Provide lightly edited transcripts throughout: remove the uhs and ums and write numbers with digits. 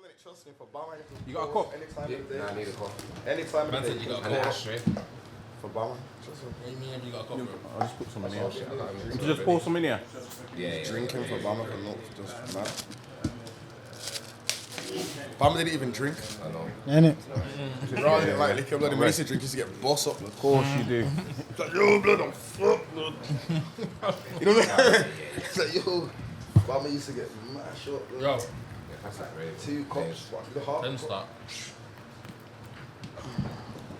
minute, trust me, for Bomma. You got a cup? Anytime of the day. Nah, I need a cup. Anytime of the day. You got a cup ashtray. For Bomma. Trust me. What do you mean you got a cup, bro? I'll just put some in here. Oh, shit, I got him. Just pour some in here. Yeah. Drinking for Bomma for milk, just mad. Bomma didn't even drink. I know. Innit? Rather than like liquor blood, when he used to drink, he used to get boss up. Of course you do. It's like, yo, blood, I'm fucked, blood. You know what I mean? It's like, yo, Bomma used to get mashed up, blood. Yo. Yeah, that's that really. 2 cups, what, the half Then cup? start.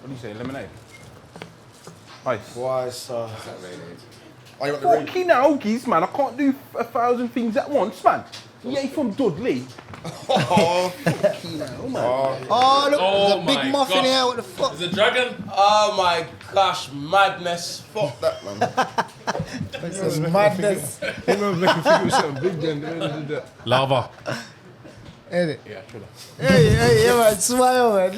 What do you say? Lemonade? Ice. Why, sir? That's that really. Oh, you want the ring? Fucking hell, geez, man. I can't do 1,000 things at once, man. Yay from Dudley. Oh, Fucking hell, man. Oh, look, Oh there's a my big muffin gosh. here. What the fuck? Is it dragon? Oh my gosh, madness. fuck that, man. This is madness. Lava. Innit? Yeah, should Hey, man, smile, man.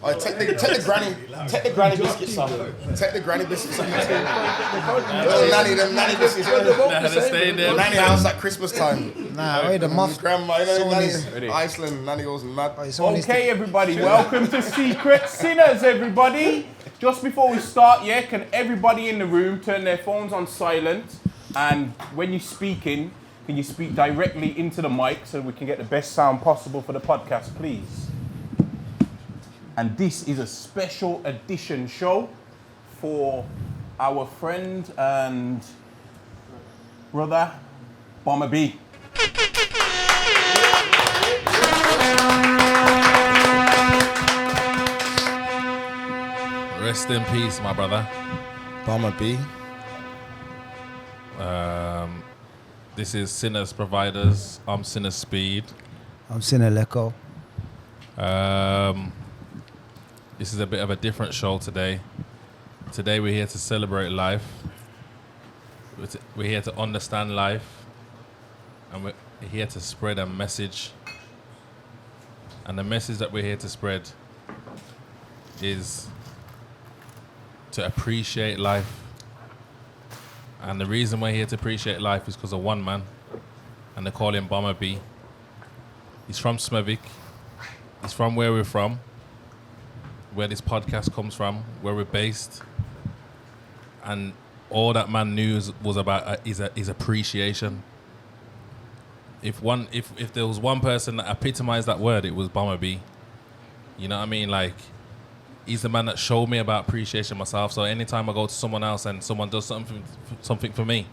Alright, take the granny biscuits off. Take the granny biscuits off. Little nanny, them nanny biscuits. Nah, they stay there. Nanny house at Christmas time. Nah, wait, the muffin. Grandma, you know, Someone nanny, is- Iceland, nanny goes mad. Okay, everybody, welcome to Secret Sinners, everybody. Just before we start, yeah, can everybody in the room turn their phones on silent? And when you're speaking, can you speak directly into the mic so we can get the best sound possible for the podcast, please? And this is a special edition show for our friend and brother, Bomma B. Rest in peace, my brother. Bomma B. This is Sinners Providers. I'm Sinner Speed. I'm seeing a Leco. This is a bit of a different show today. Today we're here to celebrate life. We're here to understand life. And we're here to spread a message. And the message that we're here to spread is to appreciate life. And the reason we're here to appreciate life is because of one man. And they call him Bomma B. He's from Smethwick. He's from where we're from. Where this podcast comes from, where we're based, and all that man knew was about his appreciation. If there was one person that epitomized that word, it was Bomma B. You know what I mean? Like, he's the man that showed me about appreciation myself. So anytime I go to someone else and someone does something for me,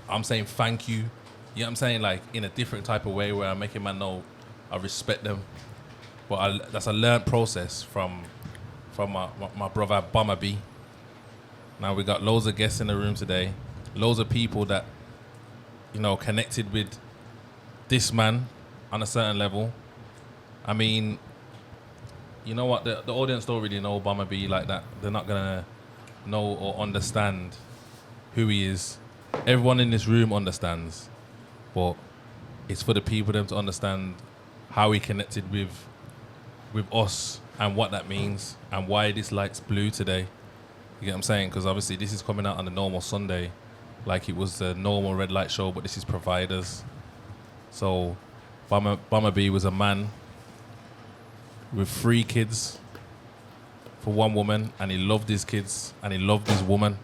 I'm saying thank you. You know what I'm saying? Like, in a different type of way where I'm making man know I respect them. But that's a learned process from my brother Bomma B. Now we got loads of guests in the room today, loads of people that, you know, connected with this man on a certain level. I mean, you know what? The audience don't really know Bomma B like that. They're not gonna know or understand who he is. Everyone in this room understands, but it's for the people them to understand how he connected with us and what that means and why this light's blue today. You get what I'm saying? Because obviously this is coming out on a normal Sunday, like it was a normal red light show, but this is Providers. So Bomma B was a man with 3 kids for one woman, and he loved his kids and he loved his woman,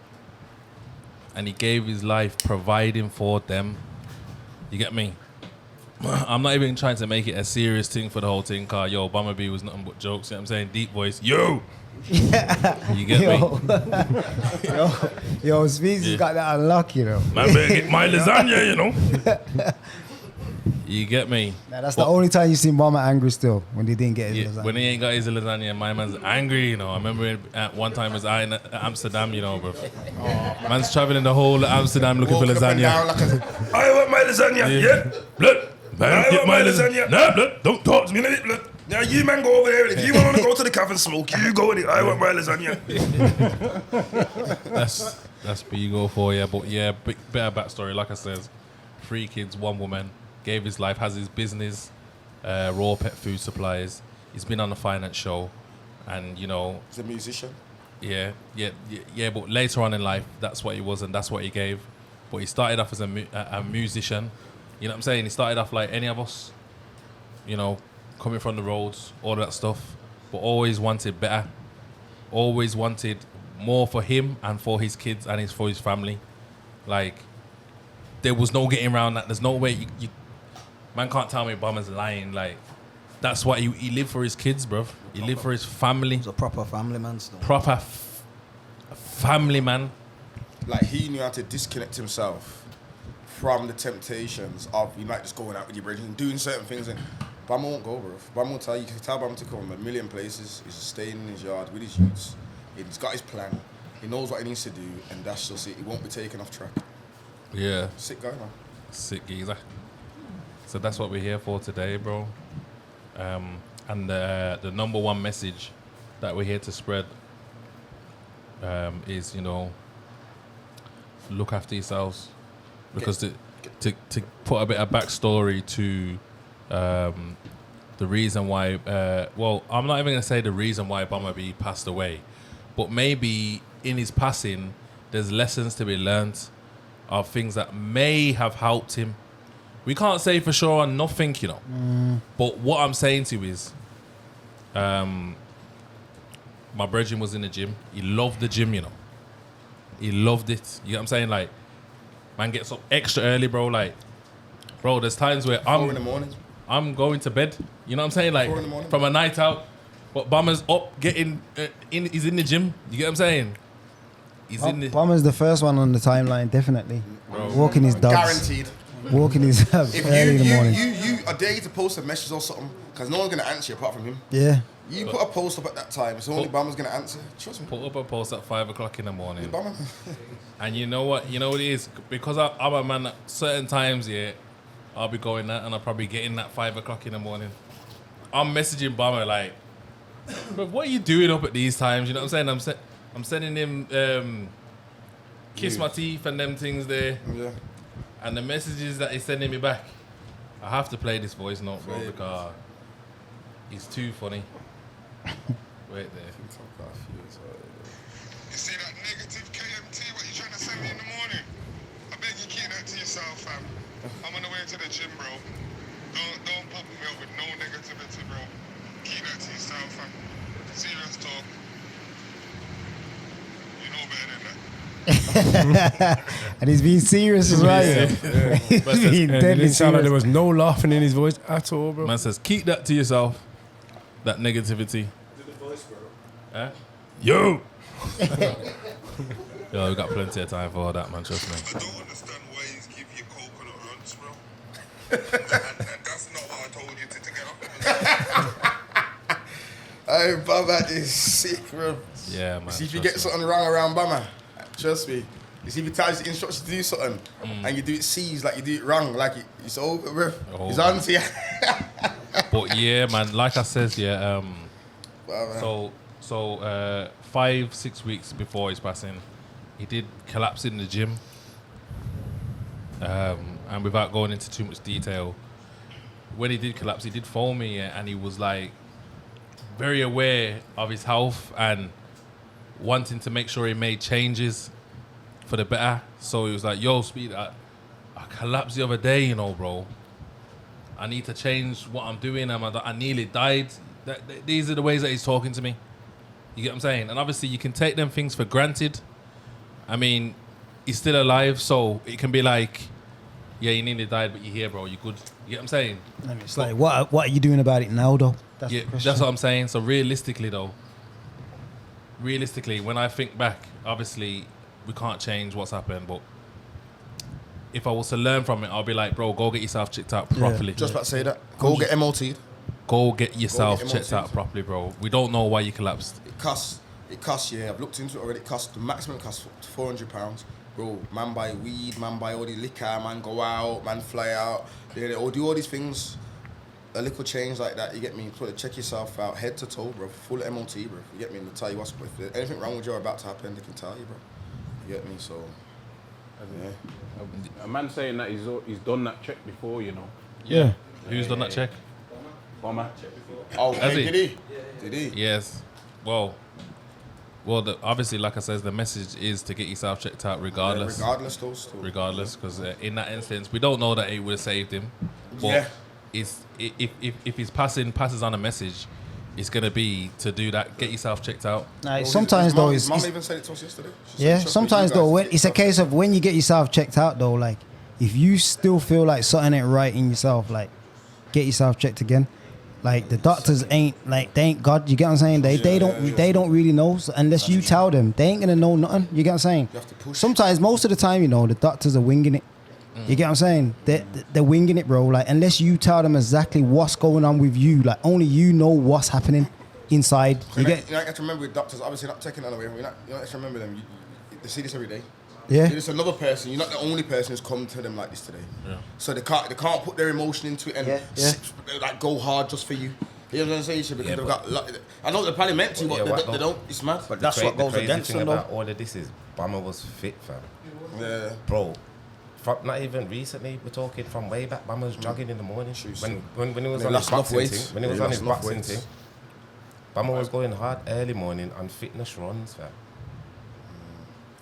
and he gave his life providing for them. You get me? I'm not even trying to make it a serious thing for the whole thing, cause yo, Bomma B was nothing but jokes. You know what I'm saying? Deep voice, yo. You get me? Yo, Speezy's got that unlock, you know. Man, better get my lasagna, you know. You get me? Nah, that's the only time you seen Bomma angry still, when he didn't get his Yeah, lasagna. when he ain't got his lasagna, my man's angry, you know. I remember at one time was I in Amsterdam, you know, bro. Man's traveling the whole of Amsterdam looking for Walking up and lasagna. down like a... I want my lasagna, yeah? Blood. I Get want my lasagna. Nah, Blood. Don't talk to me, blood. Now you man go over there. If you want to go to the cafe and smoke, you go in it. I want my lasagna. That's what you go for, yeah. But yeah, better backstory. Like I said, 3 kids, 1 woman. Gave his life, has his business, Raw Pet Food Supplies. He's been on the finance show, and you know, He's a musician. yeah. But later on in life, that's what he was, and that's what he gave. But he started off as a musician, You know what I'm saying? He started off like any of us, you know, coming from the roads, all that stuff, but always wanted better. Always wanted more for him and for his kids and for his family. Like, there was no getting around that. There's no way you man can't tell me Bomma's lying. Like, that's what he lived for his kids, bro. He lived for his family. He's a proper family man still. Proper family man. Like, he knew how to disconnect himself from the temptations of, you might just going out with your brethren and doing certain things. And Bomma won't go, bro. Bomma will tell you, can tell Bomma to come from a million places. He's just staying in his yard with his youths. He's got his plan. He knows what he needs to do, and that's just it. He won't be taken off track. Yeah. Sick guy, man. Sick geezer. So that's what we're here for today, bro. And the number one message that we're here to spread is, you know, look after yourselves. Because to put a bit of backstory to the reason why, well, I'm not even going to say the reason why Bomma B passed away, but maybe in his passing, there's lessons to be learned of things that may have helped him. We can't say for sure on nothing, you know. But what I'm saying to you is, my brethren was in the gym. He loved the gym, you know. He loved it. You know what I'm saying? Like, man gets up extra early, bro. Like, bro, there's times where 4 in the morning. I'm going to bed. You know what I'm saying? Like, 4 in the morning. from a night out. But Bomma's up, getting he's in the gym. You get what I'm saying? He's in the... Bomma's the first one on the timeline, definitely. Walking his dogs. Guaranteed. Walking his dogs If early in the morning. you I dare you to post a message or something, because no one's going to answer you apart from him. Yeah. You put a post up at that time, it's only Bomma's going to answer. Trust me. Put up a post at 5 o'clock in the morning. Bomma. And you know what? You know what it is? Because I'm a man, at certain times, yeah, I'll be going that and I'll probably get in that 5 o'clock in the morning. I'm messaging Bomma like, but what are you doing up at these times? You know what I'm saying? I'm sending him kiss my teeth and them things there. Yeah. And the messages that he's sending me back, I have to play this voice note, bro, because he's too funny. Wait there. You see that negative KMT, what you trying to send me in the morning? I beg you keep that to yourself, fam. I'm on the way to the gym, bro. Don't pop me up with no negativity, bro. Keep that to yourself, fam. Serious talk. You know better than that. And he's being serious as well. Yeah. He's being It deadly didn't sound like there serious. was no laughing in his voice at all, bro. Man says, keep that to yourself. That negativity. Eh? Yo! Yo, we got plenty of time for all that, man, trust me. I don't understand why you give you coconut runs, bro. and that's not what I told you to get off. Hey, Bomma is sick, bro. Yeah, man. See if you trust get me. something wrong around Bomma, trust me. You see if he tells you instructions to do something and you do it C's like you do it wrong, like it's over, bro. He's on to you. But yeah, man, like I says, yeah, Wow, so 5-6 weeks before his passing, he did collapse in the gym. And without going into too much detail, when he did collapse, he did phone me, and he was like very aware of his health and wanting to make sure he made changes for the better. So he was like, yo, Speed, I collapsed the other day, you know, bro. I need to change what I'm doing. I nearly died. These are the ways that he's talking to me. You get what I'm saying? And obviously you can take them things for granted. I mean, he's still alive, so it can be like, yeah, you nearly died, but you're here, bro. You're good. You get what I'm saying? And it's like, what are you doing about it now, though? That's Yeah, the question. that's what I'm saying. So realistically, when I think back, obviously we can't change what's happened, but if I was to learn from it, I'll be like, bro, go get yourself checked out properly. just about to say that. Go get MOT'd. Go get yourself MOTs. checked out properly, bro. We don't know why you collapsed. It costs, yeah. I've looked into it already. It costs, the maximum costs £400. Bro, man buy weed, man buy all the liquor, man go out, man fly out. They all do all these things. A little change like that, you get me? Sort of check yourself out, head to toe, bro. Full MOT, bro. You get me? And they'll tell you what's, if there's anything wrong with you or about to happen, they can tell you, bro. You get me? So, yeah. A man saying that he's done that check before, you know. Yeah. Who's done that check? Bomma. Oh, Has hey, he? did he? Did he? Yes. Well, Well, obviously, like I said, the message is to get yourself checked out regardless. Yeah, regardless, though, still. Regardless, because in that instance, we don't know that it would have saved him. But Yeah. it's, if he's passes on a message, it's going to be to do that, get yourself checked out. Like, sometimes though, his mum it's even said it to us yesterday. She yeah. said, "Trust me, Sometimes you though, guys when get it's a yourself case of when you get yourself checked out though, like if you still feel like something ain't right in yourself, like get yourself checked again. Like the doctors ain't like they ain't God. You get what I'm saying? They don't really know so unless you tell them. They ain't gonna know nothing. You get what I'm saying? You have to push. Sometimes, most of the time, you know, the doctors are winging it. You get what I'm saying? They're winging it, bro. Like unless you tell them exactly what's going on with you, like only you know what's happening inside. You get You have to remember with doctors, obviously not taking that away. You have to remember them. They see this every day. yeah. There's another person. You're not the only person who's come to them like this today. Yeah. So they can't put their emotion into it and like go hard just for you. You know what I'm saying? Because they've got. I know they're probably meant to, but they don't. It's mad. But that's what goes against them, though. The crazy thing about all of this is Bomma was fit, fam. Yeah. Bro, not even recently. We're talking from way back. Bomma was jogging in the morning. When he was on his boxing thing. When he was on his boxing thing. Bomma was going hard early morning on fitness runs, fam.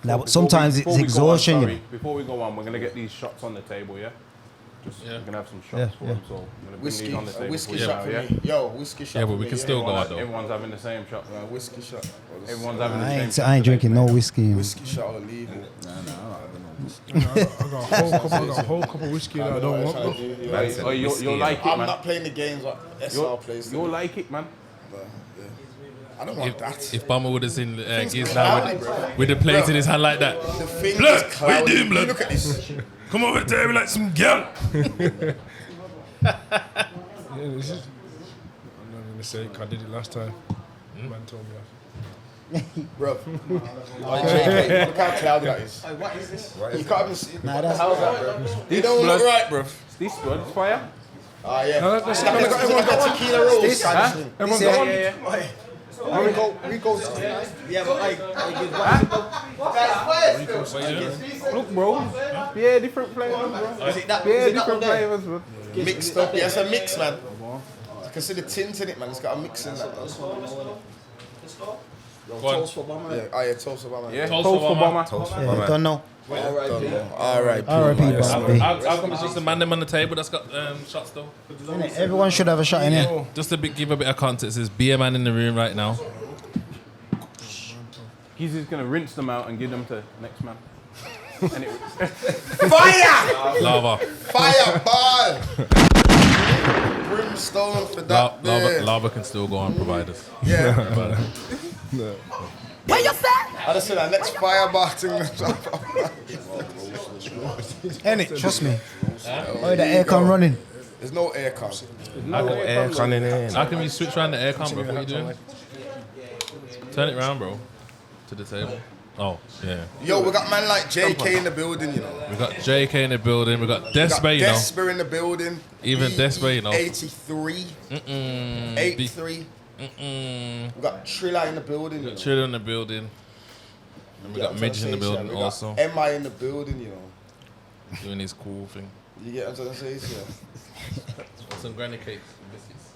Now, but sometimes it's exhaustion. You know. Before we go on, we're gonna get these shots on the table, yeah. We're gonna have some shots for them, so I'm gonna bring these on the table. Whiskey for you shot now, for yeah? me. Yo, whiskey shot. Yeah, but for we me, can still go on though. Everyone's having the same shot. Whiskey shot. Everyone's having the same shot. I ain't drinking no whiskey. You know. Whiskey shot or leave. I got a whole cup of whiskey that I don't want. Oh, you'll like it, I'm man. not playing the games like SR plays. You'll like it, man. I don't want that. If Bomma would have seen Giz now with the plate in his hand like that. The thing Blood, is what cloudy. you doing, blood? Look at this. Come over there like some girl. Yeah, this is. I'm not gonna say it, I did it last time. Man told me that. Bro. JK, look how cloudy that is. What is this? You can't even see. Nah, that's How's that, bro? You don't look right, bro. This blood fire. Ah, yeah. No, that's Everyone's got tequila rolls. Everyone Yeah, go on. yeah, yeah. We go. Yeah, but like, Look, bro. Yeah, different flavors, bro. Yeah, different flavors, bro. Mixed up. Yeah, it's a mix, man. I can see the tint in it, man. It's got a mix in that. Go on. Yeah, yeah, toast for Bomma. Yeah, Toast toast for for Bomma. Bomma. yeah, don't know. R.I.P. R.I.P. Bomma. How come it's just a man them on the table that's got shots though? Everyone should have a shot in here. Just to give a bit of context, there's beer man in the room right now. He's just gonna rinse them out and give them to next man. And it, Fire! Lava. Fireball! Brimstone for that. Lava can still go on, providers. Yeah. Provider. I just said that next fireball thing. Innit? Trust me. Oh, the aircon running. There's no aircon. Aircon in here. How can we switch around the aircon, bro? What are you doing? Turn it around, bro. To the table. Oh, yeah. Yo, we got man like JK in the building, you know. We got JK in the building. We got We got Despa, you know. Despa in the building. Even Despa, you know. 83. 83. We got Trilla in the building, you know. Chill in the building. And we got Midge in the building also. We got MI in the building, you know. Doing his cool thing. You get what I'm trying to say? Yeah. Some granny cakes and biscuits.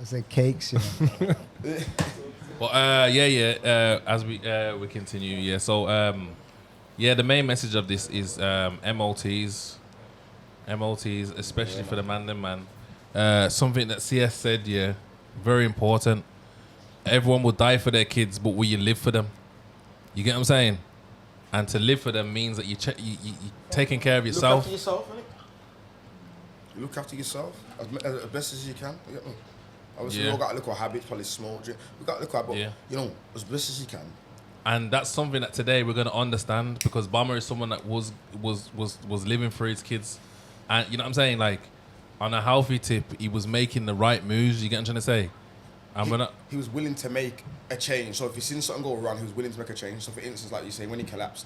I said cakes, you know. Well, as we continue, yeah. So, the main message of this is MOTs, especially for the man. Something that CS said, yeah, very important. Everyone will die for their kids, but will you live for them? You get what I'm saying? And to live for them means that you taking care of yourself. Look after yourself, innit? Look after yourself as best as you can. You get me? Obviously, we all got to look at habits, probably smoke, drink. We got to look at, but you know, as best as you can. And that's something that today we're gonna understand because Bomma is someone that was living for his kids, and you know what I'm saying. Like on a healthy tip, he was making the right moves. You get what I'm trying to say? He was willing to make a change. So if he's seen something go wrong, he was willing to make a change. So for instance, like you say, when he collapsed,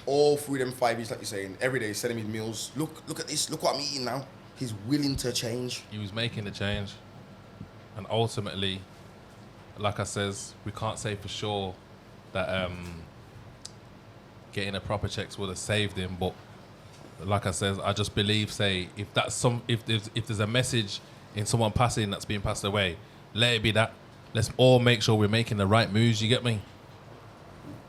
all through them 5 years, like you're saying, every day sending me meals. Look at this. Look what I'm eating now. He's willing to change. He was making the change. And ultimately, like I says, we can't say for sure that getting a proper checks would have saved him. But like I says, I just believe, if there's a message in someone passing that's being passed away, let it be that. let's all make sure we're making the right moves. You get me?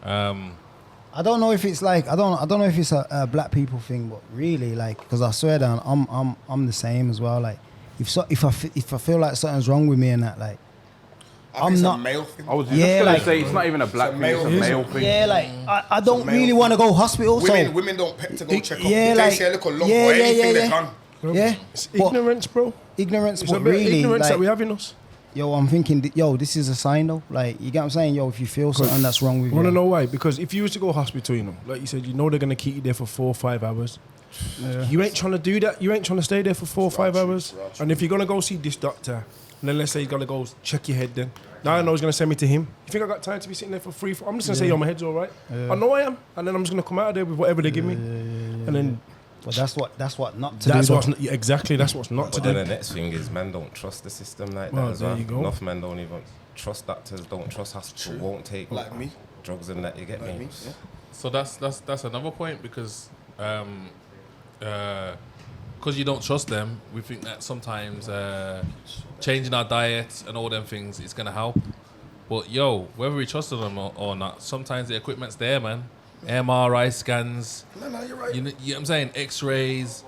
I don't know if it's like I don't know if it's a black people thing, but really like because I swear down I'm the same as well. Like if I feel like something's wrong with me and that like I'm not a male thing. I was just gonna say it's not even a black thing, it's a male thing. Yeah, like I don't really want to go hospital. Women don't pay to go check up. Yeah, They like say look a long boy, anything they can. Yeah, It's ignorance, bro. Ignorance, It's but a bit really of ignorance like, that we have in us. Yo, I'm thinking, this is a sign though. Like, you get what I'm saying? Yo, if you feel something that's wrong with you. Want to know why? Because if you was to go hospital, you know, like you said, you know they're going to keep you there for 4 or 5 hours. Yeah. You ain't trying to do that. You ain't trying to stay there for 4 or 5 hours. And if you're going to go see this doctor, and then let's say he's going to go check your head then. Now I know he's going to send me to him. You think I got time to be sitting there for 3, 4? I'm just going to say, yo, my head's all right. I know I am. And then I'm just going to come out of there with whatever they give me. And then... Well, that's what not to that's do. What's exactly, that's what's not to do. Then the next thing is men don't trust the system like that as well. There you go. Enough men don't even trust doctors, don't trust hospital, won't take like me drugs and that. You get me? Yeah. So that's another point because you don't trust them, we think that sometimes changing our diets and all them things is gonna help. But yo, whether we trust them or not, sometimes the equipment's there, man. MRI scans. No, you're right. You know what I'm saying? X-rays,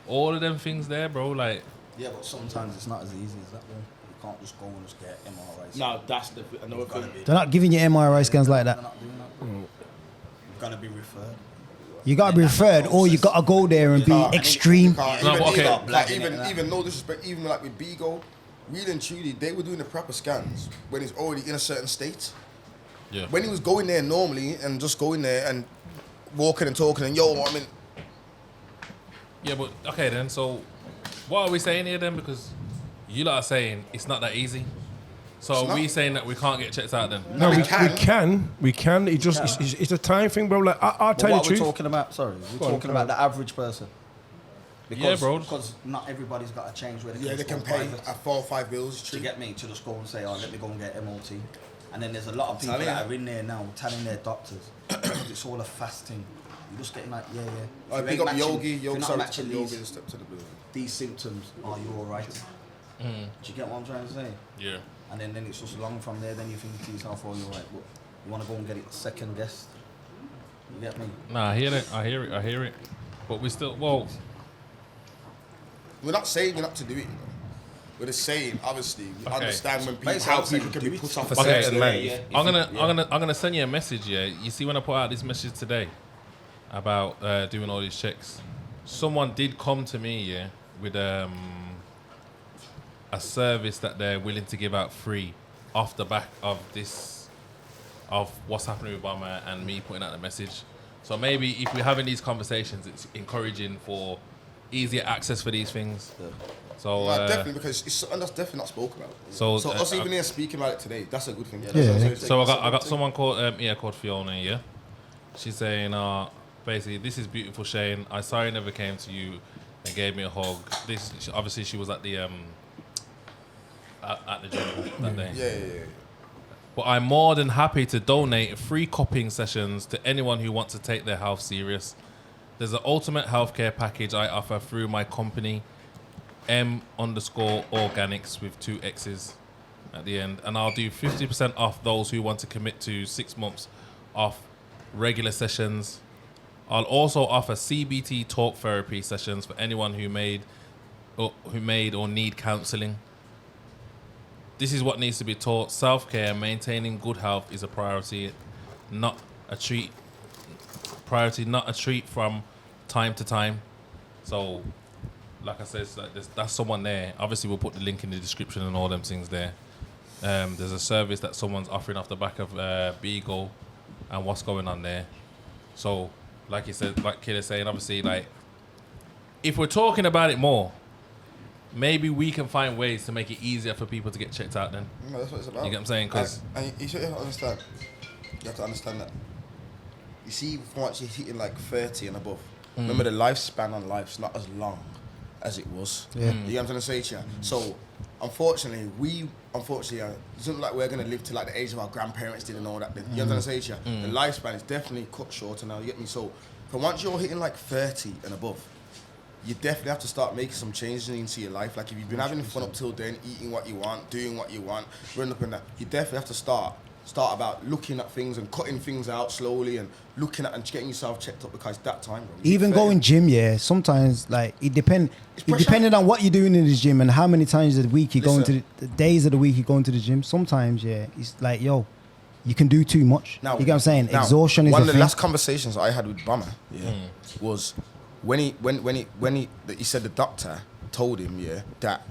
all of them things there, bro. Like, yeah, but sometimes it's not as easy as that. Though. You can't just go and just get MRI. No, that's another thing. They're not giving you MRI scans like that. They're not doing that. You've got to be referred. You got to be referred, or you got to go there and be extreme. Even no disrespect, even like with Bigo, really and truly, they were doing the proper scans when he's already in a certain state. yeah. When he was going there normally and just going there and walking and talking and Yeah, but okay then. So, what are we saying here then? Because you lot are saying it's not that easy. So are we saying that we can't get checked out then? No, we can. It just it's a time thing, bro. Like I'll tell you the truth. What we're talking about? Sorry, we're talking about the average person. Because, yeah, bro. Because not everybody's got a change where they can pay 4 or 5 bills. To get me to just go and say, oh, let me go and get MOT. And then there's a lot of people that are in there now telling their doctors it's all a fast thing. You're just getting like, yeah. Big up Yogi. You're not matching Yogi step to the blue. These symptoms, are you all right? Do you get what I'm trying to say? Yeah. And then it's just long from there, then you think to yourself, oh, you're right, but you want to go and get it second guessed. You get me? Nah, I hear it. But we still, we're not saying you're not to do it, you know. We're just saying, obviously, we understand when people, Basically, how people can be put off. Okay, I'm gonna send you a message. Yeah, you see when I put out this message today about doing all these checks, someone did come to me, with a service that they're willing to give out free off the back of this, of what's happening with Bomma and me putting out the message. So maybe if we're having these conversations, it's encouraging for easier access for these things. Yeah. So definitely, because that's definitely not spoken about. So us even here speaking about it today, that's a good thing. So I got someone called Fiona. Yeah, she's saying basically, this is beautiful, Shane. I sorry I never came to you and gave me a hug. Obviously she was at the at the gym that day. Yeah. But I'm more than happy to donate free copying sessions to anyone who wants to take their health serious. There's an ultimate healthcare package I offer through my company, M_organics with 2 X's at the end. And I'll do 50% off those who want to commit to 6 months off regular sessions. I'll also offer CBT talk therapy sessions for anyone who made or need counselling. This is what needs to be taught. Self-care, maintaining good health is a priority, not a treat. Not a treat from time to time. So, like I said, that's someone there. Obviously, we'll put the link in the description and all them things there. There's a service that someone's offering off the back of Beagle and what's going on there. So, like you said, like Kid is saying, obviously, like, if we're talking about it more, maybe we can find ways to make it easier for people to get checked out then. No, that's what it's about. You get what I'm saying? Cause and you should understand. You have to understand that. You see, once you're hitting like 30 and above, remember the lifespan on life's not as long as it was. Yeah. You get what I'm trying to say to you? So, unfortunately, it's not like we're going to live to like the age of our grandparents did and all that. You know what I'm trying to say to you? The lifespan is definitely cut shorter now, you get me? So, once you're hitting like 30 and above, you definitely have to start making some changes into your life. Like if you've been having fun up till then, eating what you want, doing what you want, running up and that, you definitely have to start about looking at things and cutting things out slowly and looking at and getting yourself checked up, because that time, bro. Even going gym, yeah, sometimes like it depending on what you're doing in the gym and how many times of the week you're going to the days of the week you're going to the gym. Sometimes, yeah, it's like, yo, you can do too much. Now, you get what I'm saying? Now, exhaustion is one a of the thing. last conversations I had with Bomma, was when he said the doctor told him, that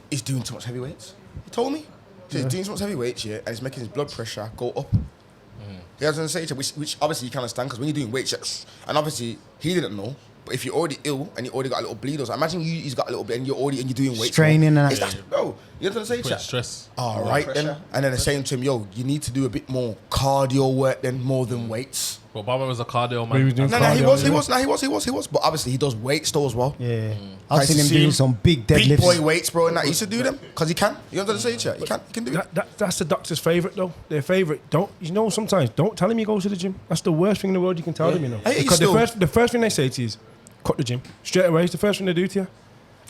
he's doing too much heavy weights. He told me. He's doing so much heavy weights, and it's making his blood pressure go up. He has an stage, which obviously you can understand, because when you're doing weights, and obviously he didn't know, but if you're already ill and you already got a little bleed, or so imagine he's got a little bleed and you're doing weights. Training and bro, you know what I'm saying? Put stress. All right then, and then saying to him, yo, you need to do a bit more cardio work then, more than weights. But Bomma was a cardio man. He was. But obviously he does weights though as well. Yeah. I've seen him doing some big deadlifts. Big boy weights, bro, and that. He used to do them because he can. You know what I'm saying? He can do it. That's the doctor's favourite though. Their favourite. Sometimes don't tell him you go to the gym. That's the worst thing in the world you can tell them, you know. Because the first thing they say to you is, cut the gym. Straight away, it's the first thing they do to you.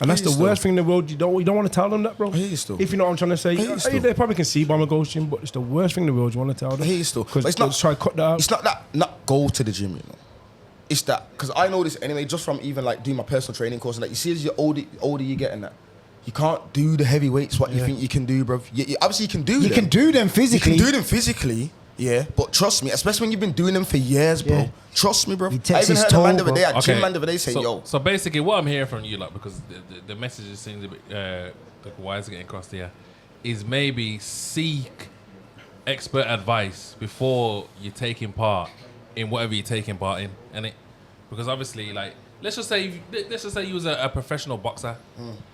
And that's the worst thing in the world. You don't want to tell them that, bro. I hear you still. If you know what I'm trying to say. They probably can see Bomma goes gym, but it's the worst thing in the world you want to tell them. I hear you still. Because it's try to cut that out. It's not that not go to the gym, you know. It's that, because I know this anyway, just from even like doing my personal training course and that. You see, as you're older you get in that. You can't do the heavy weights what you think you can do, bro. Obviously you can do them. You can do them physically. You can do them physically. Yeah, but trust me, especially when you've been doing them for years, bro. Trust me, bro. I even heard a man the other day, gym man the other day saying, yo. So basically, what I'm hearing from you, like, because the message is seems a bit, like, why is it getting across here, is maybe seek expert advice before you're taking part in whatever you're taking part in, innit? Because obviously, like, let's just say you was a professional boxer.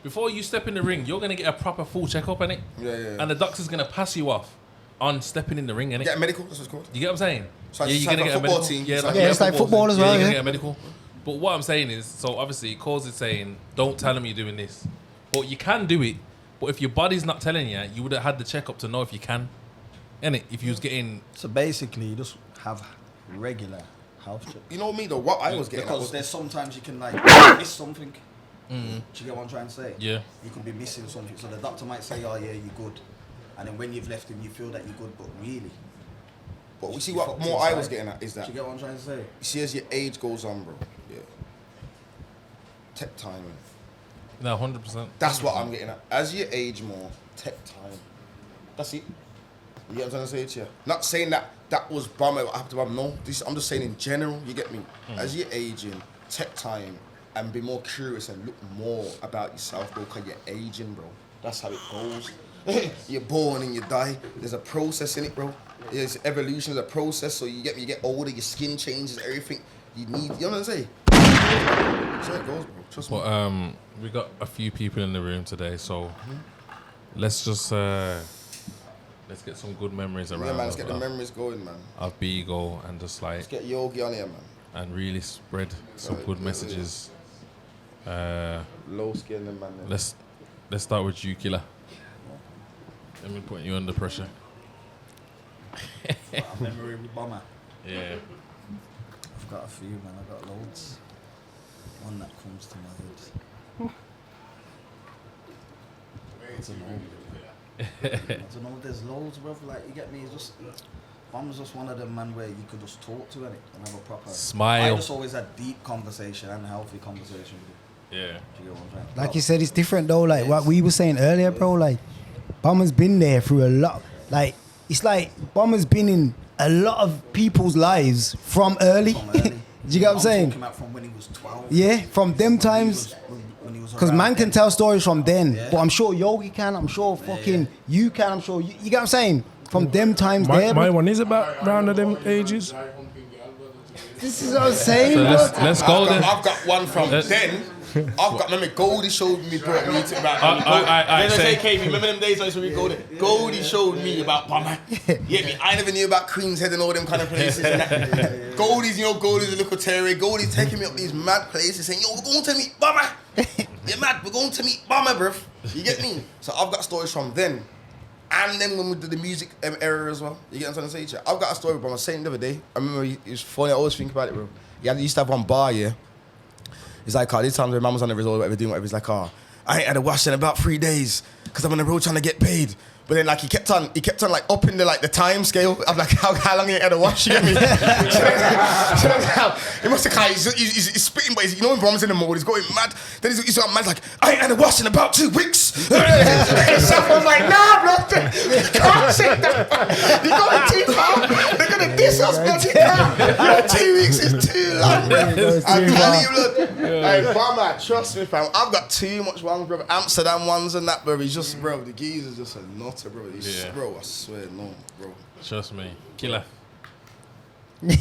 Before you step in the ring, you're gonna get a proper full checkup, innit? Yeah. And the doctor's gonna pass you off on stepping in the ring, innit? Get a medical, that's what it's called. You get what I'm saying? So you're gonna get a medical. team. It's like football as well, You're gonna get a medical. But what I'm saying is, so obviously, Cause is saying, don't tell them you're doing this. But you can do it. But if your body's not telling you, you would have had the checkup to know if you can. Innit? If you was getting... So basically, you just have regular health checks. You know me though, what I was getting at Because was... there's sometimes you can like miss something. Do you get what I'm trying to say? Yeah. You could be missing something. So the doctor might say, oh yeah, you're good. And then when you've left him, you feel that you're good, but really... But we see what more I was getting at is that... Do you get what I'm trying to say? You see, as your age goes on, bro, tech time. No, 100%. That's what I'm getting at. As you age more, tech time. That's it. You get what I'm trying to say to you? Not saying that was Bomma, what happened to Bomma. No, I'm just saying in general, you get me? As you're aging, tech time, and be more curious and look more about yourself, bro, because you're aging, bro. That's how it goes. You're born and you die. There's a process in it, bro. There's evolution, there's a process. So you get older, your skin changes, everything you need. You know what I'm saying? That's how it goes, bro. Trust me. But we got a few people in the room today, so let's just let's get some good memories around. Yeah, man. Let's get the memories going, man. Of Beagle and just like. Let's get Yogi on here, man. And really spread some good messages. Low skin, man. Let's start with you, Killer. Let me put you under pressure. Memory with Bomma. Yeah. I've got a few, man. I've got loads. One that comes to my head. I don't know. There's loads, bro. Like, you get me? It's just... Bomma's just one of them, man, where you could just talk to it and have a proper... Smile. I just always had deep conversation and healthy conversation with you. Yeah. Do you get what I'm saying? Like you said, it's different though. Like what we were saying earlier, bro. Like Bomma's been there through a lot. Like it's like Bomma's been in a lot of people's lives from early. Do you get what I'm saying? Came out from when he was 12. Yeah, from them times. Because man can tell stories from then, but I'm sure Yogi can. I'm sure fucking you can. I'm sure you get what I'm saying. From them times there. My one is about round of them ages. This is what I'm saying. So let's go then. I've got one from then. Remember Goldie showed me, brought me to about. Remember them days when we go there? Goldie showed me about Bomma. Yeah, me. I never knew about Queen's Head and all them kind of places. And that. Goldie's a little terror. Goldie's taking me up these mad places, saying, "Yo, we're going to meet Bomma. You're mad. We're going to meet Bomma, bruv." You get me? So I've got stories from then, and then when we did the music era as well. You get what I'm trying to say? I've got a story about Bomma saying the other day. I remember it was funny. I always think about it, bro. He used to have one bar, yeah. He's like, these times when mum was on the resort or whatever, doing whatever, he's like, I ain't had a wash in about 3 days because I'm on the road trying to get paid. But then like he kept on like upping the time scale. I'm like, how long he had a wash? You get me? He must have he's spitting, but you know when Bomma's in the mode, he's going mad. Then he's got mad like, I ain't had a wash in about 2 weeks. So I was like, nah, bro, you can't say that. You got it too far. They're gonna diss us, but you can't. 2 weeks is too long, bro. I'm telling you, look. Hey, Bomma, trust me, fam. I've got too much ones, bro. Amsterdam ones and that, bro. He's just, bro, the geezer's just a nutter, bro. He's, bro, I swear, no, bro. Trust me. Killer. Let's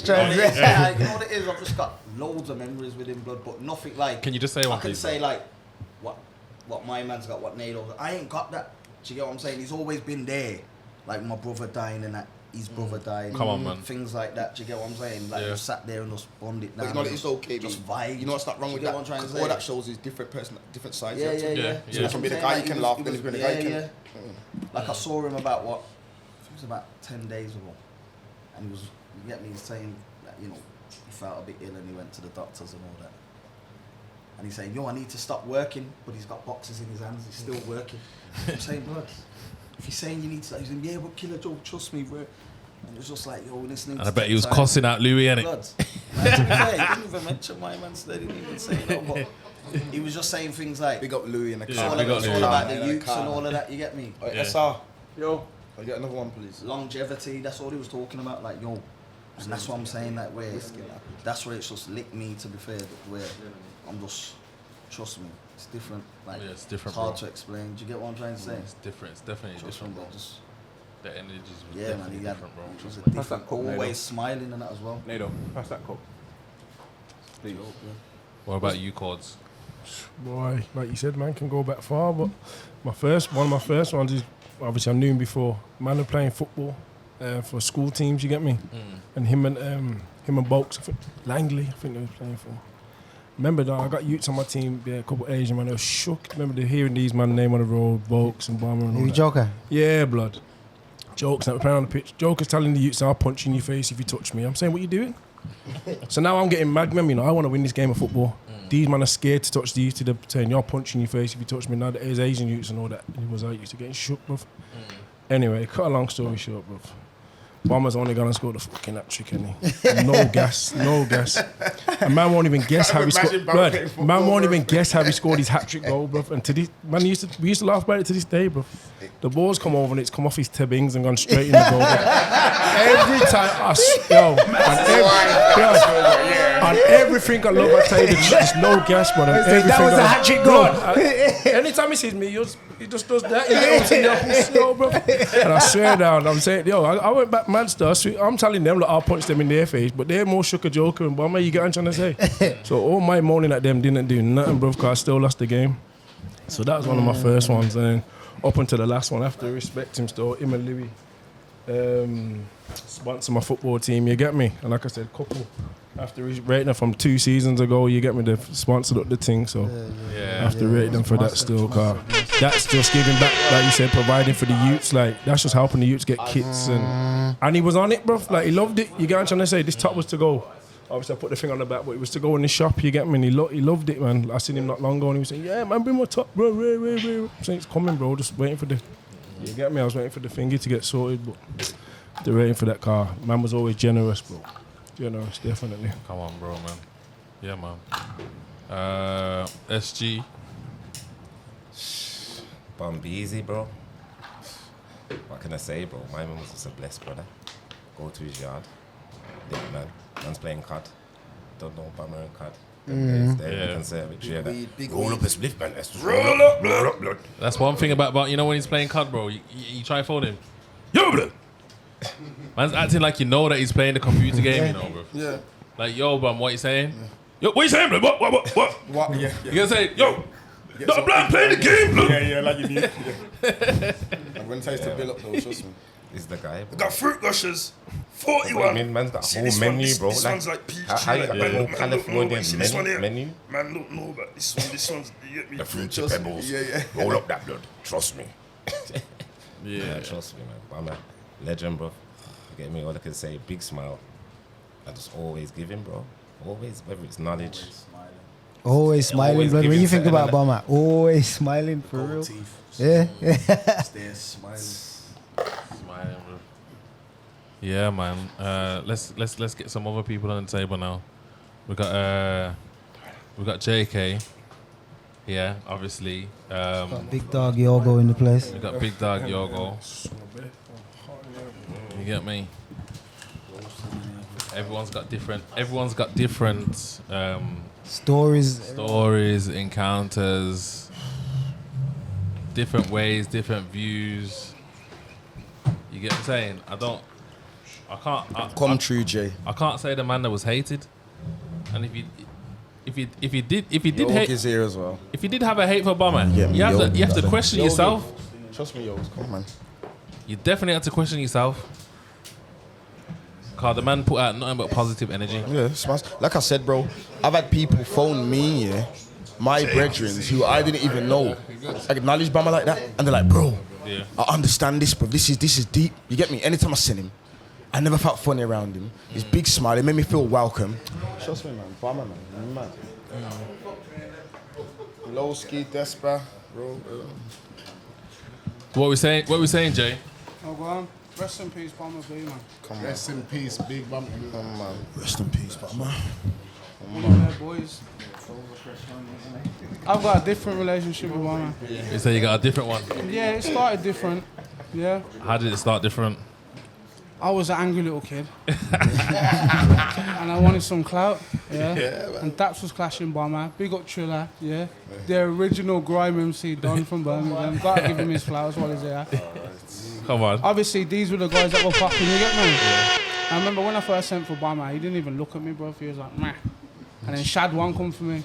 try You know what it is? I've just got loads of memories with him, blood, but nothing like. Can you just say one, I can please? say like, what my man's got, what Nado's. I ain't got that. Do you get what I'm saying? He's always been there. Like my brother dying and that. His brother died. Come on, man. Things like that. Do you get what I'm saying? Like we sat there and just bond it down. But you know, it's okay. Just vibe. You know what's not wrong with that? What I'm trying to All say? that shows is different sides. Yeah. So you can be the guy you can laugh, then you can be the guy you can. Like I saw him about what? I think it was about 10 days ago, and he was. You get me? He's saying that he felt a bit ill and he went to the doctors and all that. And he's saying, I need to stop working, but he's got boxes in his hands. He's still working. I'm saying, blood. If you're saying you need to, he's saying, yeah, but Killer Joe, trust me, bro. And it was just like, listening. And I bet he was cussing out Louis, innit? Blood. He didn't even mention my man, so they didn't even say no, but he was just saying things like, big up Louis in the car. It's all about the youths and all of that, you get me? SR. Yo. I'll get another one, please. Longevity, that's all he was talking about, like, and that's what I'm saying, that way. That's where it's just licked me, to be fair, where I'm just, trust me, it's different. Like, it's different, it's hard bro. to explain. Do you get what I'm trying to say? It's different. It's definitely different, bro. The energies was definitely different, bro. He was a different, always smiling and that as well. Nado, pass that cup. Please. What about you, Cords? Boy, like you said, man can go back far, but one of my first ones is, obviously I knew him before. Man was playing football for school teams, you get me? And him and Bolks, I think, Langley, I think they were playing for. Remember that I got youths on my team, a couple of Asian man, they were shook. Remember hearing these man name on the road, Bolks and Bomma and all that. Joker? Yeah, blood. Jokes that we're playing on the pitch. Jokers telling the youths, I'll punch you in your face if you touch me. I'm saying, what you doing? So now I'm getting mad, remember, I want to win this game of football. These men are scared to touch the youth, they're saying, you're punching your face if you touch me. Now there's Asian youths and all that. He was used to getting shook, bruv. Anyway, cut a long story short, bruv. Bomma's only gonna score the fucking hat trick, innit? No gas. And man won't even guess how he scored. Man won't even guess how he scored his hat trick goal, bruv. And to this, man, we used to laugh about it to this day, bruv. The ball's come over and it's come off his tibbings and gone straight in the goal. Every time, on everything I love, I tell you, there's no gas, but that was a hat trick goal. Anytime he sees me, he just does that. And I swear down, I'm saying, I went back mad stuff. I'm telling them, I'll punch them in their face, but they're more shook a joker and Bomma, you get what I'm trying to say? So all my moaning at them didn't do nothing, bro, because I still lost the game. So that was one of my first ones. And then up until the last one, after respect him still, him and Louis sponsor my football team, you get me? And like I said, couple. After rating them from 2 seasons ago, you get me, they've sponsored up the thing, so after rating them for that still, car. That's just giving back, like you said, providing for the youths, like, that's just helping the youths get kits, and he was on it, bro, like, he loved it, you get what I'm trying to say, this top was to go. Obviously, I put the thing on the back, but it was to go in the shop, you get me, and he loved it, man. I seen him not long ago, and he was saying, yeah, man, bring my top, bro, I'm saying, it's coming, bro, just waiting for the, you get me, I was waiting for the thingy to get sorted, but they're waiting for that car. Man was always generous, bro. Generous, definitely. Come on, bro, man. Yeah, man. SG. Bombeezy, bro. What can I say, bro? My man was just a blessed brother. Go to his yard. Big man. Man's playing COD. Don't know Bomma and COD. Roll up a spliff, man. Let's just roll up, blood. That's one thing about when he's playing COD, bro. You try phone him. Yo, blood. Man's acting like you know that he's playing the computer game, bro. Yeah. Like, yo, bro, what you saying? Yo, what you saying, blood? What? What? Yeah. You gonna say, yo, no, blood, playing the game, blood. Yeah, like you need. I'm gonna tell you to build up those, trust me. Is the guy, bro. We got fruit gushers, 41. I mean, man's got a See, whole this menu, one, bro. This one's like peach. How you got the whole man, Californian see this one here? menu? Man, don't know, but this one's, you get me? The fruity Trust me, pebbles. yeah. Roll up that blood. Trust me. yeah. Trust me, man. Bomma, legend, bro. You get me? All I can say, big smile. I just always give him, bro. Always, whether it's knowledge. Always smiling, Always blood. When giving you think something about Bomma, always smiling for real. Teeth. Yeah. Stay smiling. Smiling, bro. Yeah, man. Let's get some other people on the table now. We got JK. Yeah, obviously. Got Big Dog Yogo in the place. We got Big Dog Yogo. You get me? Everyone's got different Stories, encounters, different ways, different views. You get what I'm saying? Come true, Jay. I can't say the man that was hated. And if you did York hate, is here as well. if you did have a hate for Bomma, Yeah, you have to question yourself. Trust me, yo. Come on, man. You definitely have to question yourself. Cause the man put out nothing but positive energy. Yeah, smash. Like I said, bro, I've had people phone me, my brethren, who I didn't even know, acknowledge Bomma like that, and they're like, bro, Yeah. I understand this, bro. This is deep. You get me? Anytime I seen him, I never felt funny around him. His big smile, it made me feel welcome. Trust me, man. Bomma, man. Low ski, Despa, bro. What we saying, Jay? Oh, go on. Rest in peace, Bomma B, man. Rest in peace, Big Bomma. Come on, man. Rest in peace, Bomma. One of their boys. I've got a different relationship with Bomma. You say you got a different one. Yeah, it started different. Yeah. How did it start different? I was an angry little kid. And I wanted some clout. Yeah. And Daps was clashing Bomma. Big up Triller. Yeah. The original grime MC Don from Birmingham. Gotta give him his flowers while he's there. Come on. Obviously, these were the guys that were popping, you get me? I remember when I first sent for Bomma, he didn't even look at me, bro. He was like, meh. And then Shad 1 come for me.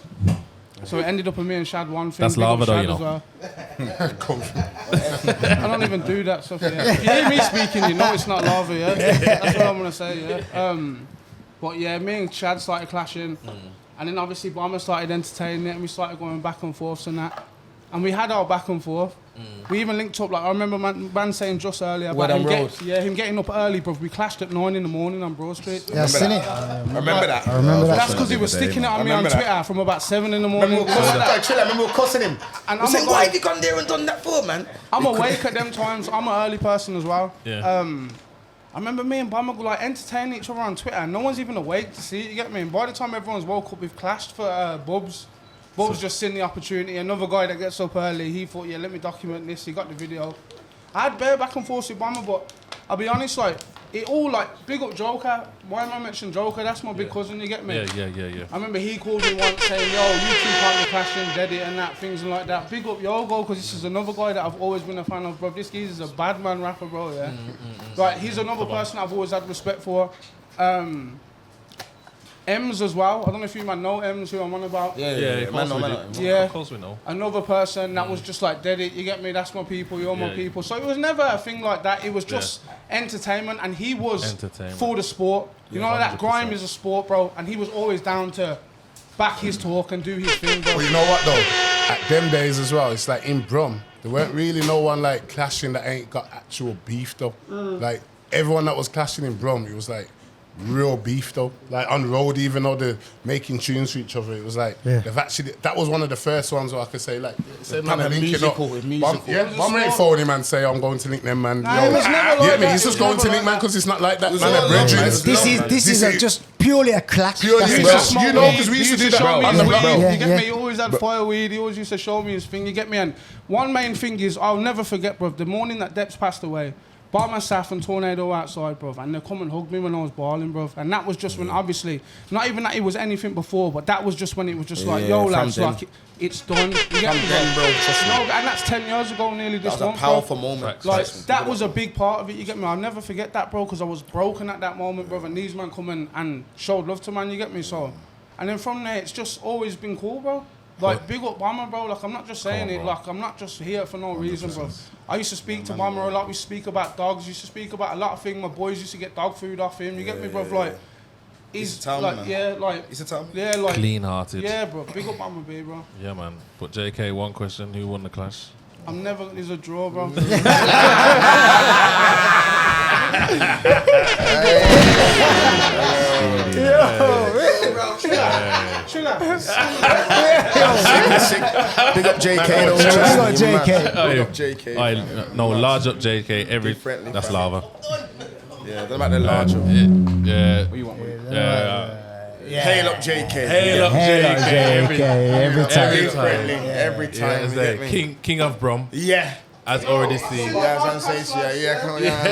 So it ended up with me and Shad 1 thing. That's Big up lava though, Shad you know. as well. I don't even do that stuff, yeah. If you hear me speaking, you know it's not lava, yeah? That's what I'm going to say, yeah? But yeah, me and Shad started clashing. And then obviously Bomma started entertaining it and we started going back and forth and that. And we had our back and forth. We even linked up, like I remember man saying just earlier about him getting up early, bro. We clashed at 9 in the morning on Broad Street. Yeah, I've seen it. I remember that. I remember that. That's because he was sticking it on me on remember Twitter from about 7 in the morning. Remember we were cussing him. And I'm I'm saying, a why guy- have you gone there and done that for, man? I'm awake at them times. I'm an early person as well. Yeah. I remember me and Bomma like entertaining each other on Twitter. And no one's even awake to see it. You get me? And by the time everyone's woke up, we've clashed for Bubs. Bubs just seen the opportunity. Another guy that gets up early, he thought, yeah, let me document this. He got the video. I had bare back and forth with Bomma, but I'll be honest, like, it all, like, big up Joker. Why am I mentioning Joker? That's my big cousin, you get me? Yeah. I remember he called me once saying, yo, you two can't be clashing, dead it and that, things like that. Big up Yogo, because this is another guy that I've always been a fan of, bro. This guy is a bad man rapper, bro, yeah? Like, he's another person I've always had respect for. Ems as well. I don't know if you man know Ems, who I'm on about. Yeah, man. Of course we know. Another person that was just like, dead it, you get me, that's my people, you're my people. So it was never a thing like that. It was just entertainment, and he was for the sport. You know, that 100%. grime is a sport, bro, and he was always down to back his talk and do his thing, bro. Well, you know what though? At them days as well, it's like in Brum, there weren't really no one like clashing that ain't got actual beef though. Like everyone that was clashing in Brum, it was like real beef though. Like on the road, even though they're making tunes for each other, it was like they've actually. That was one of the first ones where I could say like, kind of linking up. Bomma ain't phone him and say I'm going to link them, man. Nah, it was never like that. He's just going to link man because it's not like that, man. This is just purely a clash. Purely, That's it. you know, because we used to do that on the You block. get me? He always had fireweed. He always used to show me his thing. You get me? And one main thing is, I'll never forget, bro. The morning that Deps passed away, Bomma, Saf and Tornado outside, bro, and they come and hug me when I was balling, bro. And that was just when, obviously, not even that it was anything before, but that was just when it was just like, yo, lads, like, it's done. You get me, bro? No, and that's 10 years ago, nearly this That was month, a powerful moment. Like, that was a big part of it, you get me? I'll never forget that, bro, because I was broken at that moment, bro, and these men come and showed love to man, you get me? So, and then from there, it's just always been cool, bro. Like, big up Bomma, bro. Like, I'm not just saying it. Like, I'm not just here for no reason, bro. I used to speak to Bomma a lot. We speak about dogs. Used to speak about a lot of things. My boys used to get dog food off him. You get me, bro? Like, he's like, He's a town. yeah, like, Clean-hearted. yeah, bro. Big up Bomma B, bro. Yeah, man. But JK, one question: who won the clash? I'm never. It's a draw, bro. Chill out. Big up JK. Big up JK. No, large up JK. Friendly, That's friendly. lava. Yeah, don't matter the large up. Yeah. What you want? Hail up JK. Hail up JK. Every time. Every time. It's you get like me? King of Brum, Yeah. as already seen. Yeah, as I say, yeah, come on, you know what I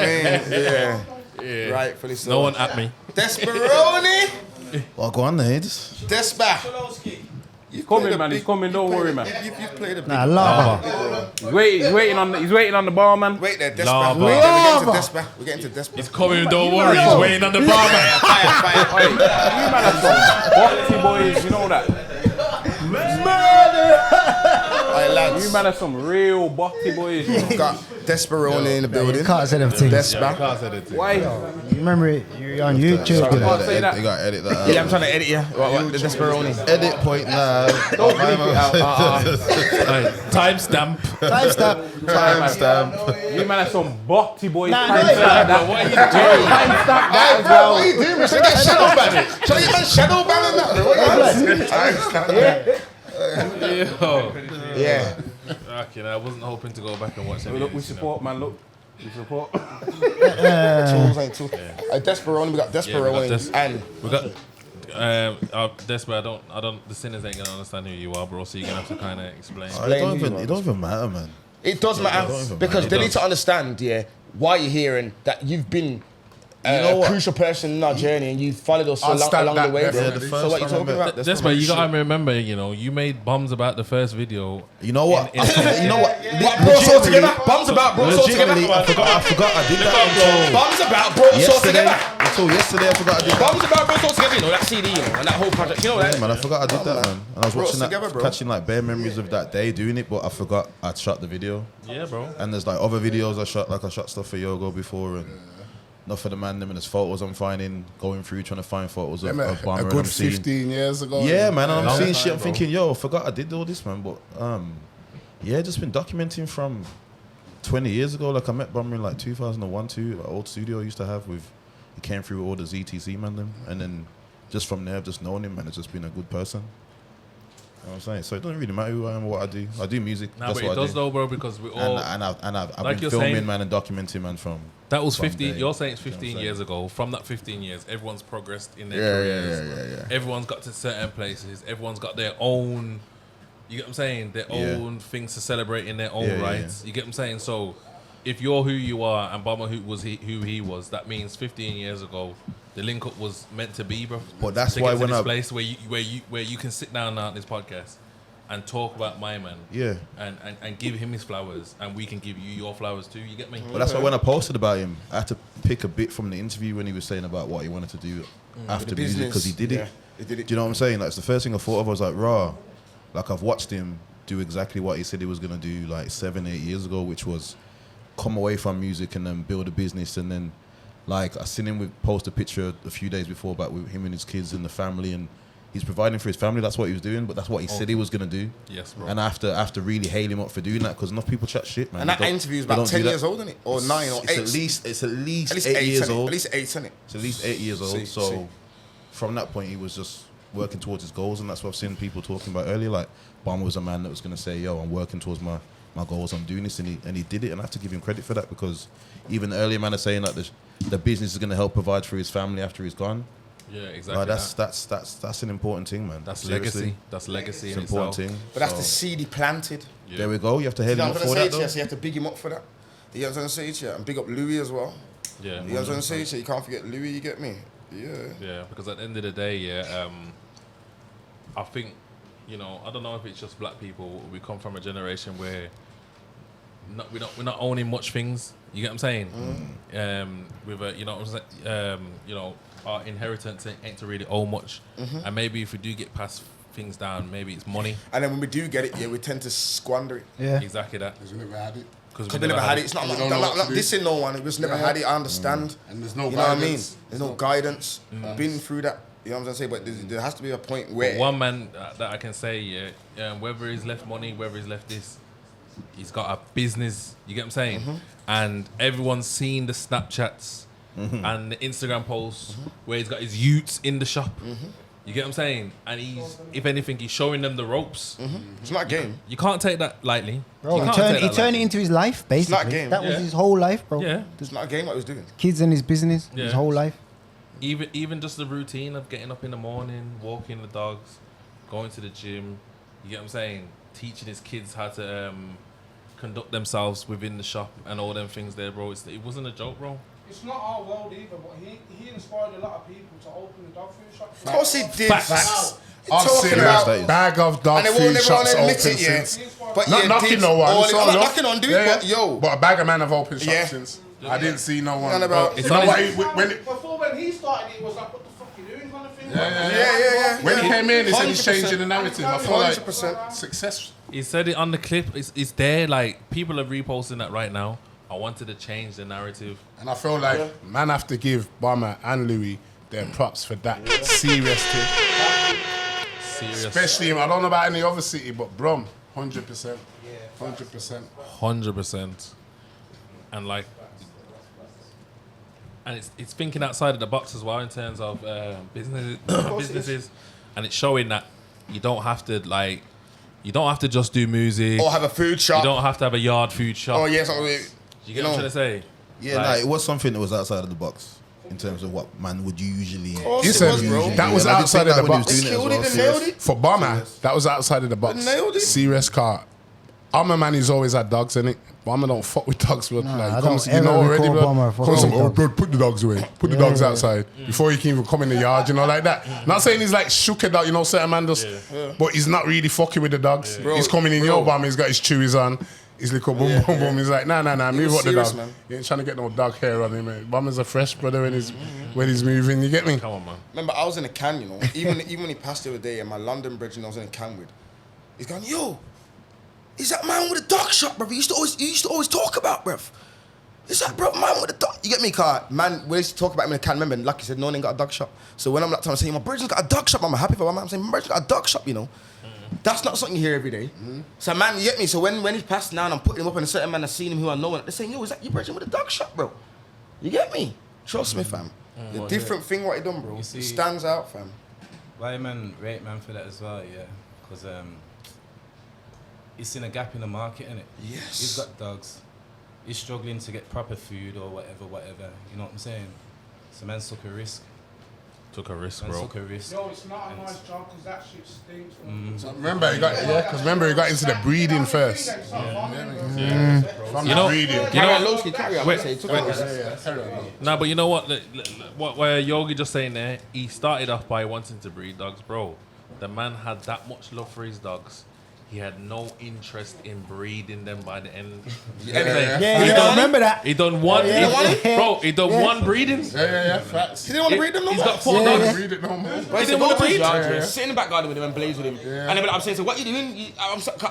mean? Yeah. Rightfully so. No one at me. Desperoni. Well, go on, Nate. Despa. He's coming, man. He's coming. Don't worry, man. You've played a big Nah, lava. He's waiting on the bar, man. Wait there, Despa. Lava. We're getting to Despa. He's coming, don't worry. He's waiting on the bar, man. Hey, you man are some boxy boys. You know that. Alright, lads. You man are some real boxy boys. You know. We've got Desperoni in the building. You can't say them things. Despa. Why? You remember it? You're on YouTube. Sorry, you know. can't say that. You got to edit that. Yeah, I'm trying to edit you. What, the Desperoni. Edit point now. Don't bleep it out. Timestamp. Timestamp. You man are some boxy boys. Nah, Timestamp that. What are you doing? Timestamp that as well. What are you doing? Should I get shadow banned? Should I get man shadow banned on that? Yeah. Okay, I wasn't hoping to go back and watch any Look, of we this, you know. support, man. Look, we support. Tools ain't tools. Desperoni, we got Desperoni and We got Desperate. I don't. The sinners ain't gonna understand who you are, bro. So you're gonna have to kind of explain. It don't even matter, man. it does matter because they need to understand, why you're here and that you've been a crucial person in our journey and you've followed us along the way. So what you talking about? Desperate. You gotta remember, you made bombs about the first video. You know what? You know what? Bro, so together. Bombs about bro, so together. I forgot I did that Bombs about bro, so together. until yesterday. I forgot I did that. Bombs about bro, so together. You know that CD, and that whole project. You know that. Man, I forgot I did that, man. And I was watching together, that, bro. catching like bare memories of that day doing it, but I forgot I'd shot the video. Yeah, bro. And there's like other videos I shot, like I shot stuff for Yogo before, and not for the man them, and there's photos I'm finding, going through trying to find photos of Bomma, A and good I'm seeing 15 years ago. Yeah, man, and I'm Long seeing time, shit. I'm bro. thinking, yo, I forgot I did all this, man. But yeah, just been documenting from 20 years ago. Like I met Bomma in like 2001, like old studio I used to have with. He came through with all the ZTC man them, and then just from there, I've just known him, and it's just been a good person. You know what I'm saying? So it doesn't really matter who I am or what I do. I do music. Nah, that's but what it I does do. though, bro, because we all. I've Like been you're filming, saying- man, and documenting, man, from. That was 15. day. You're saying it's You know what 15 I'm years ago. From that 15 years, everyone's progressed in their Yeah, careers. yeah. Everyone's got to certain places. Everyone's got their own. You get what I'm saying? Their own things to celebrate in their own Yeah, yeah, rights. You get what I'm saying? So, if you're who you are and Bomma who he was, that means 15 years ago, the link up was meant to be, bro. But that's to why get to when this I- place where you can sit down now on this podcast and talk about my man. Yeah. And give him his flowers, and we can give you your flowers too. You get me? But that's why when I posted about him, I had to pick a bit from the interview when he was saying about what he wanted to do after The music, because he business. did it. Yeah, he did it. Do you know what I'm saying? Like, it's the first thing I thought of. I was like, raw. Like, I've watched him do exactly what he said he was going to do like 7-8 years ago, which was come away from music and then build a business. And then, like, I seen him post a picture a few days before about with him and his kids and the family, and he's providing for his family. That's what he was doing, but that's what he said he was going to do. Yes, bro. And I have to really hail him up for doing that, because enough people chat shit, man. And that They don't- interview is they about don't 10 do that. years old, isn't it? Or 9 or 8. It's at least At least 8 years innit? old. At least 8, isn't it? It's at least 8 years old. See. So from that point, he was just working towards his goals, and that's what I've seen people talking about earlier. Like, Bomma was a man that was going to say, yo, I'm working towards my goals, I'm doing this, and he did it, and I have to give him credit for that, because even the earlier man is saying that the business is going to help provide for his family after he's gone. Yeah, exactly. Like, that's an important thing, man. That's Seriously. legacy. That's legacy It's in an important itself. thing. But that's So, the seed he planted. Yeah. there we go. You have to hail You know him what up I'm for going that, to say to you? though. So you have to big him up for that. You know what I'm going to say to you? And big up Louis as well. Yeah. You know what I'm going to say to you? You can't forget Louis, you get me? Yeah. Yeah, because at the end of the day, I think, I don't know if it's just black people. We come from a generation where we're not owning much things. You get what I'm saying? With our inheritance ain't to really own much. And maybe if we do get past things down, maybe it's money. And then when we do get it, we tend to squander it. Yeah. Exactly that. Because you never had it. Because we never had it. It's not You don't know what to do. dissing no one. We just never had it. I understand. And there's no You know what I mean? guidance. There's no guidance. Been through that. You know what I'm saying? But there has to be a point where... But one man that I can say, whether he's left money, whether he's left this, he's got a business. You get what I'm saying? And everyone's seen the Snapchats and the Instagram posts where he's got his utes in the shop. You get what I'm saying? And he's, if anything, he's showing them the ropes. It's not a game. You can't take that lightly. Bro, You he can't turned, take he that turned lightly. it into his life, basically. not a game. That was Yeah. his whole life, bro. Yeah. It's not a game what he was doing. Kids and his business, his Yeah. whole life. Even just the routine of getting up in the morning, walking the dogs, going to the gym. You get what I'm saying? Teaching his kids how to conduct themselves within the shop and all them things there, bro. It wasn't a joke, bro. It's not our world either, but he inspired a lot of people to open the dog food shop. Of course he did. Facts. I've seen a bag of dog And they won't food never shops wanna open admit it, yeah. since. But Not yeah, knocking did no one. all- so I'm not look. knocking on, dude, but yo. But a bag of man have opened shops Yeah. since. I didn't see no one. None about- But It's you know not what? his- Before when he started, it was like, what the fuck you doing kind of thing. Yeah. When he came in, he said 100%. he's changing the narrative. I feel like 100%. success. He said it on the clip. It's there. Like, people are reposting that right now. I wanted to change the narrative. And I feel like man have to give Bomma and Louis their props for that serious thing. Serious. Especially, I don't know about any other city, but Brum, 100%. 100%. 100%. And like, and it's thinking outside of the box as well in terms of businesses, and it's showing that you don't have to just do music Or have a food shop. You don't have to have a yard food shop. Oh, yeah, something. You get what I'm trying to say? Yeah, Like- it was something that was outside of the box in terms of what man would usually. course You it said was, bro. that was And I did outside think of the that when he was box. doing it as Killed it well, and serious. nailed it. For Bomma, that was outside of the box. Nailed it. Serious car. I'm a man who's always had dogs in it. Bomma don't fuck with dogs. But Nah, like, I comes, don't you know ever already, recall bro. Bomma fucking Comes, with oh, dogs. bro, put the dogs away. Put the dogs outside before he can even come in the yard. You know, like that. Not saying he's like shook it out. You know, certain man does, but he's not really fucking with the dogs. Bro, He's coming in your Bomma. He's got his chewies on. His little boom, boom, boom. He's like, nah, move was up the serious, dog. man. He ain't trying to get no dog hair on him, man. Bomma's a fresh brother when he's moving. You get me? Come on, man. Remember, I was in a can, you know. Even when he passed the other day, and my London bridge, I was in a can with. He's going, yo, is that man with a dog shop, bruv? He used to always talk about, bruv. Is that bro, man with a dog? You get me, car? Man, we used to talk about him in a can. Remember, Lucky said no one ain't got a dog shop. So when I'm like, I'm saying my brother's got a dog shop, I'm happy for him. I'm saying my brother's got a dog shop, you know. That's not something you hear every day. So man, you get me? So when he's passed now and I'm putting him up and a certain man has seen him who I know, and they're saying, yo, is that your brother with a dog shop, bro? You get me? Trust me, fam. The different thing what he done, bro. You It see- stands out, fam. Why man rate man for that as well, yeah. Because he's seen a gap in the market, innit? Yes. He's got dogs. He's struggling to get proper food or whatever. You know what I'm saying? So man took a risk. Took a risk, Man bro. took a risk. Yo, it's not a nice job because that shit stinks. Remember, he got into the breeding first. From You the know, breeding. you know. Carry on. Wait, Say, took wait. it. No, but you know what? What Yogi just saying there, he started off by wanting to breed dogs, bro. The man had that much love for his dogs. He had no interest in breeding them by the end. Yeah, you don't remember that. He done one, bro. He done one breeding. Yeah, facts. He didn't want to breed them no He's more. got 4 dogs. Breed it no more. But he didn't want to breed. Yeah. Sit in the back garden with him and blaze with him. And then I'm saying, so what you doing?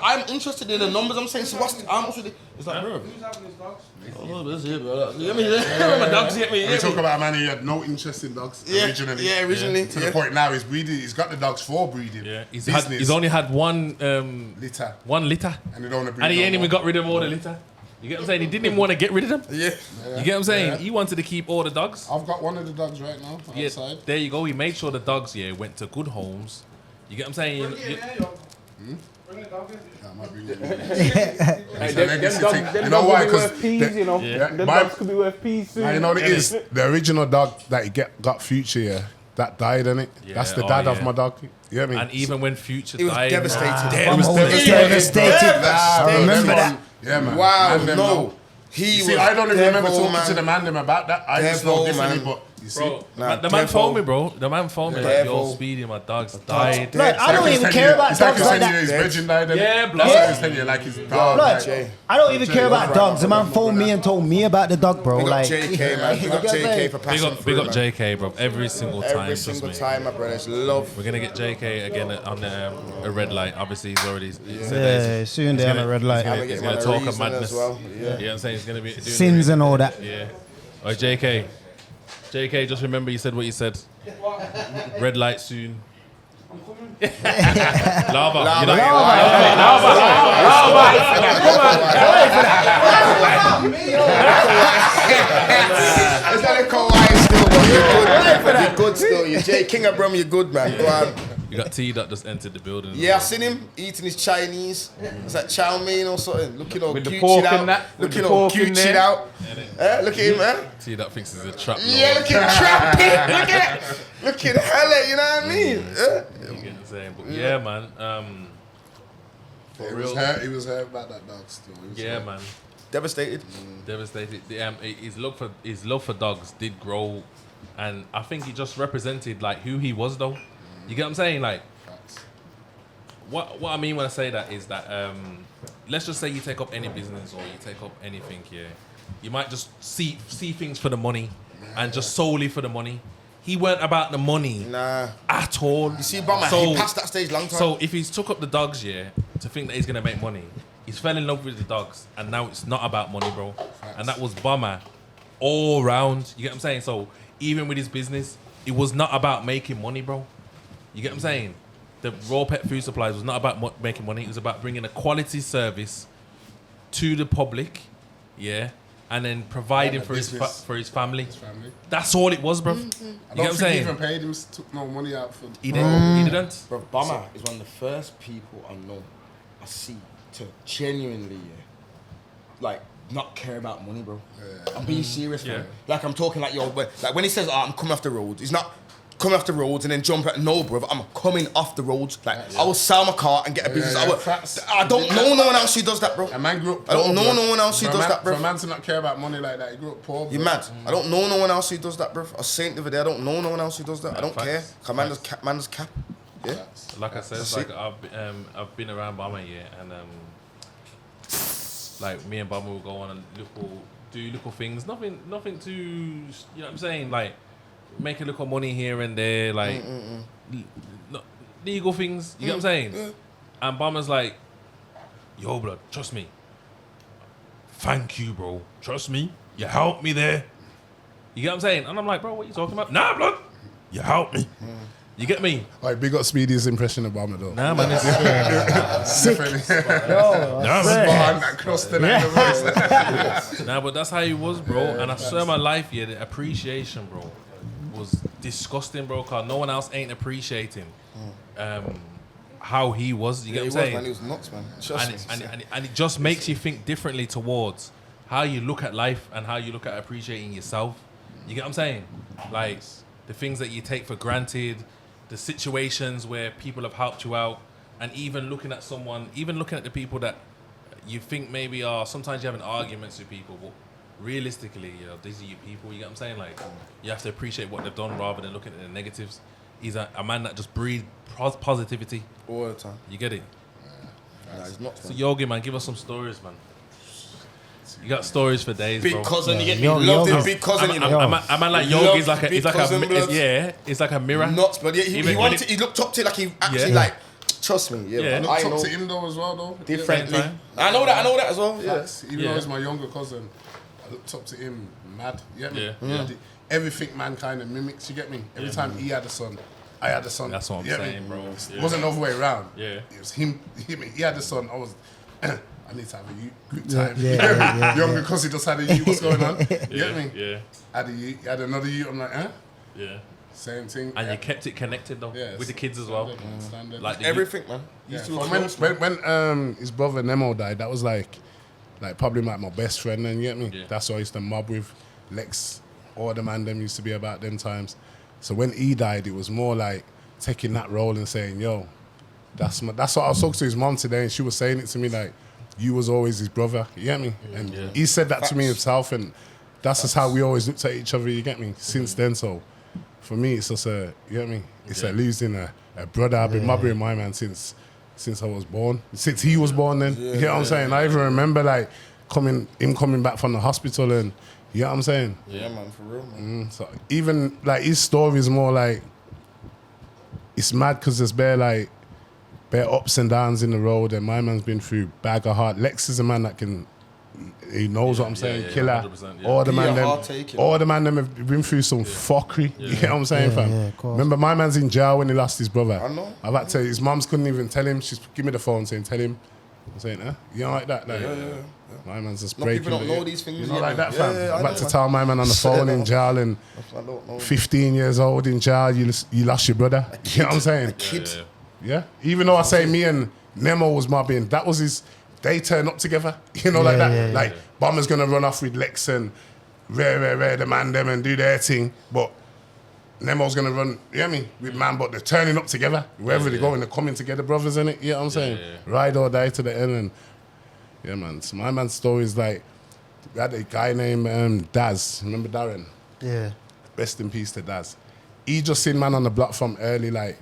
I'm interested in the numbers. I'm saying, so how much would it? It's like, bro. Who's having his dogs? Oh, this here, bro. You get me? My dogs get me. We talk about a man who had no interest in dogs originally. Yeah, originally. To the point now he's breeding. He's got the dogs for breeding. Yeah, Business. he's only had one litter. One litter. And he don't want to breed. And he no ain't even more. got rid of all the litter. You get what I'm saying? He didn't even want to get rid of them. Yeah. You get what I'm saying? He wanted to keep all the dogs. I've got one of the dogs right now Yeah, outside. there you go. He made sure the dogs, went to good homes. You get what I'm saying? Bring it in there, yo. Bring the dog in. I might bring it in. Hey, them legacy dogs, thing. them You know dogs why? could be 'Cause worth peas, you know. Yeah. Them My- dogs could be worth peas soon. Now, you know what it is? The original dog that he got Future, that died, innit? Yeah, That's the oh, dad of yeah. my dog. You know what I mean? And even when Future He was died, devastated. He was Devastated. I remember that. Yeah, man. Wow, Man, them no. know. He You was see, I don't even remember devil, talking to the man them about that. I just know Devil, differently, man. but you see. bro. Nah, the man devil. phoned me, bro. The man phoned me like, yo, Devil. Speedy, my dogs died. Like, I don't even care about It's like dogs he's like telling you that. his virgin died. innit? Yeah, blood. That's what he's telling you, like his dog. Like, died. I don't even care about dogs. The man phoned me and told me about the dog, bro. Big up Like, JK, man. Big up JK for Big passing up, through, big up man. JK, bro. Every single time. Every trust single me. time, my brothers. Love. We're gonna get JK again on a red light. Obviously, he's already said yeah, that soon they're on a red light. I'm he's gonna gonna get talk him of on a madness. reason as well. You know what I'm saying? He's gonna be doing Sins and all that. Yeah. All right, JK. JK, just remember you said what you said. Red light soon. Lava. You know, Is that a Kawhi still You're good still. You're J King of Brum, you're good, man. Go on. You got T that just entered the building. Yeah, I seen him eating his Chinese. It's like chow mein or something. Looking all With the Gucci'd pork out. and that. Looking all Gucci'd out. Look at him, man. T that thinks it's a trap. Yeah, looking trappy. Looking hella, you know what I mean? You get what I'm saying? But yeah, man. He was hurt about that dog still. Yeah, man. Devastated. Devastated. His love for dogs did grow, and I think he just represented like who he was, though. You get what I'm saying? Like, what I mean when I say that is that let's just say you take up any business or you take up anything here, you might just see things for the money and just solely for the money. He weren't about the money at all. You see, Bomma, he passed that stage long time. So if he's took up the dogs here to think that he's gonna make money, he's fell in love with the dogs, and now it's not about money, bro. And that was Bomma all round. You get what I'm saying? So even with his business, it was not about making money, bro. You get what I'm saying? The raw pet food supplies was not about making money. It was about bringing a quality service to the public, yeah, and then providing for his family. That's all it was, bro. You get what I'm saying? He even paid him, took no money out for. He didn't. Bro, Bomma is one of the first people I know, I see, to genuinely, like, not care about money, bro. I'm being serious, man. Like, I'm talking like, like when he says, I'm coming off the road, he's not coming off the roads and then jump at no, bro. I'm coming off the roads. Like, I will sell my car and get a business. I don't know no one else who does that, bro. A man grew up poor, I don't know no one else who does that, bro. For a man to not care about money like that, he grew up poor, bro. You mad? I don't know no one else who does that, bro. I was saying the other day, I don't know no one else who does that. I don't care. Cause man does cap. Yeah. Like I said, like I've been around Bomma, and like me and Bomma will go on and do little things. Nothing too, you know what I'm saying? Like, make a little money here and there, like legal things. You get what I'm saying? Yeah. And Bomma's like, yo, blood, trust me. Thank you, bro. Trust me. You helped me there. You get what I'm saying? And I'm like, bro, what are you talking about? Nah, blood. You helped me. You get me? Like, big up Speedy's impression of Bomma, though. Nah, man. Sick. Nah, but that's how he was, bro. And I swear my life, the appreciation, bro, was disgusting, bro, because no one else ain't appreciating how he was. You get what I'm saying? Man, he was nuts, man. And it just makes you think differently towards how you look at life and how you look at appreciating yourself. You get what I'm saying? Like, the things that you take for granted, the situations where people have helped you out, and even looking at the people that you think maybe are, sometimes you're having arguments with people, but realistically, these are your people. You get what I'm saying? Like, you have to appreciate what they've done rather than looking at the negatives. He's a man that just breathes positivity all the time. You get it? Nah, he's not. So Yogi, man, give us some stories, man. You got stories for days, big bro. Cousin, you get me? Loved him, big cousin, you know. A man like Yogi's like it's like a mirror. Nuts, but he looked up to it, like he actually like. Trust me, I looked up to him though as well, though. Differently. I know that as well. Yes. Even though he's my younger cousin, I looked up to him mad. You get me? Everything man kind of mimics, you get me? Every time he had a son, I had a son. That's what I'm saying, bro. It wasn't the other way around. Yeah. It was him. He had a son. I was. I need to have a good time. Younger cousin just had a youth. What's going on? You get me? Yeah. Had a youth. Had another youth. I'm like, Yeah. Same thing. And you kept it connected though, with the kids as well. Standard. Like everything, man. When his brother Nemo died, that was like probably like my best friend. And you get me? Yeah. That's who I used to mob with. Lex, all the man them used to be about them times. So when he died, it was more like taking that role and saying, yo, that's what I was talking to his mom today, and she was saying it to me like, you was always his brother. You get me? And he said that to me himself, and that's just how we always looked at each other. You get me? Since then, so. For me, it's just you get me? It's like losing a brother. I've been mobbing my man since I was born. Since he was born then. You get what I'm saying? I even remember like him coming back from the hospital, and you get what I'm saying? Yeah, man, for real, man. So even like his story is more like, it's mad because there's bare ups and downs in the road, and my man's been through bag of heart. Lex is a man that he knows what I'm saying, killer. All the man them have been through some fuckery. You get what I'm saying, fam? Remember, my man's in jail when he lost his brother. I know. I've had to, his mums couldn't even tell him. She's give me the phone saying, tell him. I'm saying, you don't like that? Like, My man's just No, breaking. people don't know these things. You know, like that, fam. Yeah, I'm I about know, to man. tell my man on the phone in jail and I don't know. 15 years old in jail, you lost your brother. You know what I'm saying? A kid. Yeah. Even though I say me and Nemo was mobbing, that was his. They turn up together. You know, like that. Like Bomber's gonna run off with Lex and Rare, the man them and do their thing, but Nemo's gonna run. You know what I mean? With man, but they're turning up together. Wherever they go, and they're coming together, brothers, innit? You know what I'm saying? Ride or die to the end. And yeah, man. So my man's story is like, we had a guy named Daz. Remember Darren? Yeah. Rest in peace to Daz. He just seen man on the block from early, like,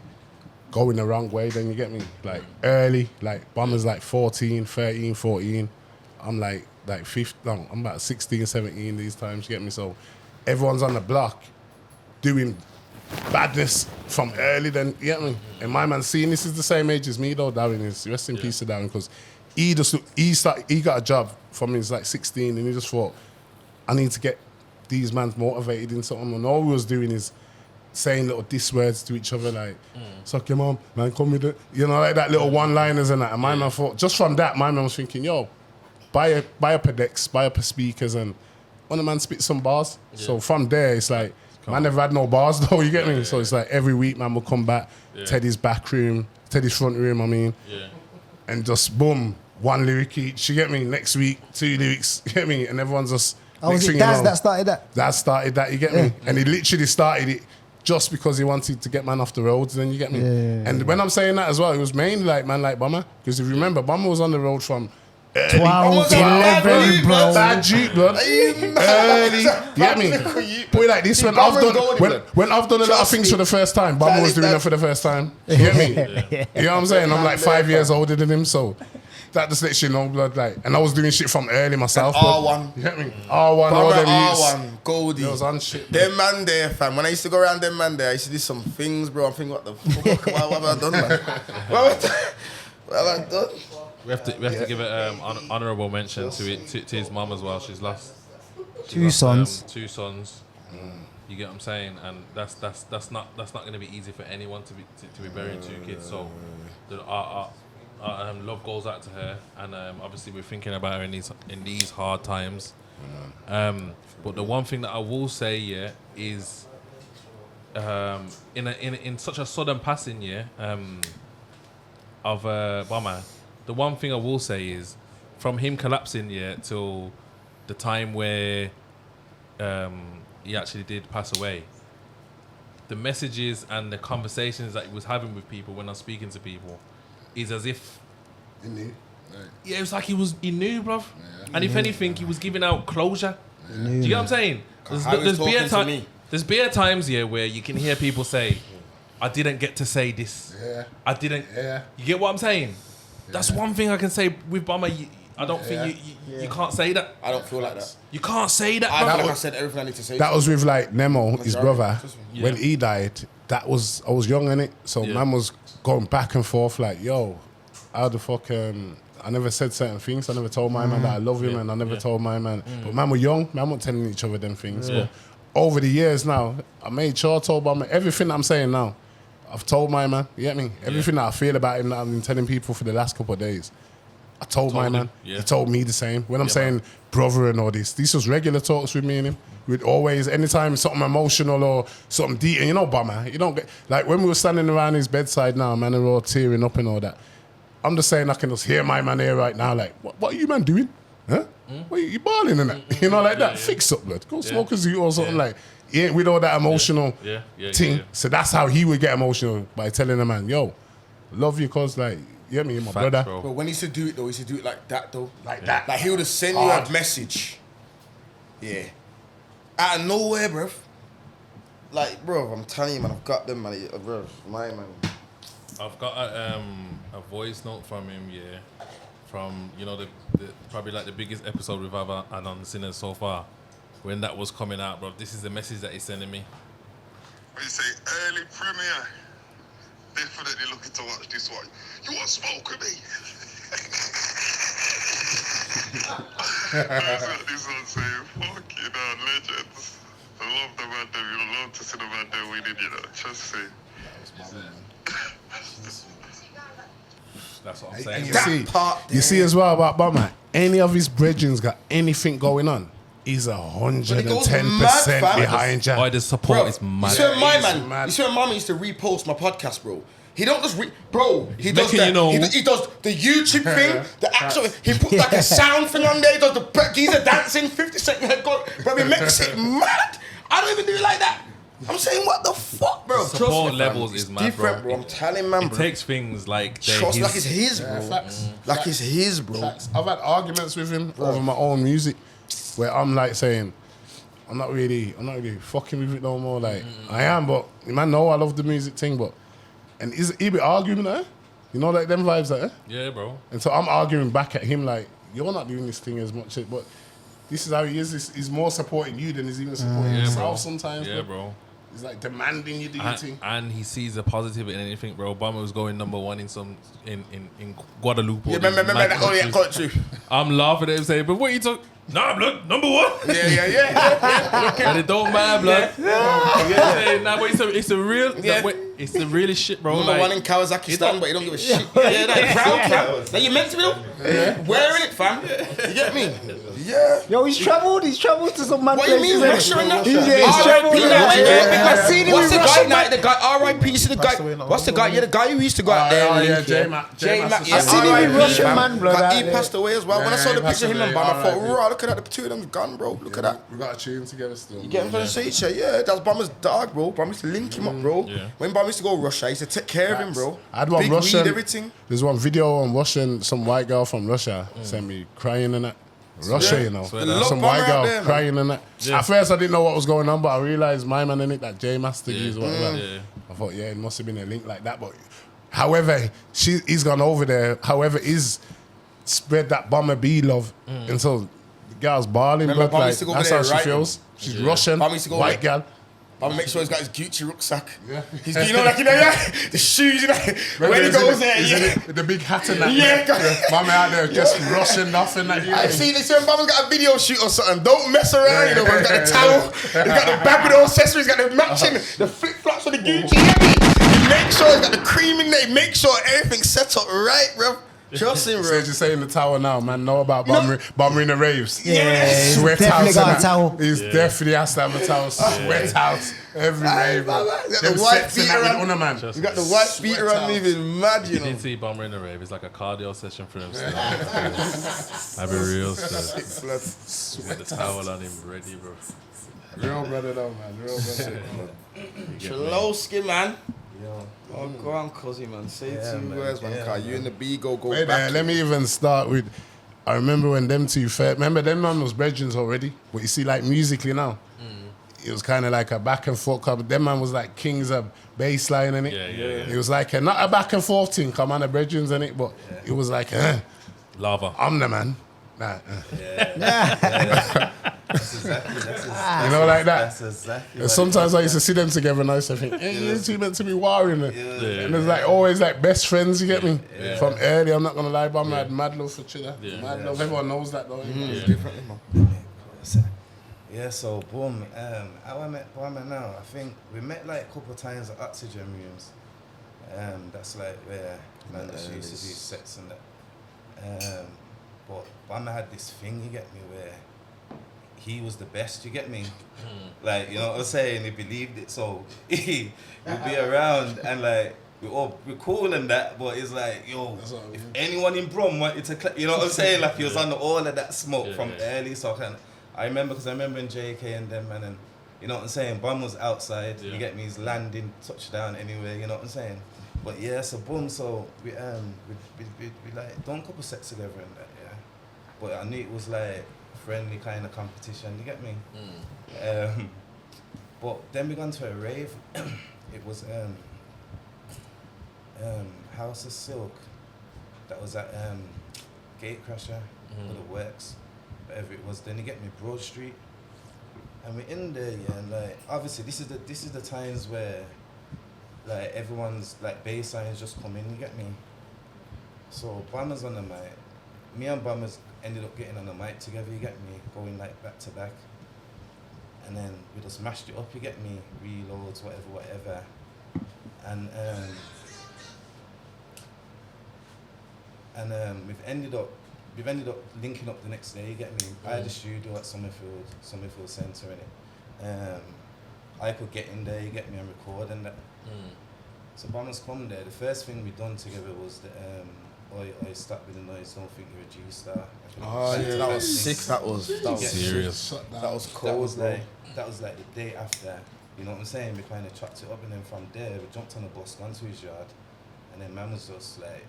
going the wrong way, then you get me? Like, early, like, Bomber's like 14, 13, 14. I'm like 15, no, I'm about 16, 17 these times, you get me? So everyone's on the block doing badness from early, then, you get me? And my man seeing this is the same age as me, though, Darren is. Rest in peace to Darren, because he got a job from his like 16, and he just thought, I need to get these mans motivated in something. And all we was doing is saying little diss words to each other, like, suck your mom, man, come with it. You know, like that little one-liners and that. And my man thought, just from that, my man was thinking, yo, buy a per decks, buy a per speakers, and when the man spit some bars. So from there, it's like, man never had no bars though, you get me? So it's like every week, man will come back, Teddy's back room, Teddy's front room, I mean, and just boom, one lyric each, you get me? Next week, 2 lyrics, you get me? And everyone's just... Oh, was it Daz that started that? That started that, you get me? And he literally started it just because he wanted to get man off the roads, then you get me? And when I'm saying that as well, it was mainly like man like Bomma, because if you remember, Bomma was on the road from 12, 11, bro. Bad Jeep, blood. Early, you get me? Put it like this, when I've done a lot of things for the first time, Bomma was doing it for the first time. You get me? You know what I'm saying? I'm like 5 years older than him, so that just lets you know, blood, like, and I was doing shit from early myself. R1. You get me? R1, all them R1, Goldie. It was on shit. Them man there, fam. When I used to go around them man there, I used to do some things, bro. I'm thinking, what the fuck? What have I done, man? What have I done? We have to give an honourable mention to his mum as well. She's lost two sons. Two sons. You get what I'm saying? And that's not going to be easy for anyone to be burying 2 kids. So our love goes out to her, and obviously we're thinking about her in these hard times. But the one thing that I will say, is in such a sudden passing, of Bomma, the one thing I will say is, from him collapsing, till the time where he actually did pass away, the messages and the conversations that he was having with people when I'm speaking to people is as if he knew. Yeah, it was like he knew, bruv. And if anything, he was giving out closure. Do you get what I'm saying? There's bare times here where you can hear people say, I didn't get to say this. I didn't. You get what I'm saying? That's one thing I can say with Bomma. I don't think you can't say that. I don't feel like that. You can't say that, I bruv. feel like I said everything I need to say. That was with like Nemo, his brother. When he died, I was young, innit? So man was going back and forth like, yo, how the fuck, I never said certain things. I never told my man that I love him, and I never told my man. But man were young, man wasn't telling each other them things. But over the years now, I made sure I told my man everything that I'm saying now. I've told my man, you get me? Everything that I feel about him that I've been telling people for the last couple of days, I told my man. He told me the same. When I'm saying brother and all this, these was regular talks with me and him. We'd always, anytime something emotional or something deep, and you know, Bomma, you don't get, like when we were standing around his bedside now, man, and we're all tearing up and all that. I'm just saying I can just hear my man here right now, like, what are you man doing? Huh? What are you balling in that? You know, like that. Fix up, blood. Go smoke a zoo or something like. He ain't with all that emotional thing. So that's how he would get emotional, by telling a man, yo, love you cause like, you get me, you're my brother. But when he used to do it though, he used to do it like that though. Like that. Like he would have sent you a message. Yeah. Out of nowhere, bruv. Like, bro, I'm telling you, man, I've got them, man. Bro, my man. I've got a voice note from him, from, you know, the probably like the biggest episode we've ever had on Sinners so far. When that was coming out, bro, this is the message that he's sending me. When you say early premiere, definitely looking to watch this one. You want to smoke with me? This one saying, fucking legends. I love the man them. You love to see the man them winning, you know. Just say. That's what I'm saying. You see as well about Bomma, any of his brethren got anything going on, he's 110% behind you. Oh, the support Bro, is mad. You see when my man used to repost my podcast, bro. He don't just he does making he does the YouTube thing, the actual. He put like a sound thing on there. He does the geezer dancing, 50-second head go. Bro, he makes it mad. I don't even do it like that. I'm saying, what the fuck, bro? Support levels is mad, different, bro. I'm telling man, It bro. takes things like like it's his, bro. Like it's his, bro. I've had arguments with him over my own music, where I'm like saying, I'm not really fucking with it no more. Like I am, but man, know I love the music thing, but and he be arguing, you know, like them vibes, Yeah, bro. And so I'm arguing back at him like, you're not doing this thing as much, but this is how he is. He's more supporting you than he's even supporting himself sometimes. Yeah, bro. He's like demanding you do your thing. And he sees the positive in anything, bro. Bomma was going #1 in Guadeloupe. You remember that only country? I'm laughing at him saying, but what you talking? Nah, blood, #1. Yeah. And it don't matter, blood. Nah, but it's a real, it's the realest shit, bro. #1 in Kazakhstan, but you don't give a shit. Yeah, that proud, fam. Like you meant to be, though. Wearing it, fam. You get me? Yeah. Yo, he's travelled to some mad What do you places. mean, Russia and that? He's travelled. What's What's the guy? The guy, R.I.P. You see the guy? What's the guy? Yeah, the guy who used to go out there. J-Mac. I seen him with Russian man, blood. He passed away as well. When I saw the picture of him and Bomma, I thought, R.I.P. raw, look at that, the two of them gone, bro. Look at that. We got a tune together still. You get him from the street, yeah. That's Bomma's dog, bro. Bomma used to link him up, bro. When Bomma used to go to Russia, I used to take care of him, bro. I had one Big Russian. weed, everything. There's one video on Russian. Some white girl from Russia sent me crying and that. Russia, you know. Some white girl there, crying and that. At first, I didn't know what was going on, but I realized my man in it, that J Master is whatever. I thought, it must have been a link like that. But however, he's gone over there. However, he's spread that Bomma B love, and so the girl's bawling. Blood, like, that's how she feels. She's Russian, white girl. I'll make sure he's got his Gucci rucksack. Yeah. He's, you know, like, you know, the shoes, you know, when he goes there, the big hat and that. Mama out there just rushing off and that. I see this when Bomma's got a video shoot or something. Don't mess around, you know, he's got the towel, he's got the bag with the accessories, he's got the matching, the flip-flops with the Gucci. He makes sure he's got the cream in there, he makes sure everything's set up right, bro. Trust him, bro. So just saying the tower now, man. Know about Bomma in the raves. Yeah, sweat definitely house. got a towel. He's definitely has to have a towel. Sweat house. Every rave. The white beater on. You got the white beater on, even mad, you know. You didn't see Bomma in the rave. It's like a cardio session for him. I'll be real, so. With the towel on him ready, bro. Real brother though, man. Real brother. Chalowski, man. Oh, go on, cuzzy, man. Say 2 words, man. Cause you and the B go Wait back. let me even start with. I remember when them two fair. Remember them man was brethren already, but you see, like musically now, it was kind of like a back and forth. But them man was like kings of bass line in it. Yeah. It was like not a back and forth thing. Come on, the brethren in it, but it was like lava. I'm the man. That's exactly. You know, like that. That's exactly. And sometimes I used to see them together and I used to think, you two meant to be warring. And there's like always like best friends, you get me? From early, I'm not gonna lie, but I had mad love for Chida. Mad love, everyone knows that though. Differently, man. Yeah, so boom. How I met Bomma now, I think we met like a couple of times at Oxygen Rooms. That's like where man used to do sets and that. But Bomma had this thing, you get me, where he was the best, you get me? Like, you know what I'm saying? He believed it, so he would be around and like, we're cool and that, but it's like, yo, if anyone in Brum wanted to, you know what I'm saying? Like, he was under all of that smoke from early, so I remember in JK and them, man, and you know what I'm saying? Bomma was outside, you get me? He's landing, touchdown anyway, you know what I'm saying? But yeah, so boom, so we like done a couple sets together and that, yeah. But I knew it was like friendly kind of competition, you get me? But then we gone to a rave. It was House of Silk. That was at Gatecrasher, for the Works, whatever it was. Then you get me Broad Street, and we're in there, and like obviously this is the times where like everyone's like bass lines just come in, you get me? So Bomma's on the mic. Me and Bomma's ended up getting on the mic together, you get me? Going like back to back. And then we just mashed it up, you get me? Reloads, whatever. And we've ended up we've ended up linking up the next day, you get me? I had a studio at Summerfield Centre, innit? I could get in there, you get me, and record and that. So Bomma's come there. The first thing we done together was that I stopped with the noise, don't think you're a G-star. Oh yeah, that was sick. That was serious. That was cold, that was like the day after. You know what I'm saying? We kind of chopped it up, and then from there we jumped on a bus, gone to his yard, and then man was just like,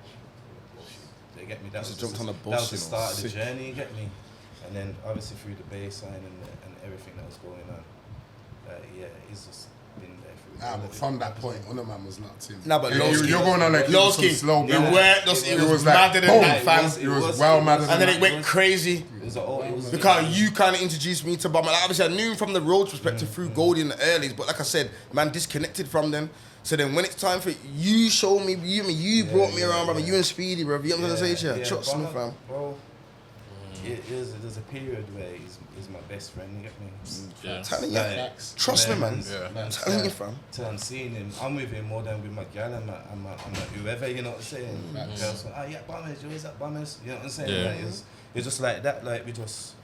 they get me. That was jumped on a bus. That was the start of the journey. You get me? And then obviously through the bass line and everything that was going on, yeah, he's just been there. But from that point, Unna man was locked in. Nah, but you're going on like Lowski. slow. It was madder than that, fam. It was well madder than that. And then it went crazy. Because you kind of introduced me to Bomma. Like, obviously, I knew him from the road perspective through Goldie in the earlys, but like I said, man, disconnected from them. So then when it's time for you, show me, you brought me around, brother. You and Speedy, bro. You know what I'm trying to say? Trust me, fam. Bro, there's a period where he's my best friend, you get me? I'm telling you, trust me, man. I'm telling you, fam. Till I'm seeing him, I'm with him more than with my gal and my whoever, you know what I'm saying? Girls like, yeah, Bombers, you always at Bombers, you know what I'm saying? Yeah. Like, it's just like that, like we just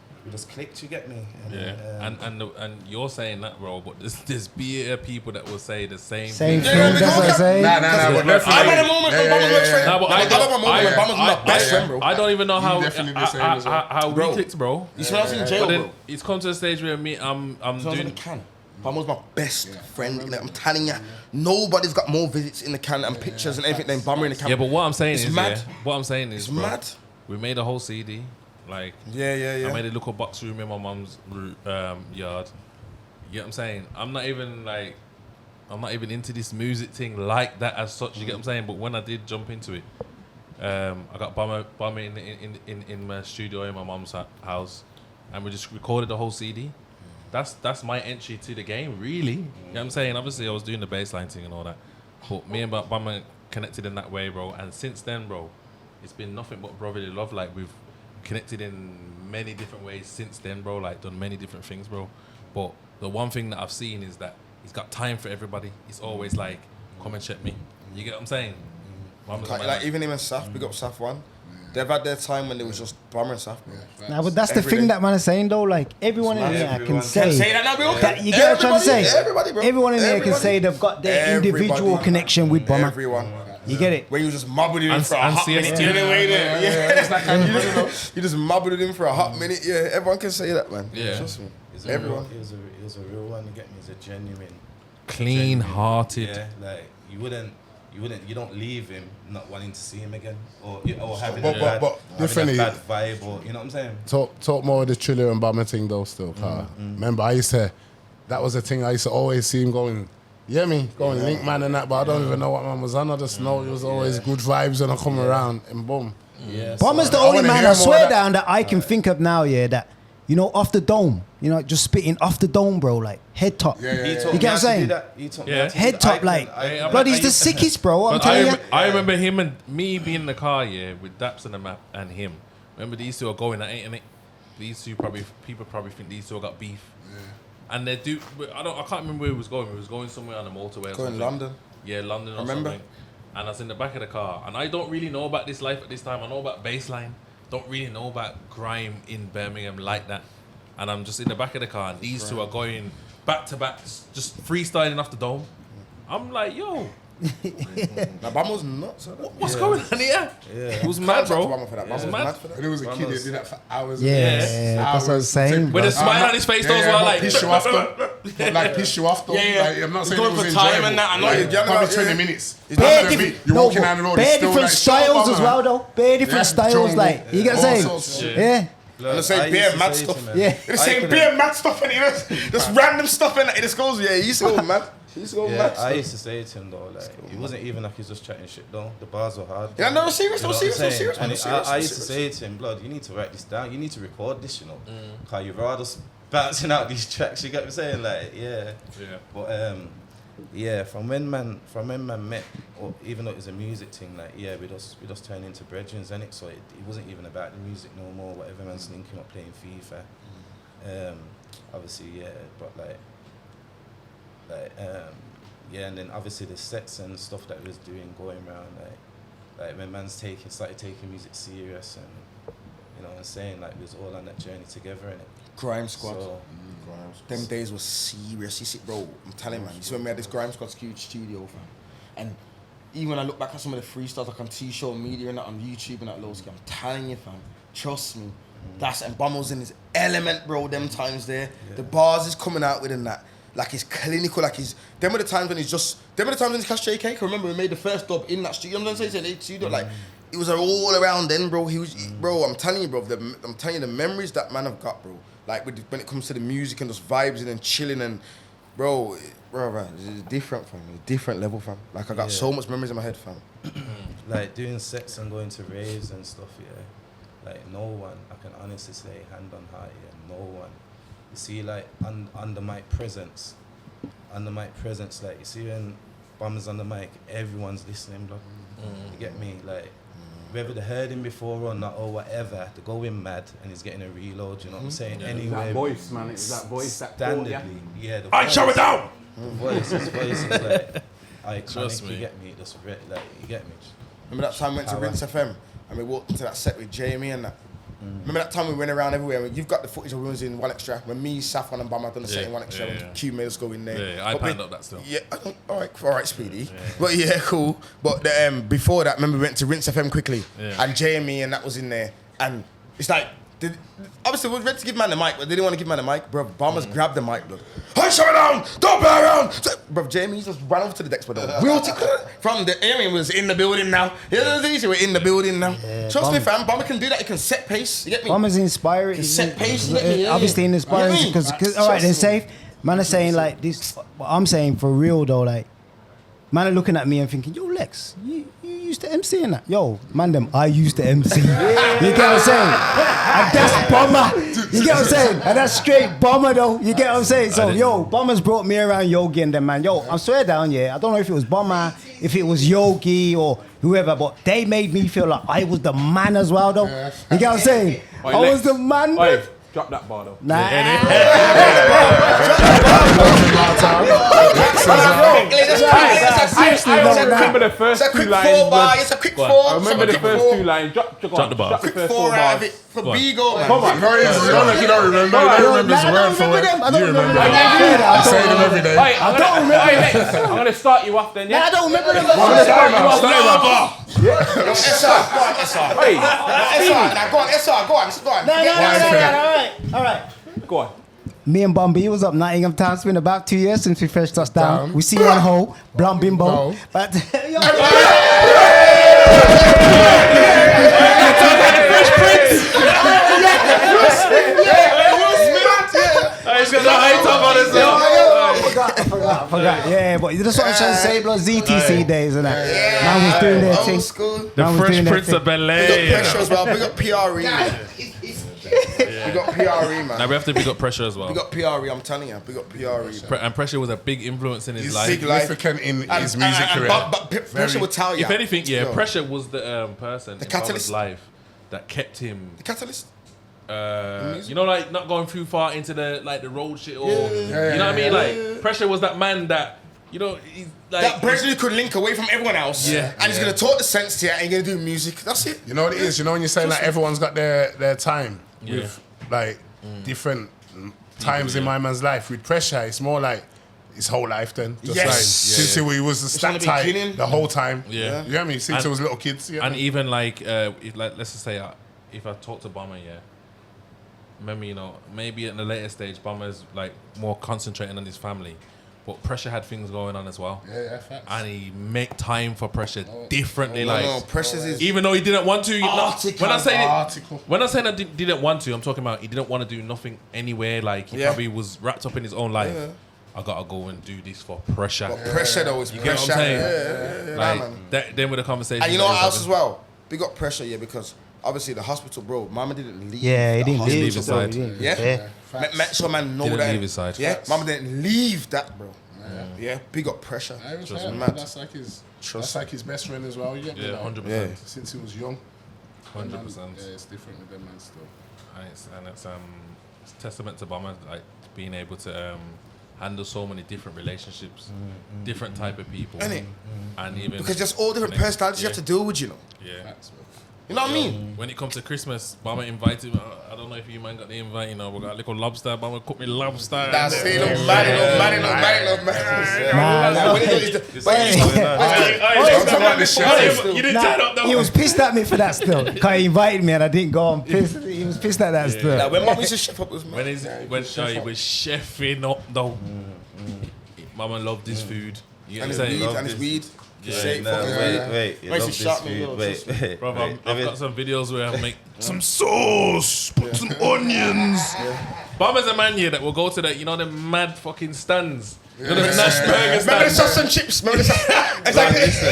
clicked, you get me? And and you're saying that, bro, but there's people that will say the same Same thing. thing, that's what I say. Nah, I had a moment when Bomma's best friend. Nah, but I had a moment when Bomma's my best friend, bro. I don't even know how definitely the same as well. how we clicked, bro. You see, I was in jail, But then bro. it's come to a stage where I'm So I was in doing. the can. Bomma's my best friend. Like, I'm telling you, nobody's got more visits in the can and pictures and everything than Bomma in the can. Yeah, but what I'm saying It's is, mad. It's mad. mad. We made a whole CD. Like, yeah. I made a little box room in my mum's yard. You get what I'm saying? I'm not even into this music thing like that as such. You get what I'm saying? But when I did jump into it, I got Bomma in my studio in my mum's house, and we just recorded the whole CD. That's my entry to the game, really. You know what I'm saying? Obviously, I was doing the bassline thing and all that, but me and Bomma connected in that way, bro. And since then, bro, it's been nothing but brotherly love. Like, we've connected in many different ways since then, bro. Like, done many different things, bro. But the one thing that I've seen is that he's got time for everybody. He's always like, come and check me. You get what I'm saying? Like, even him and Saf, big up Saf one. They've had their time when it was just Bomma and Saf, bro. Nah, but that's the thing that man is saying though. Like, everyone in here can say that now, bro. You get what I'm trying to say? Everybody, bro. Everyone in here can say they've got their individual connection with Bomma. Everyone. You get it? When you just mobbled him for a hot minute. You just mobbled him for a hot minute. Yeah, everyone can say that, man. Yeah. Trust me. Everyone. It was a real one, you get me? It's a genuine. Clean-hearted. Yeah, like, you don't leave him not wanting to see him again, or having But a definitely bad vibe, or you know what I'm saying. Talk more of the Triller and Bomma thing though. Still, remember that was the thing I used to always see him going. Yeah, going link man and that, but I don't even know what man was on. I just know it was always good vibes when I come around and boom. Yeah, Bomma's the only man I swear down that I can think of now. Yeah, that. You know, off the dome. You know, just spitting off the dome, bro. Like, head top. Yeah. You get what I'm saying? Head top, like, blood, he's the sickest, bro. I'm telling you. I remember him and me being in the car, with Daps and the map and him. Remember these two are going at it, innit? These two people probably think these two got beef. Yeah. And they do. I can't remember where he was going. He was going somewhere on the motorway. Going London. Yeah, London or something. And I was in the back of the car, and I don't really know about this life at this time. I know about baseline. Don't really know about grime in Birmingham like that. And I'm just in the back of the car, and these two are going back to back, just freestyling off the dome. I'm like, yo. Now, Bomma's nuts. What's going on here? Yeah. It was mad, bro. It was mad. And it was a kid that did that for hours. Yeah, that's what I'm saying. With a smile on his face, those were like. Piss you off though. Like, piss you off though. Yeah. Like, I'm not saying Going it was for time enjoyable. and that. I know you're Probably 20 minutes. You're walking down the road. Bare different styles as well, though. Bare different styles, like, you get what I'm saying? Yeah. And the same beer mad stuff. Yeah. The same beer mad stuff and just random stuff and it just goes, he used to go mad. He used to go mad. I used to say to him though, like, it wasn't even like he's just chatting shit though. The bars were hard. Yeah, no, serious, You know what I'm saying? And serious. I used to say to him, blood, you need to write this down. You need to record this, you know. Cause you're rather bouncing out these tracks. You get what I'm saying? Like, yeah. But yeah, from when man met, or even though it was a music thing, like, yeah, we just turned into brethren, and it. So it wasn't even about the music no more. Whatever, man's linking up playing FIFA. Obviously, yeah, but yeah, and then obviously the sets and stuff that we was doing going around, like when man's started taking music serious, and You know what I'm saying? Like we was all on that journey together, innit? Grime Squad. So, Them days was serious. You see, bro, I'm telling you, man. You see when we had this Grime Squad huge studio, fam. And even when I look back at some of the freestyles like on T-Show Media and that on YouTube and that Lowski, I'm telling you, fam, trust me. And Bomma was in his element, bro, them times there. Yeah. The bars is coming out within that. Like he's clinical, like he's them are the times when he's just them are the times when he's Cash JK. I remember we made the first dub in that studio. You know what I'm saying? Studio, like it was all around then, bro. He was bro, I'm telling you, bro, I'm telling you the memories that man have got, bro. Like when it comes to the music and just vibes and chilling and bro, it's different, fam. It's a different level, fam. Like I got so much memories in my head, fam. Like doing sex and going to raves and stuff, yeah. Like no one, I can honestly say, hand on heart, yeah, no one. You see, like under mic presence, like you see when Bomma's on the mic, everyone's listening, bro. You get me? Like whether they heard him before or not or whatever, they're going mad and he's getting a reload. You know what I'm saying? Anyway, that voice, man, it's that voice that standardly, yeah. I shut it down. The voice is like iconic. You get me? Just like you get me? Remember that time we went to Rinse FM and we walked into that set with Jamie and that. Remember that time we went around everywhere? You've got the footage of we was in One Extra when me, Saffron and Bomma done the set in One Extra. Q made us go in there. Yeah, I panned up that still. Yeah, all right, Speedy. But yeah, cool. But before that, remember we went to Rinse FM quickly and Jamie and that was in there. And it's like, obviously we were ready to give man the mic, but they didn't want to give man the mic. Bro, Bomma's grabbed the mic, bro. Hey, shut it down! Don't play around! So, bro, Jamie just ran over to the decks, but from the area was in the building now. You know what I'm saying? We're in the building now. Yeah, Trust me, fam. Bomma can do that. He can set pace. You get me? Bomma's inspiring. He can set pace. You get me? Obviously inspiring because all right, then safe. Man are saying like this. What I'm saying for real though, like man are looking at me and thinking, yo, Lex, you used to MC in that. Yo, man, I used to MC. You get what I'm saying? And that's Bomma. You get what I'm saying? And that's straight Bomma though. You get what I'm saying? So yo, Bomma's brought me around Yogi and them, man. Yo, I swear down, yeah. I don't know if it was Bomma, if it was Yogi or whoever, but they made me feel like I was the man as well though. You get what I'm saying? Oi, I was the man. Oi, drop that bar though. Nah. I remember the first two lines. It's a quick 4. I remember the first 2 lines. Drop the bar. Quick 4 out of it for Bigo, man. Come on. No, you don't like you don't remember. You don't remember his word for it. You remember. I say them every day. I don't remember. I'm gonna start you off then. Yeah. I don't remember them. I'm gonna start you off. Go on. All right. Go on. Me and Bumby was up Nottingham Town. It's been about 2 years since we first touched down. We see one hole, blum bimbo. But I forgot. Yeah, but that's what I'm trying to say, bro. ZTC days and that. Man was doing their thing. The Fresh Prince of Bel-Air. Big up Pressure as well. Big up PRE. We got PRE, man. Now we have to big up Pressure as well. We got PRE, I'm telling you. Big up PRE. And Pressure was a big influence in his life. Significant in his music career. But Pressure would tell you. If anything, Pressure was the person in catalyst Bomma's life that kept him. The catalyst? You know, like not going too far into the road shit, or you know what I mean. Like Pressure was that man that he's like that person who could link away from everyone else. And he's gonna talk the sense to you and he's gonna do music. That's it. You know what it is. You know when you're saying that everyone's got their time with like different times in my man's life. With Pressure, it's more like his whole life then. Just like since he was the stat tight the whole time. Yeah, you know what I mean. Since he was little kids. And even like let's just say if I talk to Bomma, remember, maybe at the later stage, Bomma's like more concentrating on his family, but Pressure had things going on as well. Yeah, facts. And he make time for Pressure differently. Pressure's is even though he didn't want to. When I say that didn't want to, I'm talking about he didn't want to do nothing anywhere. Like he probably was wrapped up in his own life. Yeah. I gotta go and do this for Pressure. But Pressure though is you Pressure. Get what I'm saying? Like then with the conversation. And you know what else as well? Big up Pressure, because obviously the hospital, bro. Mama didn't leave. Yeah, he didn't leave his side. Make sure man know didn't that. Leave his side. Yeah, Mama didn't leave that, bro. Yeah, big up Pressure. That's like his best friend as well. You get me? 100%. Since he was young. 100%. Yeah, it's different with them man still. And it's testament to Bomma, like being able to handle so many different relationships, different type of people, and even because there's all different personalities you have to deal with, Yeah. You know what I mean? When it comes to Christmas, Bomma invited me. I don't know if you man got the invite, you know, we got a little lobster. Bomma cooked me lobster. That's it, little man. You didn't turn up though. He was pissed at me for that still. Cause he invited me and I didn't go. He was pissed at that still. Like when mum used to chef up with me. When he was chefing up though. Mama loved this food. You And know his what I'm weed, and his weed. Wait. You love this food. Wait. Bro, I've got some videos where I make Some sauce, put some onions. Bomma's a man here that will go to the, you know, the mad fucking stands. You know, the Nash Burger Remember the stands. sauce and chips? Remember the sauce? It's like Listen.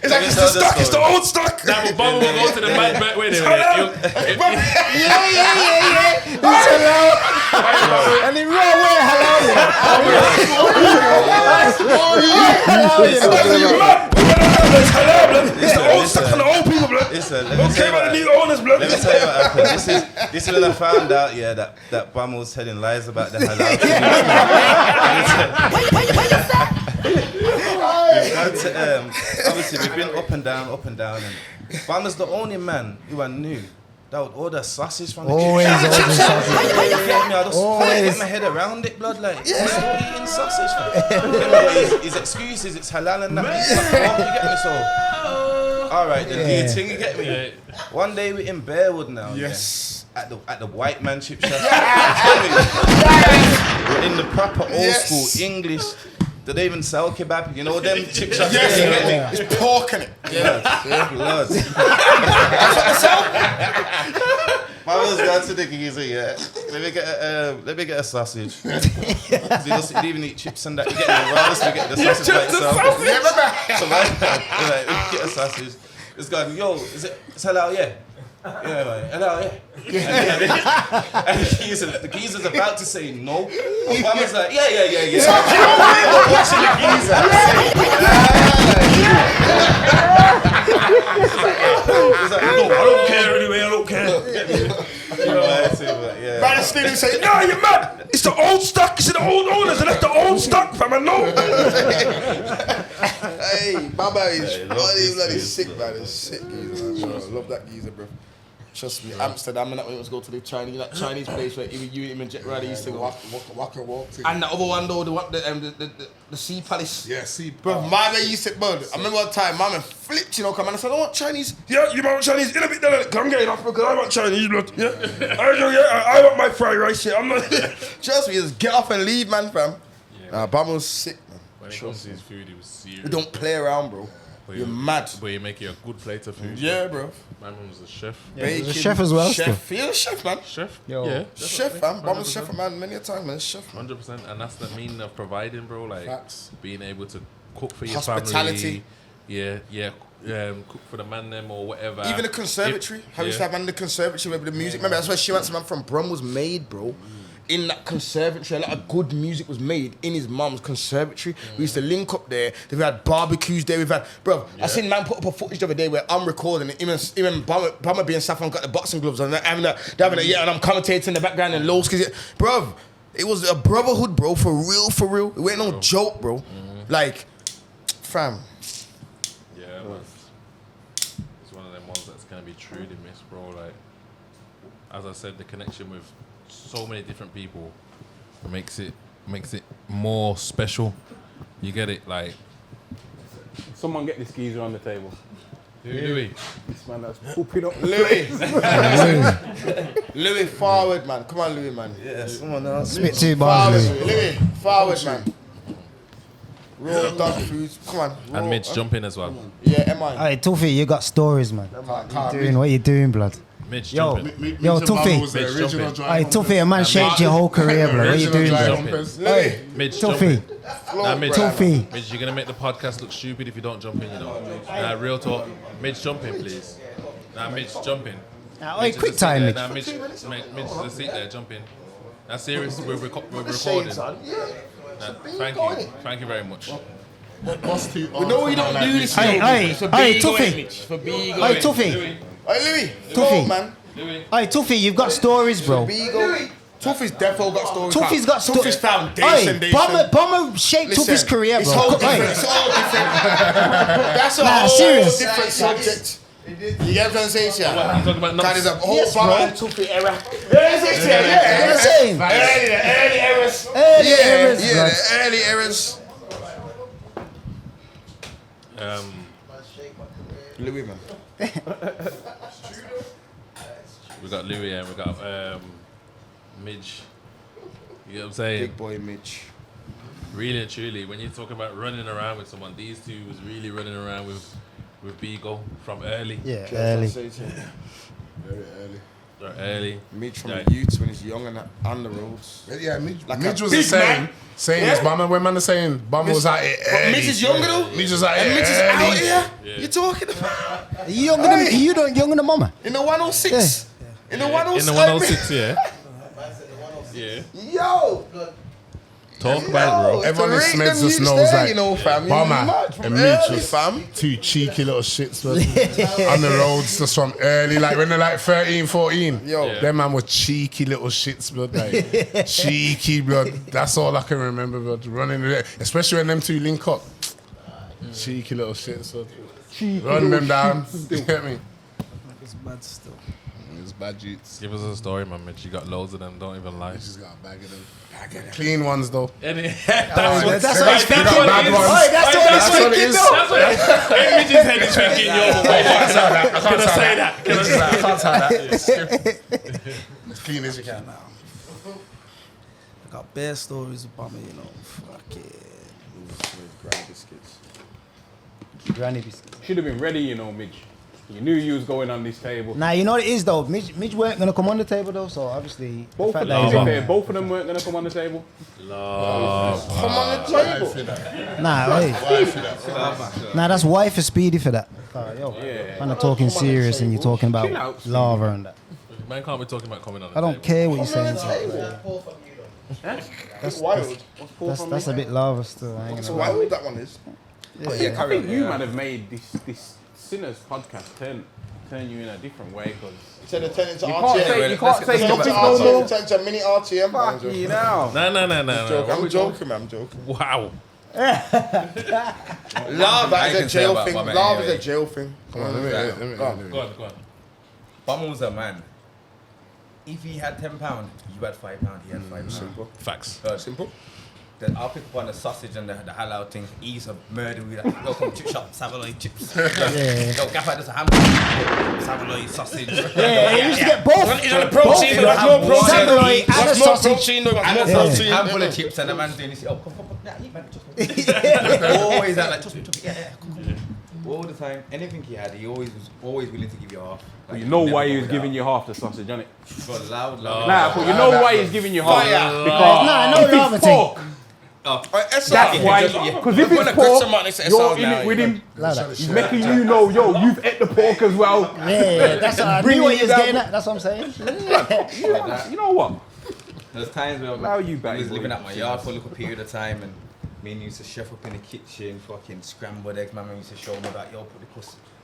it's like it's the stock. It's the old stock. Now, but Bomma will go to the mad burger. Wait a minute. And the real way, hello. It's the old stock and the old people, blood. Listen, let Don't me care tell about the you new owners, blood. Let me tell you what happened. This is when I found out, that Bomma was telling lies about the halal. Obviously, we've been up and down, and Bomma's the only man who I knew that would order sausage from the Always kitchen. order sausage. You get me? I just Always. get my head around it, blood. Like, I'm still eating sausage, fam. His excuses, it's halal and that. It's not wrong, you get me? So, all right, then do your thing, you get me? One day we're in Bearwood now. Yes. At the white man chip shop. In the proper old school English. Do they even sell kebab? You know them chip shops? Yes, you get me? it's pork in it. Yeah, blood. My was going to the geezer, yeah. Let me get a sausage. He doesn't even eat chips and that. You get me? Rather we get the sausage by itself. So like, get a sausage. It's gone, yo, it's halal, yeah. Yeah, man. Hello, yeah. And the geezer's about to say no. And Mama's like, yeah. Watching the geezer. He's like, no, I don't care anyway, I don't care. Man, it's still say, no, you're mad. It's the old stock. It's the old owners, and that's the old stock, fam. I know. Hey, Baba is bloody sick, man. It's sick geezer, man. I love that geezer, bro. Trust me, Amsterdam and that when it was go to the Chinese place where even you and Jet Rider used to go. Walk. And the other one though, the Sea Palace. Yeah, Sea Bro, my man used to, bro. I remember one time, my man flipped, you know, come and I said, I want Chinese. Yeah, you want Chinese? In a bit, come get it off because I want Chinese, blood. Yeah, I want my fried rice. Yeah, I'm not. Trust me, just get off and leave, man, fam. Yeah, Bama was sick, man. when it comes to his food, he was serious. We don't play around, bro. You're mad. But you make you a good plate of food. Yeah, bro. My mum was a chef. Yeah, he was a chef as well. Chef. He's a chef, man. Chef? Yo. Yeah. Chef, fam. Mama's chef, man. Many a time, man. Chef. 100%. And that's the meaning of providing, bro. Like, Facts. being able to cook for your Hospitality. family. Yeah. Cook for the man them or whatever. Even the conservatory. How we used to have man in the conservatory with the music. Remember, that's where She Wants Man from Brum was made, bro. In that conservatory, a lot of good music was made in his mum's conservatory. We used to link up there. We've had barbecues there. We've had, bro. I seen man put up a footage the other day where I'm recording it. Even Bomma being Saffron got the boxing gloves on, having a and I'm commentating in the background and lows, bro. It was a brotherhood, bro. For real. It ain't no joke, bro. Like, fam. Yeah, man. It's one of them ones that's gonna be truly missed, bro. Like, as I said, the connection with so many different people makes it more special. You get it, like. Someone get this geezer on the table. Louis. This man that's pooping up. Louis, forward, man. Come on, Louis, man. Yeah, someone else. Spit two bars, Louis. Louis, forward, man. Raw dog foods. Come on. And Mitch jump in as well. Yeah, M.I. Hey, Tuffy, you got stories, man. What you doing, blood? Mitch Yo, jump in. yo, Tuffy. Hey, Tuffy, a man shaped your whole career, blood. What you doing, blood? Louis. Mitch jump Tuffy. in. Nah, Mitch, Tuffy. Mitch, you're gonna make the podcast look stupid if you don't jump in, you know. Nah, real talk. Mitch, jump in, please. Nah, Mitch, jump in. Hey, quick time, Mitch. Nah, Mitch, just sit there, jump in. That's serious. We're recording. Nah, thank you very much. We know we don't do this. Hey, Tuffy. Hey, Tuffy. Hey, Louis. Tuffy. Go, man. Hey, Tuffy, you've got stories, bro. Tuffy's defo got stories. Tuffy's got stories. Tuffy's foundation. Hey, Bomma shaped Tuffy's career, bro. It's all different. It's all different. That's a whole serious. different subject. You get what I'm saying, What, you talking about nuts? That is a whole Yes, bro. Bomma and Tuffy era. What I'm saying? Early errors. Early errors, Yeah, blood. the early errors. Louis, man. We got Louis and we got Midge. You know what I'm saying? Big boy Mitch. Really and truly, when you're talking about running around with someone, these two was really running around with Beagle from early. Yeah, early. Very early. They're early. Mitch from Yeah. the youth when he's young and on the roads. Yeah, Midge, Like Midge a was the big same. man. Same as Bomma. When man are saying Bomma was out here early. Mitch is younger though. Midge was out And here Mitch is early. out here. Yeah. You talking about? You younger than younger than Mama. In the 106. In the 106. In the 106, yeah. Yeah. Yo. Talk about it, bro. Everyone in to rate Smeds them just youths knows there, like you know, fam. You Bomma mad from and Midge early, was fam. two cheeky little shits, man. On the roads just from early, like when they're like 13, 14. Yo. Yeah. Them man were cheeky little shits, blood. Like, cheeky, blood. That's all I can remember, blood. Running, especially when them two link up. Cheeky little shits, blood. Run them down. You get me? It's bad still. It's bad dudes. Give us a story, man, Mitch. You got loads of them, don't even lie. She's got a bag of them. Clean ones, though. That's what he's thinking. Bad ones. That's what he's thinking. Mitch's head is thinking, yo, I can't say that. Can I say that? I can't say that. As clean as you can now. I got bare stories of Bomma, you know. Fuck it. Grand biscuits. Granny biscuit. Should have been ready, you know, Midge. You knew you was going on this table. Nah, you know what it is though. Midge weren't gonna come on the table though, so obviously Both the of fact them, that to he's be on- fair, both of them weren't going to come on the table. Love. Come on the table. Nah, wait. Nah, that's wife for Speedy for that. Yo, Yeah. man, are talking serious and you're talking Chill about out, Speedy. lava and that. Man can't be talking about coming on the I don't table. care what you're saying. That's wild. That's a bit lava still. I ain't That's gonna how lie. wild that one is. I think you might have made this Sinners podcast turn you in a different way because Instead of turning to you can't say Turn nothing to no more. RTM, turn to a mini RTM. Fuck you now. No. I'm joking, man. I'm joking. Wow. Love I is can a say jail about thing. Bomma Love is anyway. a jail thing. Come on, Let me. Go on. Bomma was a man. If he had £10, you had £5, he had £5. Simple. Facts. Simple. Then I'll pick up on the sausage and the halal thing. He's a murder with that. Go come chip shop, Savaloy chips. Yo, Gaffer does a hamburger. Savaloy sausage. Yeah, you used to get both. It's on the protein. There's more protein. Samurai and a There's more sausage. protein. There's more And protein. a handful of chips and the man's doing this. Oh, come. Nah, eat man, trust me. Always that, like, trust me. Yeah. Come. All the time, anything he had, he always was willing to give you half. Like, You know never why go he was without. giving you half the sausage, innit? But loud. Nah, but you know why he's giving you half. Because Nah, no if lava it's thing. pork, That's that's why. Because if it's pork, you're in it with him. He's making you know, yo, you've ate the pork as well. Yeah, that's what I Bring knew what it he was down. getting at. That's what I'm saying. Yeah. You know what? There's times where Allow you I back, was boy. living at my yard for a little period of time, and me and you used to chef up in the kitchen, fucking scrambled eggs. My mum used to show me that, yo, put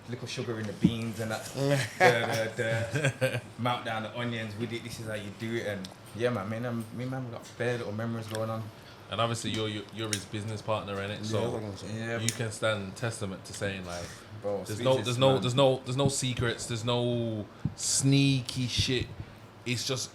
little sugar in the beans and that. Mount down the onions with it. This is how you do it, and yeah, man, me and man, we got fair little memories going on. And obviously you're his business partner in it, so Yeah, you can stand testament to saying like, bro, there's sweetest, no man. secrets, there's no sneaky shit. It's just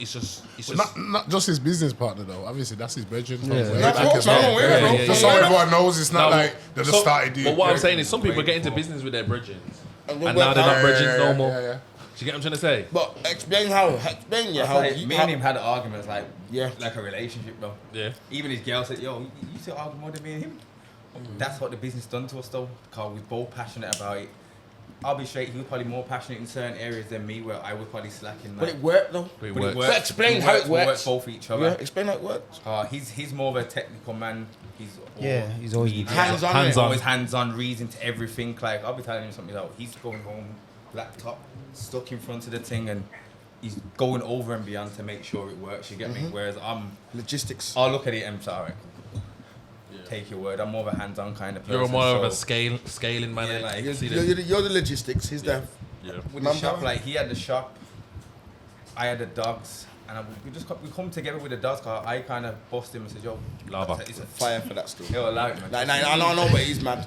Not just his business partner though. Obviously, that's his bedroom. Yeah. Just so everyone knows, it's not No, like they just started doing. But what I'm saying is, some people get into business with their brethren, and now they're not brethren no more. Yeah. Do you get what I'm trying to say? But explain how. Explain That's how. like, me and him had arguments like Yeah. like a relationship, bro. Yeah. Even his girl said, yo, you still argue more than me and him. That's what the business done to us though, because we're both passionate about it. I'll be straight, he was probably more passionate in certain areas than me, where I was probably slacking. But it worked though. But it But it works. works. So explain We how work- it we work works. both for each other. Yeah, explain how it works. He's more of a technical man. He's Yeah, he's always been Hands-on. Hands-on. always hands-on, reason to everything. Like I'll be telling him something like he's going home, laptop stuck in front of the thing, and he's going over and beyond to make sure it works. You get me? Whereas Logistics. I'll look at it and say, all right, take your word. I'm more of a hands-on kind of person. You're more of a so scaling man. Yeah, like, you see You're the logistics. He's the. yeah. with the shop, like he had the shop, I had the dogs, and we come together with the dogs. Cause I kind of bust him and said, "Yo, Lava. it's a Fire for that story. He'll allow it, man." Like, I know, but he's mad.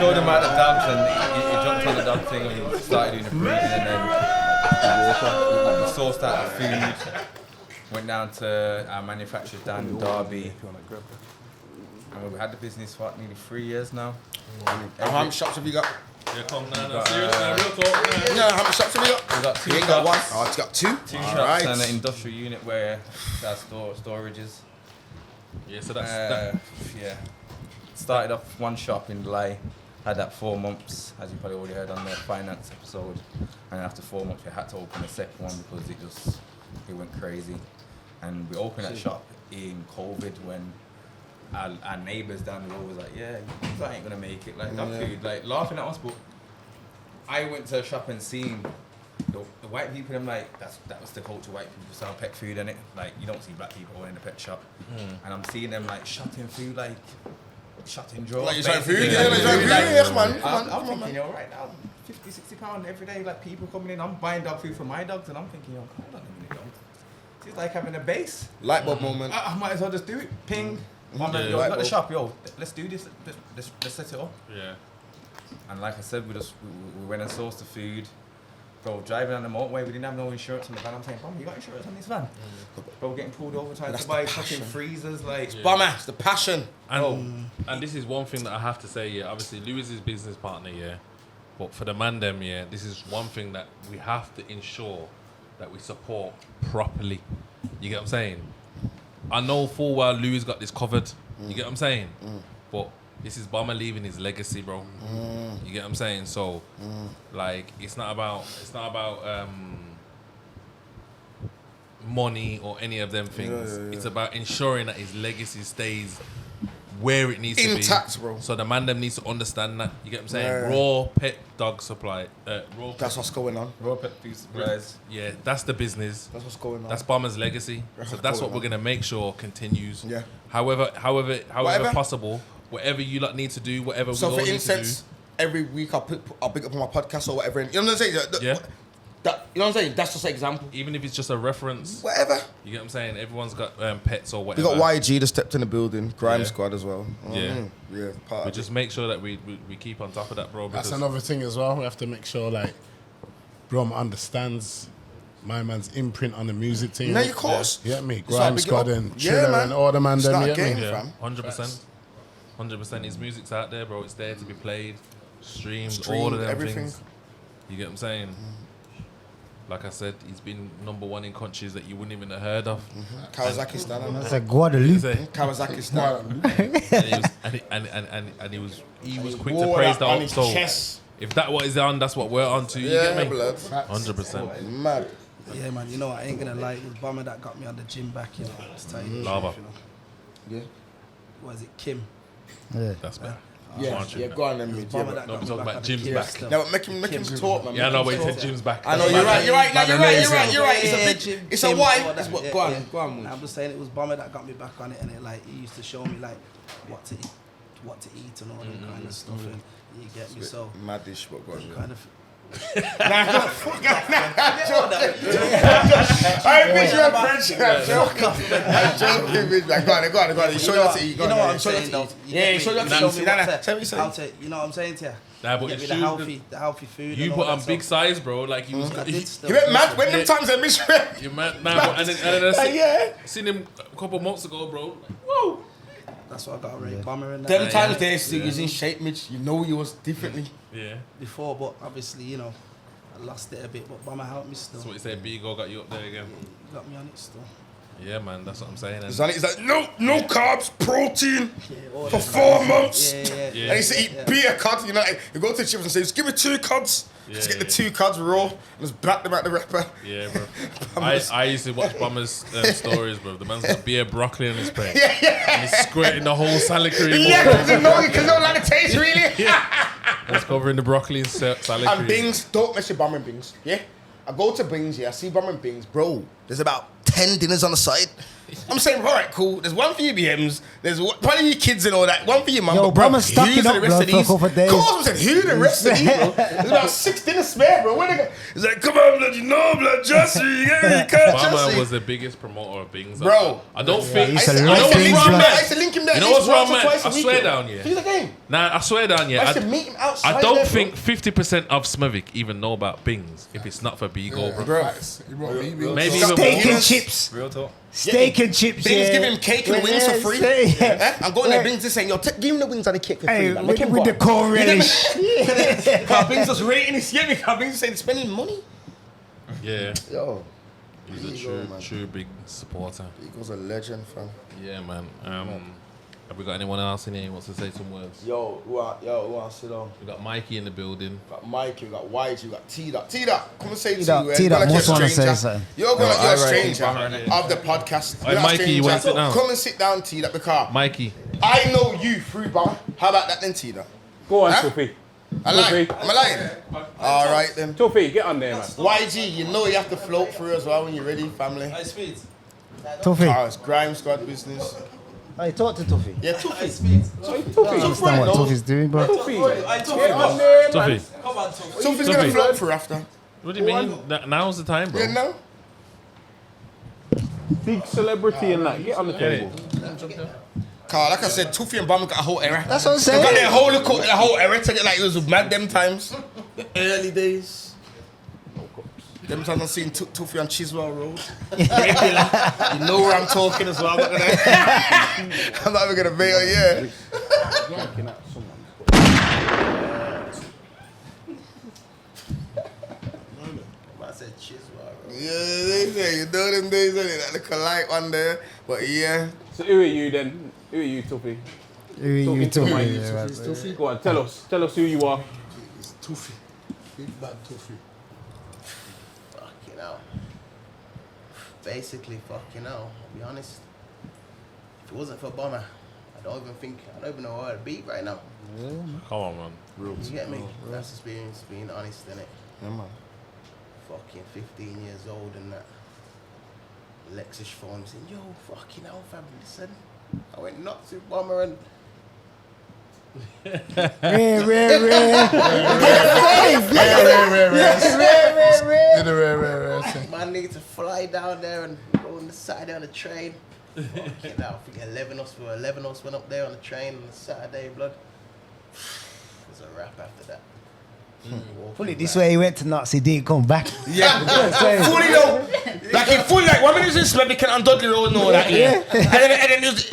showed him about the dogs, and he jumped on the dog thing, and he started doing the breathing, and then we sourced out the food, went down to our manufacturers down in Derby, and we've had the business for nearly 3 years now. How many shops have you got? Yeah, come now. Seriously, real talk. Yeah, how many shops have you got? We've got 2 You ain't shops. got one? Oh, it's got 2? Two shops and an industrial unit where our storages. Yeah, so that's yeah. Started off one shop in Delay, had that 4 months, as you probably already heard on the finance episode. And after 4 months, we had to open a second one because it went crazy. And we opened that shop in COVID when our neighbours down the road was like, yeah, you ain't gonna make it. Like, food, like laughing at us, but I went to a shop and seen the white people. I'm like, that was the culture. White people sell pet food, innit? Like, you don't see black people in the pet shop. And I'm seeing them like shutting food, like shutting drawers. Like you're trying food, man. I'm thinking, yo, right now, £50-60 every day, like people coming in. I'm buying dog food for my dogs, and I'm thinking, yo, hold on a minute, yo. It's like having a base. Light bulb moment. I might as well just do it. Ping. Yo, got the shop, yo. Let's do this. Let's set it up. Yeah. And like I said, we went and sourced the food. Bro, driving on the motorway, we didn't have no insurance on the van. I'm saying, Bomma, you got insurance on this van? Bro, getting pulled over trying to buy fucking freezers, like. Bomma, it's the passion. And this is one thing that I have to say, yeah. Obviously, Lewis is business partner, yeah. But for the man them, yeah, this is one thing that we have to ensure that we support properly. You get what I'm saying? I know full well Louis got this covered. You get what I'm saying? But this is Bomma leaving his legacy, bro. You get what I'm saying? So, like, it's not about money or any of them things. It's about ensuring that his legacy stays where it needs to be. Intact, bro. So the man them needs to understand that. You get what I'm saying? Raw pet dog supply. That's what's going on. Raw pet food supplies. Yeah, that's the business. That's what's going on. That's Bomma's legacy. So that's what we're gonna make sure continues. Yeah. However possible, whatever you lot need to do, whatever so we all for need instance, to do. every week I'll pick up on my podcast or whatever. You know what I'm saying? Yeah. You know what I'm saying? That's just an example. Even if it's just a reference. Whatever. You get what I'm saying? Everyone's got pets or We whatever. got YG that stepped in the building, Grime Squad as well. Yeah. Yeah, part We of just make sure that we keep on top of that, bro. That's because- another thing as well. We have to make sure like Brom understands my man's imprint on the music team. No, of course. Yeah, me, It's Grime like Squad big up. and Chiller man. and all the man It's them. not a You get game, me? fam. 100%. 100%. His music's out there, bro. It's there to be played, streamed, all Streamed, of them everything. things. You get what I'm saying? Like I said, he's been #1 in countries that you wouldn't even have heard of. Kazakhstan. That's like Guadeloupe. Kazakhstan. And he was quick to wore praise that on that. his So chest. if that what is on, that's what we're on to. You Yeah, get me? blood. 100%. Mad. Yeah, man, you know, I ain't gonna lie, it was Bomma that got me on the gym back, you know. To tell you the Lava. truth, you know. Yeah. Was it Kim? Yeah. That's better. Yeah, go on then, mate. Bomma that No, got we me talking back about on the Jim's gym back. stuff. No, make him talk, man. Yeah, I Make know, him but he talk. said Jim's back. I know, you're right. You're right. It's Jim, a Kim, why. all It's that, what. yeah, Go yeah. on, go on. I'm just saying it was Bomma that got me back on it, and it like he used to show me like what to eat and all that kind of stuff, and you get me. So Mad dish, but go on. kind of. I miss your friendship. I'm joking, bitch. Go on. You show you how to eat. You know what I'm saying, though. Yeah, you show you how to eat. You know what I'm saying to you? Nah, but Get me it's the healthy food. You and put all on that big stuff. size, bro. Like you was. I did still. You went mad when them times I miss you. You mad? Nah, but, and then I seen him a couple months ago, bro. Like, whoa. That's what I got rate Bomma in that. Them times there, still you was in shape, Mitch. You know you was differently. Yeah. Before, but obviously, you know, I lost it a bit, but Bomma helped me still. That's what you said. Bigo got you up there again. You got me on it still. Yeah, man. That's what I'm saying. It's like no carbs, protein all for that 4 months. Yeah. And he used to eat beer cuds. You know, like, you go to the chips and say, just give me 2 cuds. Just get the 2 cuds raw and just black them out the wrapper. Yeah, bro. I used to watch Bomma's stories, bro. The man's got beer broccoli on his plate. Yeah. And he's squirting the whole salad cream. Yeah, because you don't like the taste, really. It's covering the broccoli and salad cream. And Bings, don't mess with Bomma and Bings. Yeah? I go to Bings, I see Bomma and Bings. Bro, there's about 10 dinners on the side. I'm saying, all right, cool. There's one for your BMs. There's probably your kids and all that. One for your mum. Yo, but bro, Bomma's stuck who's it the up, rest blood, of for a these? couple of days. Of course, I said, who the rest of these, bro? There's about 6 dinners spare, bro. Where they go? He's like, come on, blood, you know, blood, just you get me, you can't Bomma just was the biggest promoter of Bings. Bro. I don't think. he's a You know lot what's of Bings, wrong, blood. man? I used to link him there. You know at what's least wrong, once or man? twice a I week, swear bro. down, yeah. He's a game. Nah, I swear down, I yeah. used to meet him outside I don't there, think 50% of Smurvik even know about Bings if it's not for Bigo, bro. Bro. Maybe even Steak more. and chips. Real talk. Steak and chips. Bings yeah. give him cake and wings for free. Yeah. I'm going there, Bings just saying, yo, give him the wings and the cake for free, Hey, man. with, Make him with the go. corn relish. Cause Bings just rating his, get me? Cause Bings saying spending money. Yeah. Yo. He's a true big supporter. Bigo's a legend, fam. Yeah, man. Have we got anyone else in here who wants to say some words? Yo, who else sit down? We got Mikey in the building. We got Mikey, we got YG, we got T-Dot. T-Dot, come and say T-Dot, to you. T-Dot, You're must wanna stranger. say something. You're going to I a reckon stranger Bomma of the podcast. Hey, You're not a Mikey, you stranger. wanna sit down? Come and sit down, T-Dot, because Mikey. I know you through Bomma. How about that then, T-Dot? Go on, Huh? Tuffy. I lying. Am I lying? All right then. Tuffy, get on there, man. YG, you know you have to float through as well when you're ready, family. Tuffy. Oh, it's Grime Squad business. Hey, talk to Tuffy. Yeah, Tuffy. I don't understand what Tuffy's doing, bro. Tuffy, get on there, man. Tuffy. Tuffy's going to float through after. What do you mean? Now's the time, bro. You know? Big celebrity and that. Get on the table. Carl, like I said, Tuffy and Bomma got a whole era. That's what I'm They saying. got their whole era to get like it was mad them times. The early days. Them times I've seen Tuffy on Chiswell Road. You know where I'm talking as well. I'm not even gonna bail, yeah. I said Chiswell Road. Yeah, they say you know them days, isn't it? That look alike one there. But yeah. So who are you then? Who are you, Tuffy? Who are you Talking to talking Mikey. to? Go on, tell us who you are. It's Tuffy. Big bad Tuffy. Fucking hell. Basically, fucking hell. I'll be honest. If it wasn't for Bomma, I don't even know where I'd be right now. Come on, man. You get me? That's experience, being honest, innit? Yeah, man. Fucking 15 years old and that. Lexus phone saying, yo, fucking hell, fam, listen. I went nuts with Bomma and man need to fly down there and go on the Saturday on the train. Fucking hell, I think 11 of us went up there on the train on the Saturday, blood. It was a wrap after that. Put it this way, he went to nuts, he didn't come back. Yeah, fully though. Like in full, like 1 minute in Smurvik and Dudley Road and all that, yeah. And then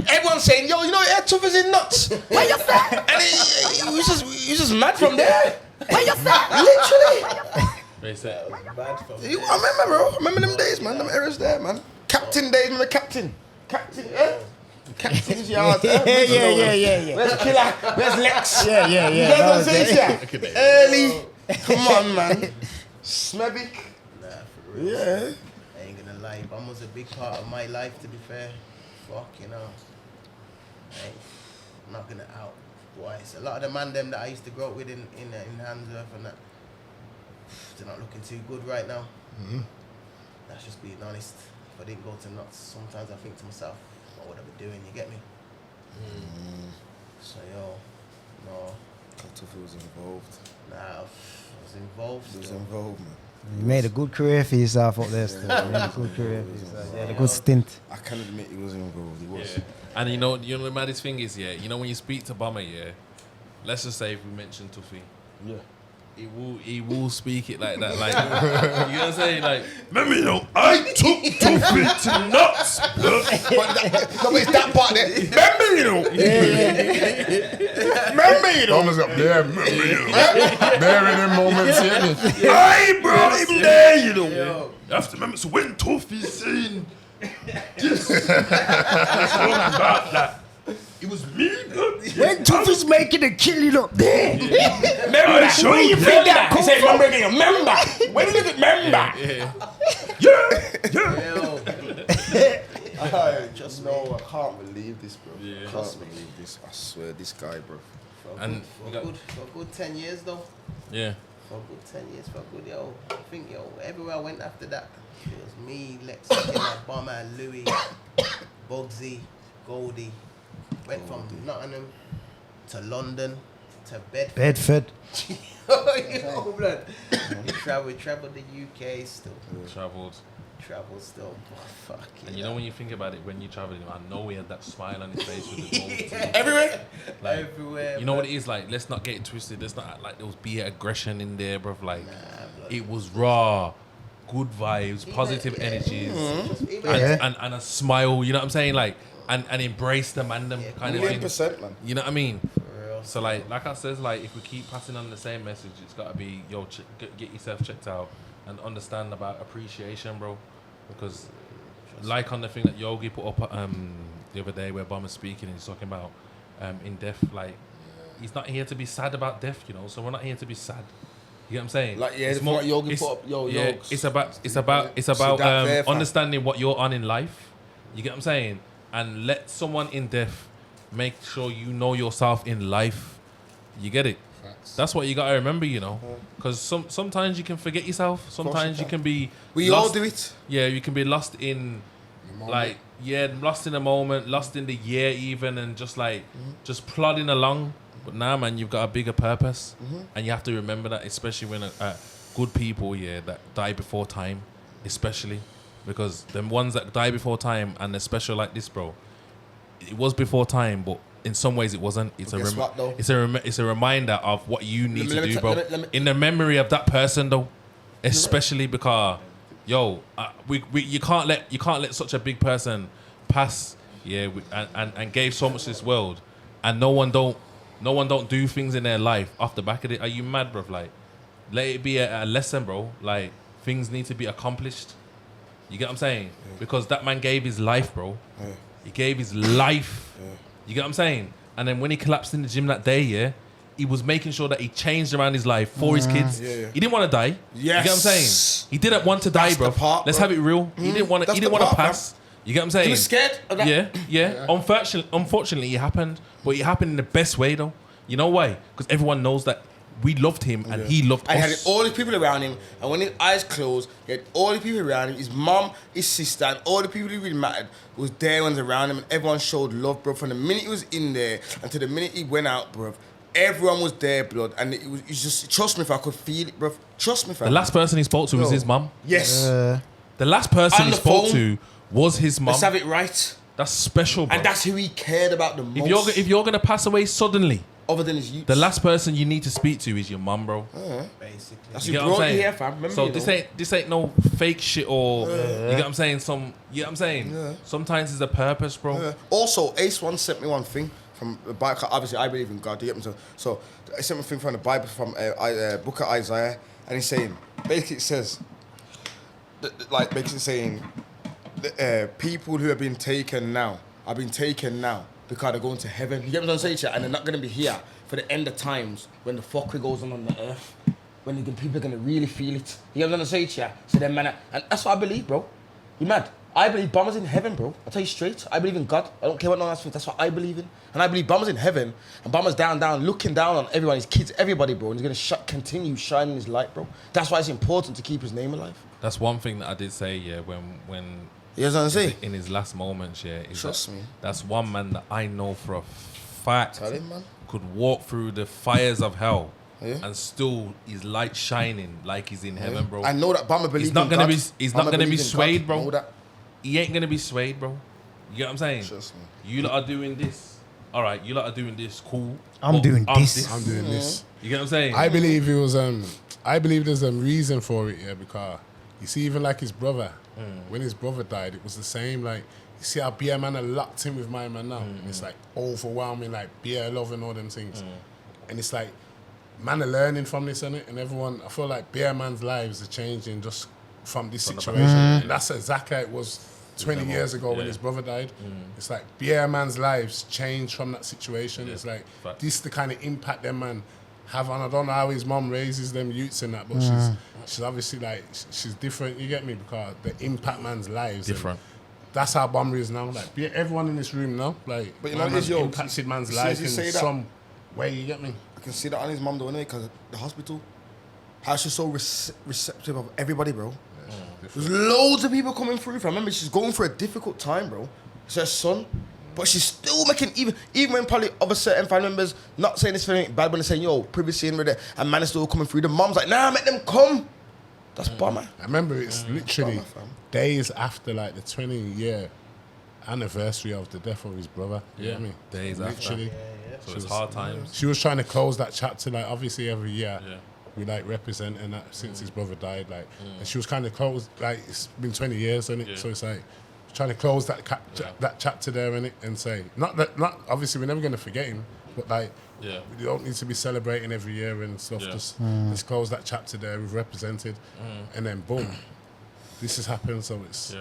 everyone saying, yo, you know, Tuffy's in nuts. Where you from? And he was just mad from there. Where you from? Literally. They say. I remember, bro. I remember them days, man. Them eras there, man. Captain days, remember Captain? Captain, yeah. Captain's yard. Yeah. Where's Killer? Where's Lex? Yeah. You guys know what I'm saying? Early. Come on, man. Smurvik. Nah, for real. Yeah. I ain't gonna lie, Bomma was a big part of my life, to be fair. Fucking hell. Hey, I'm not gonna out twice. A lot of the man them that I used to grow up with in Handsworth and that, they're not looking too good right now. Mm-hmm. That's just being honest. If I didn't go to nuts, sometimes I think to myself, what would I be doing, you get me? So yo, no. Tuffy was involved. Nah, I was involved. He was still. involved, man. You made a good career for yourself up there still. You made a good career for yourself. You had a good stint. I can admit he was involved. He was. Yeah. And you know the maddest thing is, yeah, you know when you speak to Bomma, yeah, let's just say if we mention Tuffy, Yeah. he will speak it like that, like you know what I'm saying, like. Remember, you know, I took Tuffy to nuts. No, but it's that part there. Remember, you know. Remember, you know. Bomma's up there. Remember, you know. There in them moments, yeah. I brought him there, you know. You have to remember, so when Tuffy's saying this, talking about that, it was me, When Tuffy's making a killing up there. Remember that? Where you think that? He said, remember again. Remember. When you look at remember. Just no, I can't believe this, bro. Yeah. I can't believe this. I swear, this guy, bro. And for a good 10 years though. yeah, for a good 10 years, for a good, yo. I think, yo, everywhere I went after that, it was me, Lex, Bomma, Louis, Bugsy, Goldie. Went from Nottingham to London to Bedford. Bedford. Yo, blood. We travelled the UK still. Travelled still. Oh, fuck. And you know when you think about it, when you're traveling, I know he had that smile on his face with the gold teeth. Everywhere. Like, Everywhere. You know what it is like? Let's not get it twisted. Let's not act like there was be aggression in there, bruv. Like it was raw, good vibes, positive energies, and a smile. You know what I'm saying? Like and embrace the mandem kind of thing. 1,000,000%, man. You know what I mean? So like I says, like if we keep passing on the same message, it's got to be yo, get yourself checked out and understand about appreciation, bro. Because like on the thing that Yogi put up the other day where Bomma's speaking and he's talking about in death, like he's not here to be sad about death, you know. So we're not here to be sad. You get what I'm saying? Like it's more Yogi put up, it's about understanding what you're on in life. You get what I'm saying? And let someone in death make sure you know yourself in life. You get it? That's what you gotta remember, you know, because sometimes you can forget yourself. Sometimes you can be. We lost, all do it. Yeah, you can be lost in, lost in a moment, lost in the year even, and just just plodding along. But now, man, you've got a bigger purpose, and you have to remember that, especially when good people, that die before time, especially because them ones that die before time and they're special like this, bro. It was before time, but in some ways it wasn't. It's it's a reminder of what you need to do, bro. In the memory of that person, though, especially because, you can't let such a big person pass, and gave so much to this world, and no one don't do things in their life off the back of it. Are you mad, bro? Like, let it be a lesson, bro. Like, things need to be accomplished. You get what I'm saying? Because that man gave his life, bro. He gave his life. You get what I'm saying? And then when he collapsed in the gym that day, he was making sure that he changed around his life for his kids. He didn't want to die. Yes. You get what I'm saying? He didn't want to die, bro. Let's have it real. He didn't want to pass. You get what I'm saying? He was scared of that. Yeah. Unfortunately, it happened. But it happened in the best way, though. You know why? Because everyone knows that we loved him and he loved us. And he had all these people around him, and when his eyes closed, he had all the people around him, his mum, his sister, and all the people who really mattered was there ones around him, and everyone showed love, bro. From the minute he was in there until the minute he went out, bro, everyone was there, blood. And it was just, trust me if I could feel it, bro. Trust me if The last person he spoke to was his mum. Yes. The last person he spoke to was his mum. Let's have it right. That's special, bro. And that's who he cared about the most. If you're going to pass away suddenly, other than his youth, the last person you need to speak to is your mum, bro. Basically. That's who brought you here, fam. Remember, so this ain't no fake shit or you get what I'm saying? You know what I'm saying? Yeah. Sometimes it's a purpose, bro. Also, Ace once sent me one thing from the Bible. Obviously, I believe in God. You get me? So I sent me a thing from the Bible from Book of Isaiah, and he's saying basically it says basically saying people who have been taken now are being taken now because they're going to heaven. You get what I'm saying? And they're not going to be here for the end of times when the fuckery goes on the earth, when people are going to really feel it. You get what I'm saying? So then, man, and that's what I believe, bro. You mad? I believe Bomma's in heaven, bro. I'll tell you straight. I believe in God. I don't care what no one else thinks. That's what I believe in. And I believe Bomma's in heaven, and Bomma's down, looking down on everyone, his kids, everybody, bro. And he's going to continue shining his light, bro. That's why it's important to keep his name alive. That's one thing that I did say, when you know what I'm saying? In his last moments, Trust me. That's one man that I know for a fact Tell him, man. could walk through the fires of hell and still his light shining like he's in heaven, bro. I know that Bomma believes he's not in gonna God. He's not gonna be swayed, bro. Know that. He ain't gonna be swayed, bro. You get what I'm saying? Trust me. You lot are doing this. All right, you lot are doing this. Cool. I'm doing this. I'm doing this. You get what I'm saying? I believe it was. I believe there's a reason for it, because you see, even like his brother, when his brother died, it was the same. Like, you see how beer man are locked in with my man now. It's like overwhelming, like beer love and all them things. And it's like, man are learning from this, innit? And everyone, I feel like beer man's lives are changing just from this situation. And that's exactly how it was 20 years ago when his brother died. It's like beer man's lives changed from that situation. It's like, this is the kind of impact them man have on. I don't know how his mom raises them youths and that, but she's obviously like, she's different, you get me? Because the impact man's lives. Different. That's how Bomma is now. Like, everyone in this room now, like, but you know, man's impacted man's life in some way, you get me? I can see that on his mum though, innit? Because the hospital, how she's so receptive of everybody, bro. There's loads of people coming through. I remember she's going through a difficult time, bro. It's her son. But she's still making, even when probably other certain family members, not saying this thing bad, but they're saying, yo, privacy and and man is still coming through. The mom's like, nah, make them come. That's Bomma. I remember it's literally days after like the 20-year anniversary of the death of his brother. You know what I mean? Days literally. So it's hard times. She was trying to close that chapter, like obviously every year. We like representing that since his brother died, like, and she was kind of closed. Like it's been 20 years, isn't it? So it's like trying to close that that chapter there, innit, and say not obviously we're never going to forget him, but like we don't need to be celebrating every year and stuff. Just let's close that chapter there. We've represented, and then boom, this has happened. So it's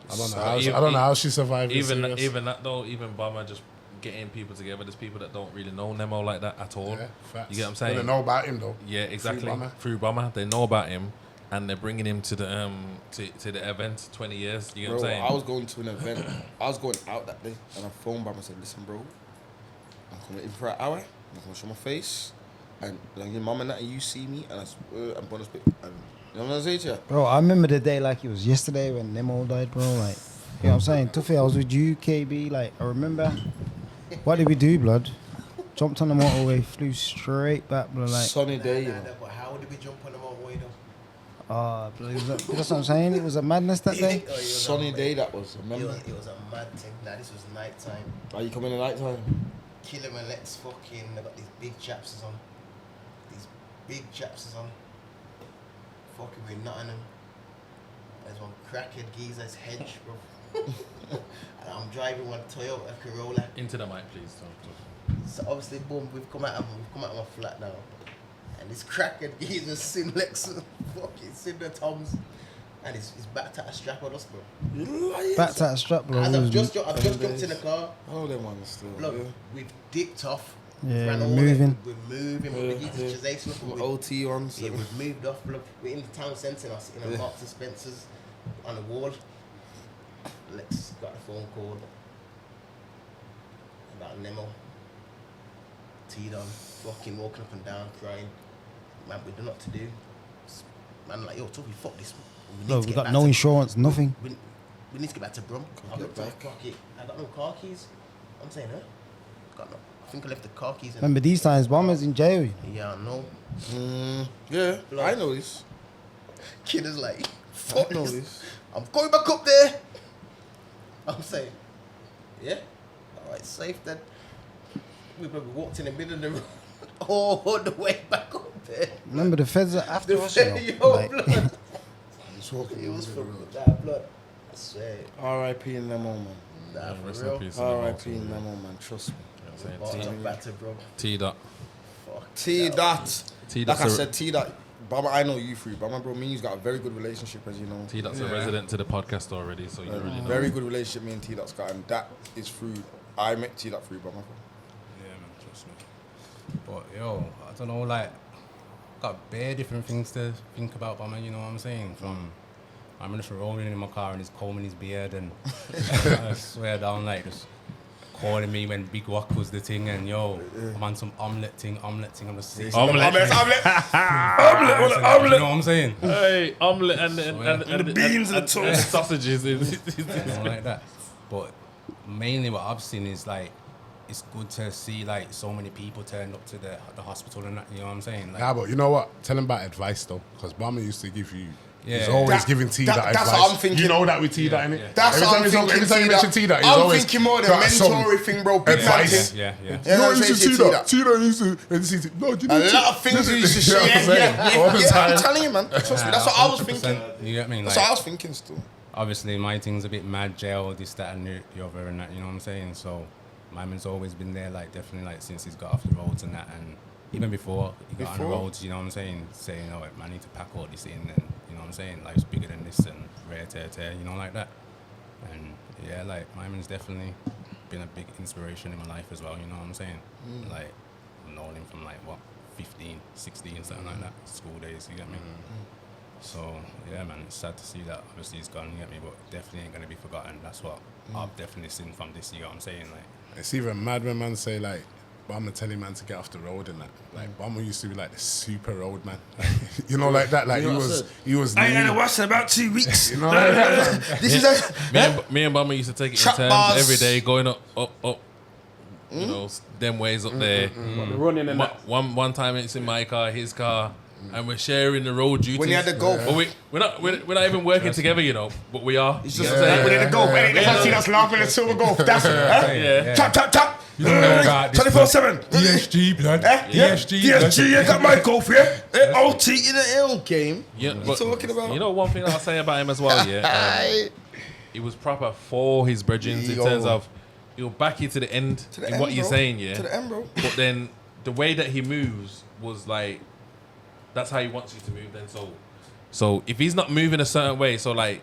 I don't know how she survived. Even that though, even Bomma just getting people together. There's people that don't really know Nemo like that at all. Facts. You get what I'm saying? They know about him though. Yeah, exactly. Through Bomma, they know about him, and they're bringing him to the to the event. 20 years. You get what I'm saying? I was going to an event. I was going out that day, and I phoned Bomma and said, "Listen, bro, I'm coming in for an hour. I'm gonna show my face, and like your mum and that, and you see me, and I'm gonna speak. And you know what I'm saying to you? Bro, I remember the day like it was yesterday when Nemo died, bro. Like, you know what I'm saying? Tuffy, I was with you, KB. Like, I remember. What did we do, blood? Jumped on the motorway, flew straight back, blood. Like sunny day. But how did we jump on the motorway though? Blood, that's what I'm saying. It was a madness that day. Sunny day that was. Remember? It was a mad thing. Nah, this was night time. Are you coming in night time? Kill him and let's fucking. I got these big chaps on. Fucking with nothing. There's one crackhead geezer's hedge, bro. And I'm driving one Toyota Corolla. Into the mic, please. So obviously, boom, we've come out of my flat now. And this crackhead geezer's seen Lex, fucking seen the Toms. And he's back to a strap on us, bro. Back to a strap, bro. I've just jumped in the car. Oh, them ones still. Look, we've dipped off. Yeah, we're moving. We're moving. We're OT ones. Yeah, we've moved off. Look, we're in the town centre now, sitting on Marks and Spencer's on the wall. Lex got a phone call about Nemo. Teed on, fucking walking up and down, crying. Man, we don't know what to do. Man, like, yo, Toby, fuck this. We got no insurance, nothing. We need to get back to Brum. I looked at my pocket. I got no car keys. I'm saying, I think I left the car keys in. Remember these times, Bomma's in jail. Yeah, I know. Yeah, I know this. Kid is like, fuck this. I'm going back up there. I'm saying, yeah, all right, safe then. We probably walked in the middle of the road all the way back up there. Remember the feds are after us, yo, like, blood. It was from that blood. I swear. R.I.P. Nemo, man. Nah, rest for in real. peace. R.I.P. Nemo, man. Trust me. Back to bro. T-Dot. T-Dot. Like I said, T-Dot. T-Dot. Bomma, I know you through. Bomma, bro, me and you's got a very good relationship, as you know. T-Dot's a resident to the podcast already, so you already know. Very good relationship me and T-Dot's got, and that is through. I met T-Dot through Bomma. Yeah, man, trust me. But yo, I don't know, like, got bare different things to think about Bomma, you know what I'm saying? From I'm just rolling in my car and he's combing his beard and I swear down, like, just calling me when Big Wok was the thing, and yo, I'm on some omelette thing, I'm just saying. Omelette. You know what I'm saying? Hey, omelette and the beans and the toast. Sausages. Something like that. But mainly what I've seen is like, it's good to see like so many people turned up to the hospital and that, you know what I'm saying? Like, Yeah, but you know what? Tell him about advice though, because Bomma used to give you. Yeah. He's always giving T that advice. That's what I'm thinking. You know that with T that, innit? That's what I'm thinking. Every time you mention T that, he's I'm always thinking more the got some mentory thing, bro. Big advice. Yeah. No, you used to T that. T that used to. No, you A lot of things we used to share. Yeah, I'm telling you, man. Trust me. That's what I was thinking. You get me? That's Like, what I was thinking still. obviously my thing's a bit mad, jail, this, that, and the other, and that, you know what I'm saying? So my man's always been there, like, definitely, like, since he's got off the roads and that, and even before he got on the roads, you know what I'm saying? Saying, oh, I need to pack all this in, and, you know what I'm saying? Life's bigger than this, and rare, tear, you know, like that. And, yeah, like, my man's definitely been a big inspiration in my life as well, you know what I'm saying? Like, I've known him from, like, what, 15, 16, something like that, school days, you get me? So, yeah, man, it's sad to see that. Obviously, he's gone, you get me, but definitely ain't going to be forgotten. That's what I've definitely seen from this, you know what I'm saying? Like, it's even mad when man say, like, Bomma telling man to get off the road and that. Like Bomma used to be like the super road man. You know, like that. Like he was. I ain't gonna watch in about 2 weeks. You know, like that. This is me and Bomma used to take it in turns every day, going up. You know, them ways up there. Running and that. One time it's in my car, his car, and we're sharing the road duties. When you had the golf. But we're not even working together, you know. But we are. It's just like when you had the golf. Hey, let's see us laughing at silver golf. That's it. Tap, tap, tap. 24/7. DSG, blood. DSG, you got my golf, yeah? OT in the L game. Yeah, what you talking about? You know, one thing I'll say about him as well, yeah. He was proper for his brethren in terms of he'll back you to the end in what you're saying, yeah. To the end, bro. But then the way that he moves was like, that's how he wants you to move. Then so if he's not moving a certain way, so like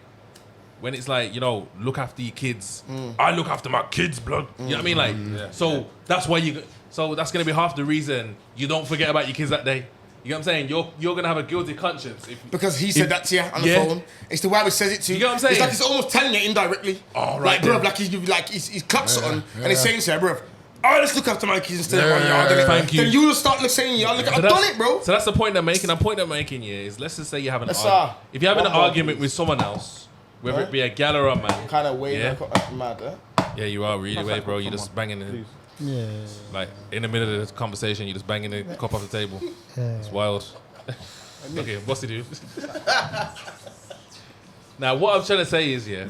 when it's like, you know, look after your kids, I look after my kids, blood. you know what I mean? Like, so that's why so that's gonna be half the reason you don't forget about your kids that day. You know what I'm saying? You're gonna have a guilty conscience because he said that to you on the phone. It's the way he says it to you. You know what I'm saying? It's like he's almost telling you indirectly. Oh, right. Like, bro, like he's clocked something and he's saying to you, bro, oh, let's look after my kids instead of on yard. Thank you. Then you will start saying, "Y'all look, I've done it, bro." So that's the point I'm making. The point I'm making here is, let's just say you have an argument. If you're having an argument with someone else, whether it be a gal or a man, kind of way mad, yeah, you are really way, bro. You're just banging it. Yeah. Like in the middle of the conversation, you're just banging the cup off the table. It's wild. Okay, what's he do? Now, what I'm trying to say is, yeah,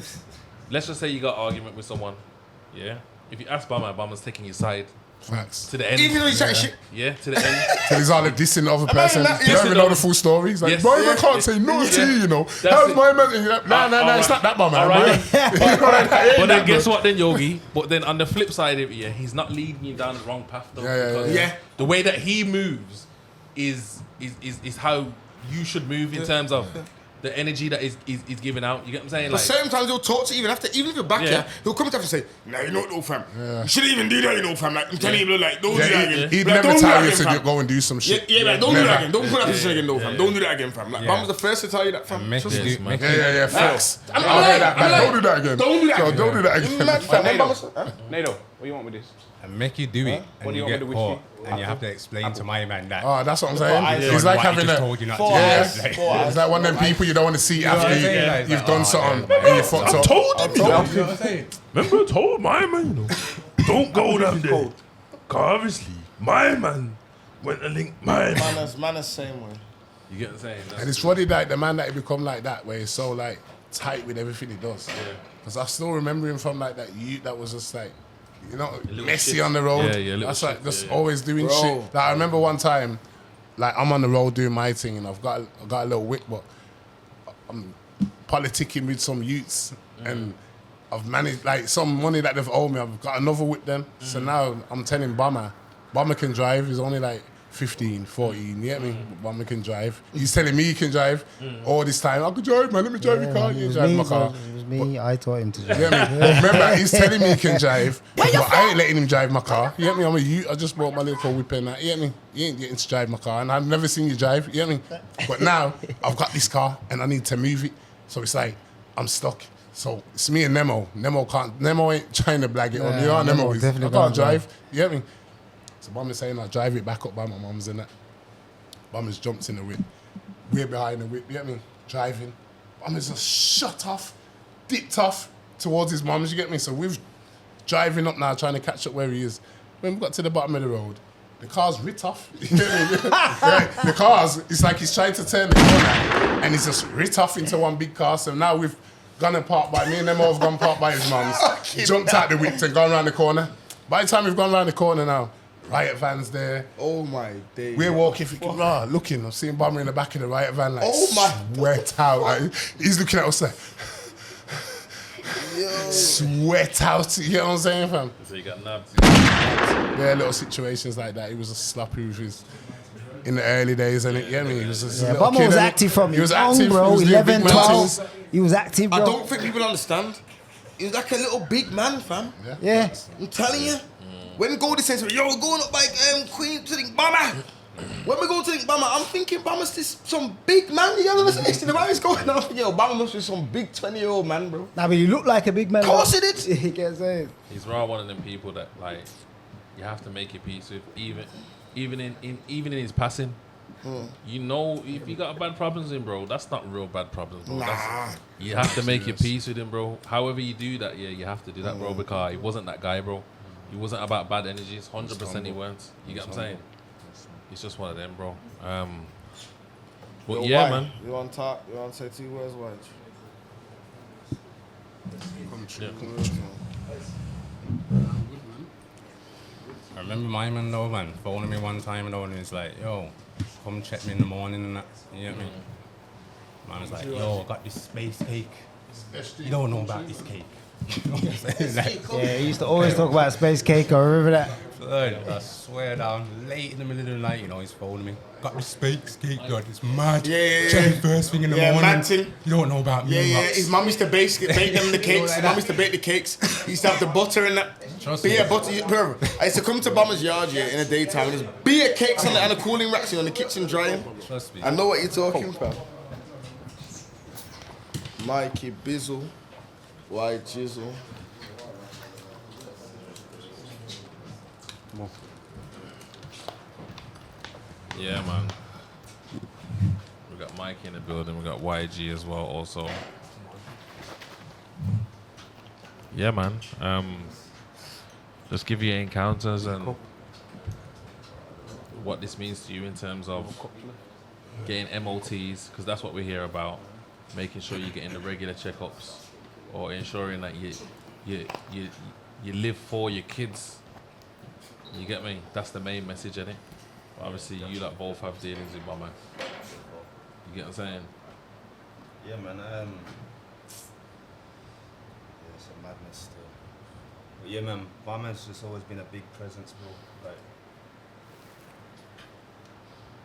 let's just say you got an argument with someone, yeah. If you ask Bomma's taking your side. Facts. To the end. Even though he's chatting shit. Yeah, to the end. So he's all dissing the other person. You don't even know the full story. He's like, boy, I can't say no to you, you know. How's my man? No, it's not that, Bomma. All right. But then guess what then, Yogi? But then on the flip side of it, yeah, he's not leading you down the wrong path though. Because the way that he moves is how you should move in terms of the energy that is giving out. You get what I'm saying? But certain times he'll talk to you even if you're back here, he'll come to us and say, "No, you know, fam. You shouldn't even do that, you know, fam. Like I'm telling you, like don't do that again. He'd never tell you to go and do some shit. Like, don't do that again. Don't put that position again, no, fam. Don't do that again, fam. Like Bomma's the first to tell you that, fam. Facts. Don't do that again. Don't do that again. Don't do that again. Nado, what do you want with this? And make you do it, What and do you you want get with the caught, whiskey? and you have to explain to my man that. Oh, that's what I'm saying. It's like having a. It's like one of them people you don't want to see after you've done something and you fucked up. Remember, I told my man, you know, don't go down there. Cause obviously, my man went to link my man. Man is same way. You get what I'm saying? And it's funny like the man that he become like that, where he's so like tight with everything he does. Because I still remember him from like that youth that was just like, you know, messy on the road. That's like just always doing shit. Like I remember one time, like I'm on the road doing my thing and I've got a little whip, but I'm politicking with some youths and I've managed like some money that they've owed me. I've got another whip then. So now I'm telling Bomma can drive. He's only like 15, 14, you get me? Bomma can drive. He's telling me he can drive all this time. I could drive, man. Let me drive your car. You drive my car. It was me. I taught him to drive. You get me? Remember, he's telling me he can drive, but I ain't letting him drive my car. You get me? I'm a youth. I just bought my little whip and that. You get me? You ain't getting to drive my car, and I've never seen you drive. You get me? But now I've got this car and I need to move it, so it's like I'm stuck. So it's me and Nemo. Nemo ain't trying to blag it on me. Nemo is. I can't drive. You get me? So Bomma's saying I'll drive it back up by my mum's and that. Bomma's jumped in the whip. We're behind the whip, you get me? Driving. Bomma's just shut off, dipped off towards his mum's, you get me? So we're driving up now, trying to catch up where he is. When we got to the bottom of the road, the car's writ off. You get me? The car's, it's like he's trying to turn the corner and he's just writ off into one big car. So now we've gone and parked by, me and them all have gone parked by his mum's, jumped out the whip and gone around the corner. By the time we've gone around the corner now, riot van's there. Oh my days. We're walking, looking. I've seen Bomma in the back of the riot van, like sweat out. Like, he's looking at us like, sweat out. You know what I'm saying, fam? So you got nabbed. Yeah, little situations like that. He was a sloppy with his. In the early days, and he was just a little Bomma kid, was active from he was young, active, bro. he was 11, doing big 12. matches. He was active, bro. I don't think people understand. He was like a little big man, fam. Yeah. I'm telling you. When Goldie says, yo, we're going up by Queen to think Bomma. When we go to think Bomma, I'm thinking Bomma's this some big man. You know what I'm saying? Why is going on? Yo, Bomma must be some big 20-year-old man, bro. Nah, but you look like a big man. Of course it is. He gets it. He's raw one of them people that like you have to make your peace with even in his passing. You know, if you got bad problems in, bro, that's not real bad problems, bro. You have to make your peace with him, bro. However you do that, yeah, you have to do that, bro, because he wasn't that guy, bro. He wasn't about bad energies. 100% he weren't. You get what I'm saying? It's just one of them, bro. But yeah, man. You want to talk? You want to say 2 words, why? I remember my man though, man, phoning me one time and he was like, yo, come check me in the morning and that. You get me? Man was like, yo, I got this space cake. You don't know about this cake. You know what I'm saying? Like, Yeah, he used to always talk about space cake. I remember that. I swear down, late in the middle of the night, you know, he's phoning me. Got this space cake, God, it's mad. Check me first thing in the morning. Mad thing. You don't know about me. His mum used to bake them the cakes. His mum used to bake the cakes. He used to have the butter in that. Trust beer me. butter. Bro, I used to come to Bomma's yard in the daytime. And there's beer cakes on and the cooling racks on the kitchen drying. Trust me. I know what you're talking about. Mikey Bizzle, White Jizzle. Come on. Yeah, man. We got Mike in the building. We got YG as well, also. Yeah, man. Just give you encounters and what this means to you in terms of getting MOTs, because that's what we're here about. Making sure you're getting the regular checkups, or ensuring that you live for your kids. You get me? That's the main message, innit? Obviously, you lot both have dealings with Bomma. You get what I'm saying? Yeah, man. It's a madness still. But yeah, man, Bomma's just always been a big presence, bro. Like,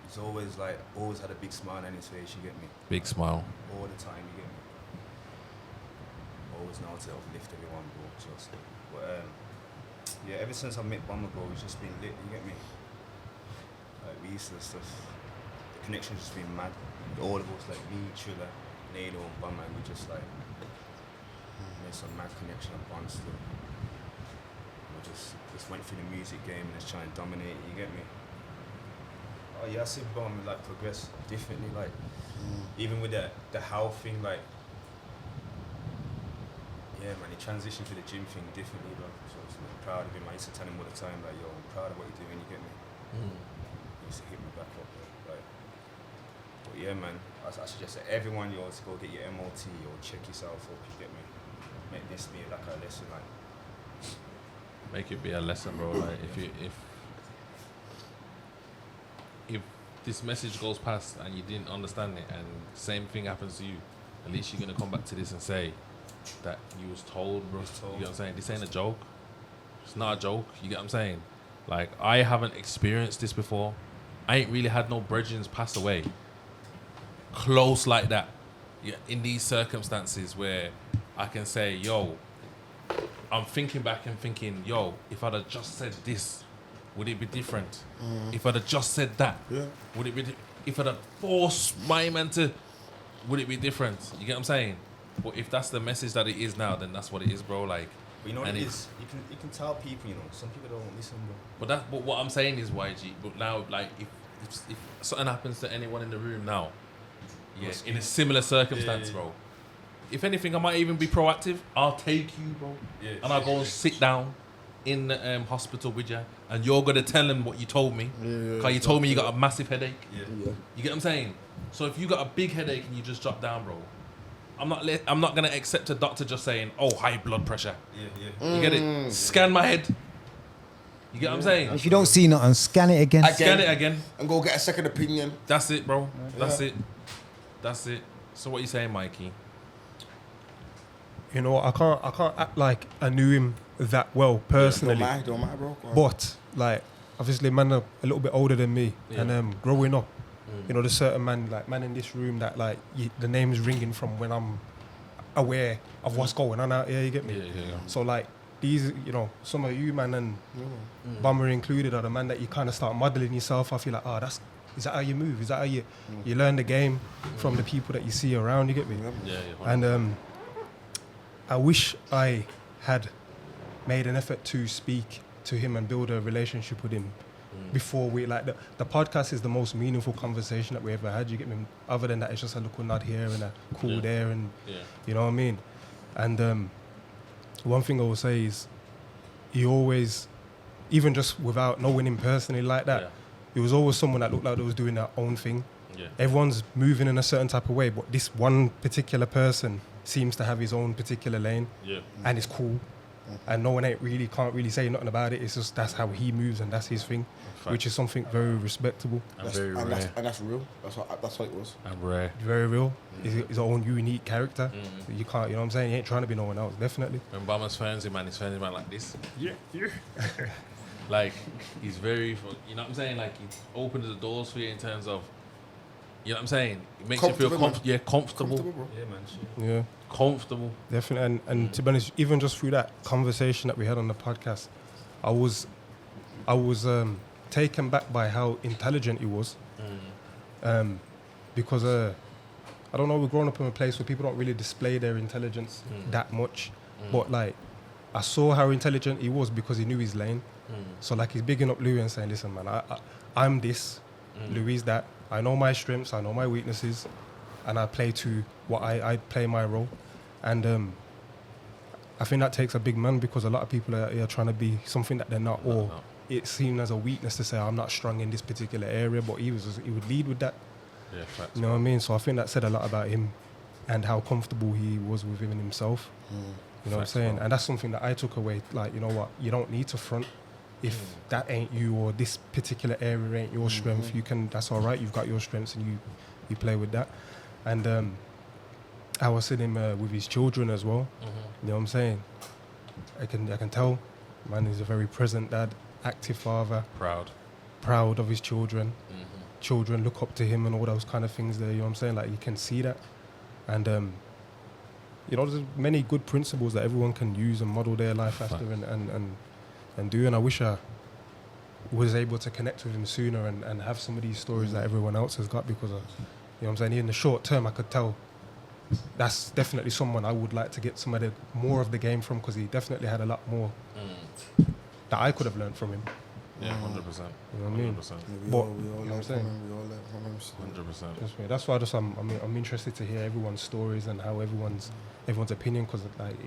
he's always had a big smile on his face, you get me? Big smile. All the time, you get me? Always know how to uplift everyone, bro. Just. But, yeah, ever since I met Bomma, bro, it's just been lit, you get me? Like, we used to stuff. The connection's just been mad. All of us, like me, Triller, Nado, and Bomma, we just like made some mad connection and bond still. We just went through the music game and just trying to dominate it, you get me? Oh yeah, I see Bomma like progress differently, like even with the health thing, like yeah, man, he transitioned to the gym thing differently, bro. So I'm proud of him. I used to tell him all the time, like, yo, I'm proud of what you're doing, you get me? He used to hit me back up, bro. Like, but yeah, man, I suggest that everyone, yo, to go get your MOT or check yourself up, you get me? Make this be like a lesson, like. Make it be a lesson, bro. Like, if this message goes past and you didn't understand it, and same thing happens to you, at least you're gonna come back to this and say that you was told, bro. You get what I'm saying? This ain't a joke. It's not a joke. You get what I'm saying? Like, I haven't experienced this before. I ain't really had no brethren pass away close like that. Yeah, in these circumstances where I can say, yo, I'm thinking back and thinking, yo, if I'd have just said this, would it be different? If I'd have just said that, would it be? If I'd have forced my man to, would it be different? You get what I'm saying? But if that's the message that it is now, then that's what it is, bro. Like, but you know what it is? You can tell people, you know, some people don't listen, bro. But what I'm saying is, YG. But now, like, if something happens to anyone in the room now, yeah, in a similar circumstance, bro. If anything, I might even be proactive. I'll take you, bro, and I'll go and sit down in the hospital with you, and you're gonna tell them what you told me. Cause you told me you got a massive headache. You get what I'm saying? So if you got a big headache and you just drop down, bro, I'm not gonna accept a doctor just saying, oh, high blood pressure. You get it? Scan my head. You get what I'm saying? If you don't see nothing, scan it again. Scan it again. And go get a second opinion. That's it, bro. That's it. That's it. So what you saying, Mikey? You know, I can't act like I knew him that well personally. Don't matter, bro. But like, obviously, man, a little bit older than me, and growing up, you know, there's certain man in this room that like the name's ringing from when I'm aware of what's going on out here. You get me? Yeah. So like these, you know, some of you, man, and Bomma included, are the man that you kind of start modeling yourself. I feel like, is that how you move? Is that how you learn the game from the people that you see around? You get me? Yeah. And I wish I had made an effort to speak to him and build a relationship with him before we like the podcast is the most meaningful conversation that we ever had. You get me? Other than that, it's just a little nod here and a cool there, and you know what I mean. And one thing I will say is, he always, even just without knowing him personally like that, he was always someone that looked like they was doing their own thing. Yeah. Everyone's moving in a certain type of way, but this one particular person seems to have his own particular lane, and it's cool. And no one can't really say nothing about it. It's just that's how he moves and that's his thing, which is something very respectable. And very rare. And that's real. That's what it was. And rare. Very real. His own unique character. You can't, you know what I'm saying? He ain't trying to be no one else, definitely. When Bomma's fans him, man, he's fans him like this. Yeah. Like, he's very, you know what I'm saying? Like, he opens the doors for you in terms of, you know what I'm saying? It makes you feel comfortable. Bro. Yeah, man. Yeah. Comfortable. Definitely. And to be honest, even just through that conversation that we had on the podcast, I was taken back by how intelligent he was. Because I don't know, we're growing up in a place where people don't really display their intelligence that much. But like, I saw how intelligent he was because he knew his lane. So like, he's bigging up Louis and saying, listen, man, I'm this, Louis that. I know my strengths, I know my weaknesses, and I play to what I play my role. And I think that takes a big man, because a lot of people are trying to be something that they're not, or it's seen as a weakness to say, I'm not strong in this particular area, but he would lead with that. Yeah, facts. You know what I mean? So I think that said a lot about him and how comfortable he was within himself. You know what I'm saying? And that's something that I took away. Like, you know what? You don't need to front if that ain't you, or this particular area ain't your strength. You can. That's all right. You've got your strengths, and you play with that. And I was sitting with his children as well. You know what I'm saying? I can tell, man, he's a very present dad, active father. Proud of his children. Children look up to him and all those kind of things there. You know what I'm saying? Like, you can see that. And you know, there's many good principles that everyone can use and model their life after and do. And I wish I was able to connect with him sooner and have some of these stories that everyone else has got, because you know what I'm saying, in the short term I could tell that's definitely someone I would like to get some of the more of the game from, because he definitely had a lot more that I could have learned from him. Yeah, 100%. You know what I mean? 100%. We all learn from him. We all learn from him. 100%. That's why I'm interested to hear everyone's stories and how everyone's opinion, because like,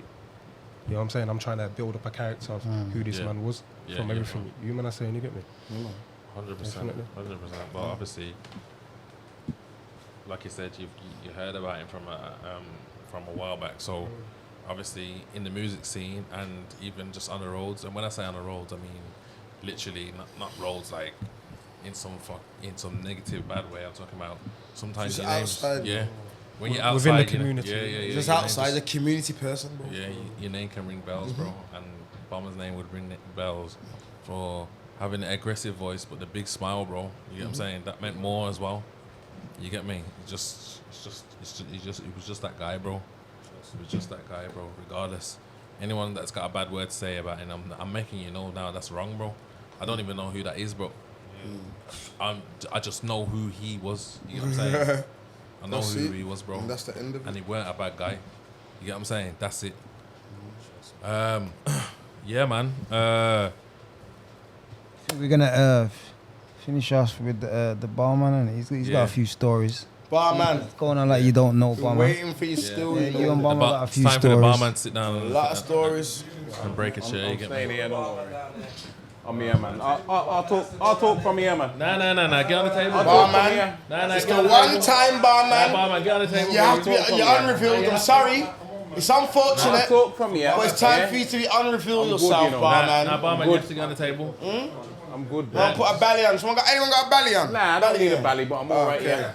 you know what I'm saying, I'm trying to build up a character of who this man was from everything you man are saying. You get me? 100%. 100%. But obviously, like you said, you heard about him from a while back. So obviously in the music scene and even just on the roads. And when I say on the roads, I mean literally not roads like in some negative bad way. I'm talking about sometimes just outside. When you're outside within the community, just outside, a community person, bro. Yeah, your name can ring bells, bro. And Bomma's name would ring bells for having an aggressive voice, but the big smile, bro. You get what I'm saying? That meant more as well. You get me? He was just that guy, bro. He was just that guy, bro. Regardless, anyone that's got a bad word to say about him, I'm making you know now that's wrong, bro. I don't even know who that is, bro. I just know who he was. You get what I'm saying? I know who he was, bro. And that's the end of it. And he weren't a bad guy. You get what I'm saying? That's it. Yeah, man. We're gonna finish off with the barman, and he's got a few stories. Barman, it's going on like you don't know, barman. Waiting for you still. Yeah, you and barman got a few time stories. for the barman to sit down. A lot of stories. And break a chair. You get me? Here, don't worry. I'm here, man. I'll talk from here, man. Nah. Get on the table. Barman. It's the one time, barman. Barman, get on the table. You have to be unrevealed. I'm sorry. It's unfortunate. I'll talk from here. But it's time for you to be unreveal yourself, barman. Nah, barman, you have to get on the table. I'm good, man. I'll put a belly on. Anyone got a belly on? Nah, I don't need a belly, but I'm alright, yeah.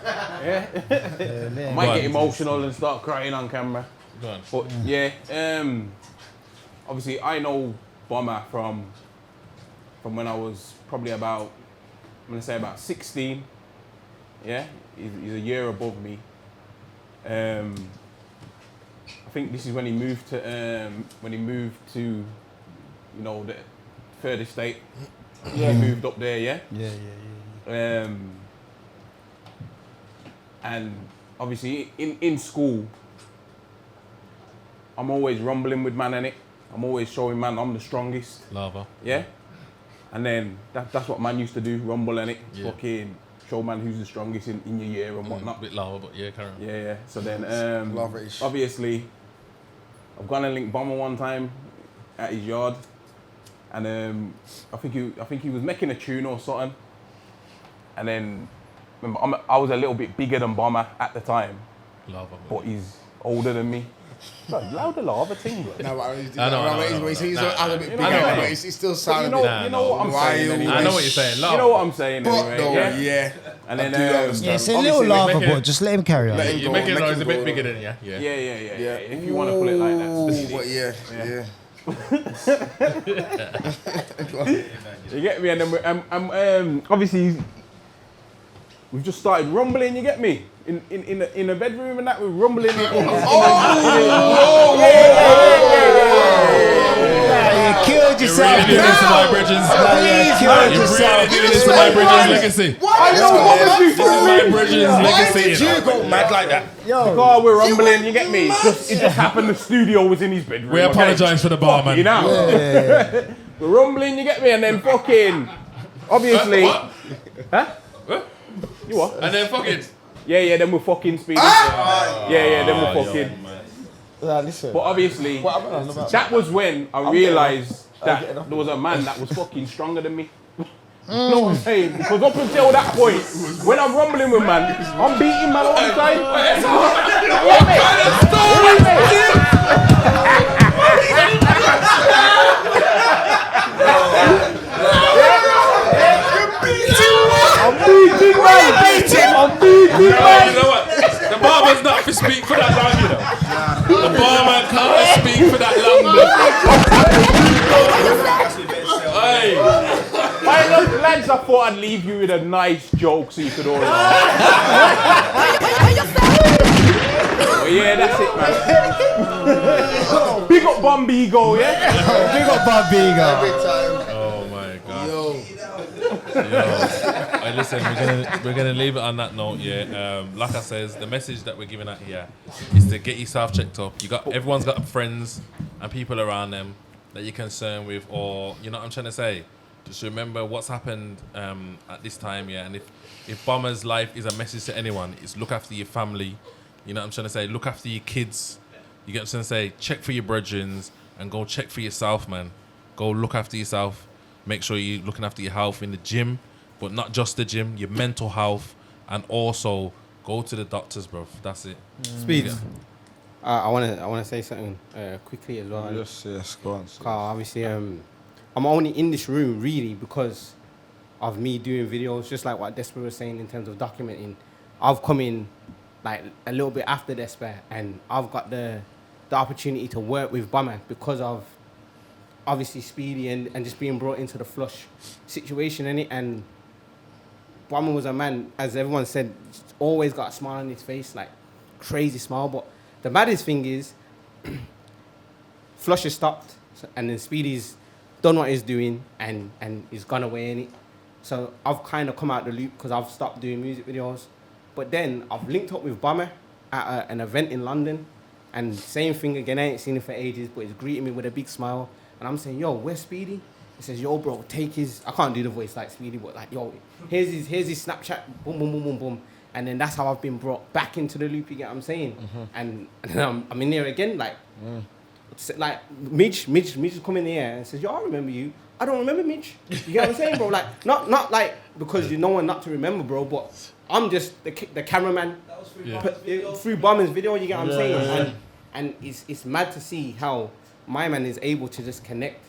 I might get emotional and start crying on camera. Go on. But obviously I know Bomma from when I was probably about 16. Yeah, he's a year above me. I think this is when he moved to you know, the third estate. He moved up there, yeah. And obviously in school, I'm always rumbling with man, innit? I'm always showing man I'm the strongest. Lava. Yeah. And then that's what man used to do, rumble and it, Yeah. fucking show man who's the strongest in your year and whatnot. A bit lower, but yeah, carry on. Yeah. So then, Love-ish. obviously, I've gone and linked Bomma one time at his yard, and I think he was making a tune or something. And then, remember, I was a little bit bigger than Bomma at the time, but he's older than me. Bro, louder lava thing, bro. No, but he's a bit bigger, but he still sounds a bit. You know what I'm saying. Anyway. I know what you're saying. You know what I'm saying anyway. No, yeah. And then Yeah, it's a little lava, but just let him carry on. You're making it noise a bit bigger than you. Yeah. If you want to put it like that. But yeah. You get me? And then obviously we've just started rumbling. You get me? In a bedroom and that we're rumbling. You killed yourself. You're really doing this to my bridges. You killed yourself. You're really doing this to my bridges legacy. I know what This is my bridges legacy. Did you go mad like that? Because we're rumbling, you get me? It just happened the studio was in his bedroom. We apologise for the bar, man. You know? We're rumbling, you get me? And then fucking, obviously. What? Huh? What? You what? And then fucking. Yeah, then we're fucking speeding. Then we're fucking. Listen. But obviously, that was when I realised that there was a man that was fucking stronger than me. You know what I'm saying? Because up until that point, when I'm rumbling with man, I'm beating man all the time. I'm beating man. You know what? The barman's not to speak for that long, you know. The barman can't speak for that long. Hey, lads, I thought I'd leave you with a nice joke so you could all laugh. But yeah, that's it, man. Big up Bombigo, yeah? Big up Bombigo. Every time. Oh my god. Hey, listen, we're gonna leave it on that note. Yeah, like I says, the message that we're giving out here is to get yourself checked up. Everyone's got friends and people around them that you're concerned with, or you know what I'm trying to say. Just remember what's happened at this time, yeah. And if Bomma's life is a message to anyone, it's look after your family. You know what I'm trying to say. Look after your kids. You get what I'm trying to say. Check for your brethren and go check for yourself, man. Go look after yourself. Make sure you're looking after your health in the gym, but not just the gym, your mental health, and also go to the doctors, bro. That's it. Speed. I wanna say something quickly as well. Yes, go on. Obviously, I'm only in this room really because of me doing videos, just like what Desper was saying in terms of documenting. I've come in like a little bit after Desper, and I've got the opportunity to work with Bomma because of obviously Speedy and just being brought into the flush situation in it. And Bomma was a man, as everyone said, always got a smile on his face, like crazy smile. But the baddest thing is, Flush has stopped, and then Speedy's done what he's doing, and he's gone away in it. So I've kind of come out the loop because I've stopped doing music videos. But then I've linked up with Bomma at an event in London, and same thing again. I ain't seen him for ages, but he's greeting me with a big smile, and I'm saying, "Yo, where's Speedy?" He says, "Yo, bro, take his." I can't do the voice like Speedy, but like, "Yo, here's his Snapchat." Boom, boom, boom, boom, boom. And then that's how I've been brought back into the loop. You get what I'm saying? And then I'm in there again, like Midge is coming in here and says, "Yo, I remember you." I don't remember Midge. You get what I'm saying, bro? Like not like because you know one not to remember, bro. But I'm just the cameraman through Bomma's video. You get what I'm saying? And it's mad to see how my man is able to just connect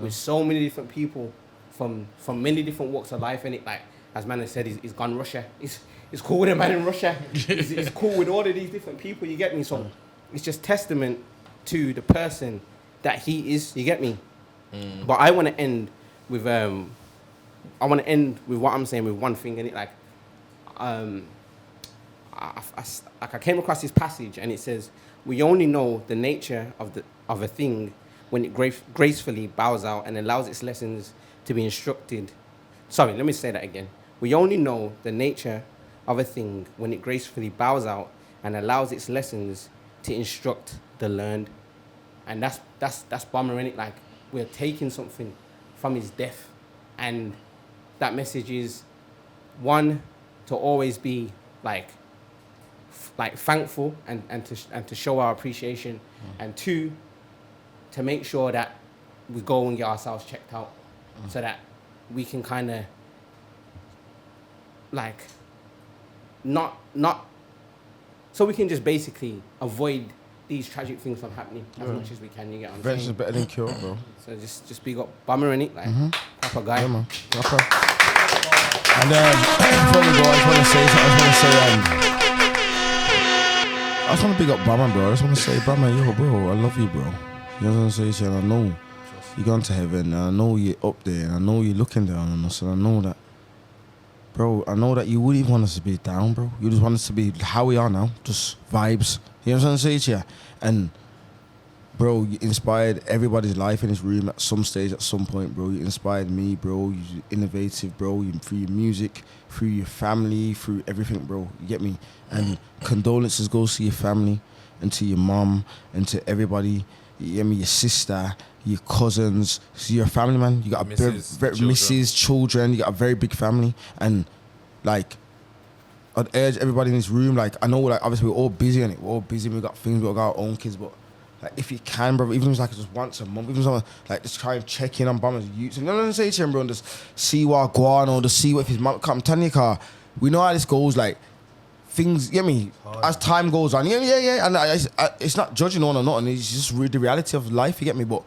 with so many different people from many different walks of life. And it, like as man has said, he's gone Russia. He's cool with a man in Russia. He's cool with all of these different people. You get me? So it's just testament to the person that he is. You get me? But I want to end with what I'm saying with one thing, and it like I came across this passage, and it says, "We only know the nature of a thing when it gracefully bows out and allows its lessons to be instructed." Sorry, let me say that again. We only know the nature of a thing when it gracefully bows out and allows its lessons to instruct the learned. And that's Bomma in it. Like, we're taking something from his death And that message is, one, to always be like thankful and to show our appreciation, and two, to make sure that we go and get ourselves checked out, so that we can kind of like not so we can just basically avoid these tragic things from happening as much as we can. You get what I'm saying? Prevention is better than cure, bro. So just big up Bomma in it, like proper guy. Yeah, man. Proper. And before we go, I just want to big up Bomma, bro. I just want to say, Bomma, yo, bro, I love you, bro. You know what I'm saying? And I know you're going to heaven, and I know you're up there, and I know you're looking down on us, and I know that, bro, I know that you wouldn't even want us to be down, bro. You just want us to be how we are now, just vibes. You know what I'm saying to you? And, bro, you inspired everybody's life in this room at some stage, at some point, bro. You inspired me, bro. You're innovative, bro. Through your music, through your family, through everything, bro. You get me? And condolences goes to your family and to your mom and to everybody. You get me? Your sister, your cousins. So you're a family, man. You got a missus, children. You got a very big family. And, like, I'd urge everybody in this room, like, I know, like, obviously we're all busy on it. We're all busy. We've got things. We've got our own kids. But, like, if you can, bro, even if it's like just once a month, even if it's like, just try and check in on Bomma's youth. You know what I'm saying to him, bro? And just see what going on, just see what if his mom come. I'm telling you, car, we know how this goes. Like, things, you get me? As time goes on, yeah. And it's not judging on or not. And it's just the reality of life, you get me? But,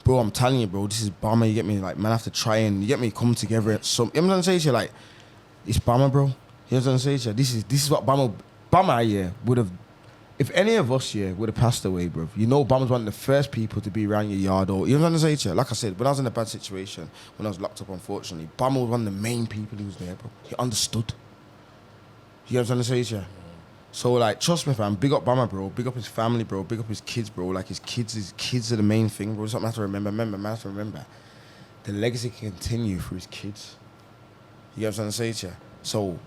bro, I'm telling you, bro, this is Bomma, you get me? Like, man, I have to try and, you get me, come together at some, you know what I'm saying to you? Like, it's Bomma, bro. You know what I'm saying to you? This is what Bomma, yeah, would have, if any of us, yeah, would have passed away, bro. You know, Bomma's one of the first people to be around your yard, or, you know what I'm saying to you? Like I said, when I was in a bad situation, when I was locked up, unfortunately, Bomma was one of the main people who was there, bro. He understood. You know what I'm saying to you? So, like, trust me, fam, big up Bomma, bro. Big up his family, bro. Big up his kids, bro. Like, his kids are the main thing, bro. Something I have to remember. Man, I have to remember. The legacy can continue through his kids. You know what I'm saying to you? So,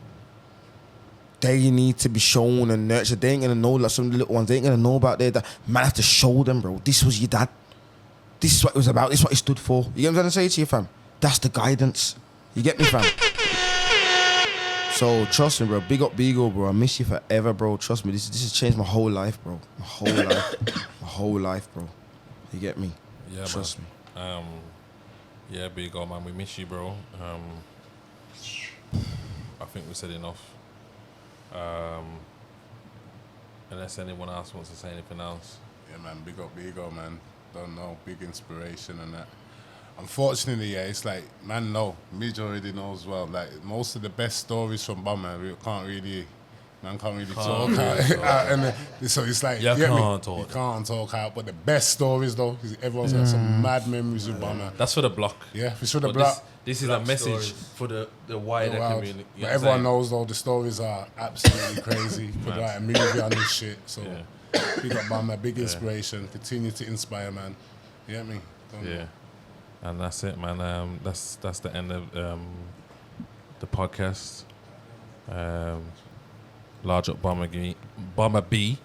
they need to be shown and nurtured. They ain't gonna know, like, some of the little ones, they ain't gonna know about their dad. Man, I have to show them, bro. This was your dad. This is what it was about. This is what he stood for. You know what I'm saying to you, fam? That's the guidance. You get me, fam? So, trust me, bro. Big up Beagle, bro. I miss you forever, bro. Trust me. This has changed my whole life, bro. My whole life. My whole life, bro. You get me? Yeah, trust me. Yeah, Beagle, man. We miss you, bro. I think we said enough. Unless anyone else wants to say anything else. Yeah, man, big up Ego, man. Don't know, big inspiration and that. Unfortunately, yeah, it's like, man, no, Midge already knows well. Like, most of the best stories from Bomma, man can't really talk out. And so it's like, you can't talk out. But the best stories, though, everyone's got some mad memories with Bomma. That's for the block. Yeah, it's for the block. This is a message for the wider community. But everyone knows, though, the stories are absolutely crazy. Put like a movie on this shit. So, big up Bomma, big inspiration. Continue to inspire, man. You get me? Yeah. And that's it, man. That's the end of the podcast. Large up Bomma B.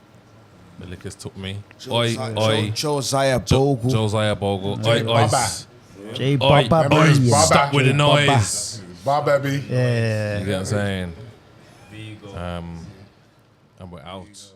The liquors took me. Josiah Bogle. J Baba. Stop with the noise. Baba B. Yeah. You get what I'm saying? And we're out.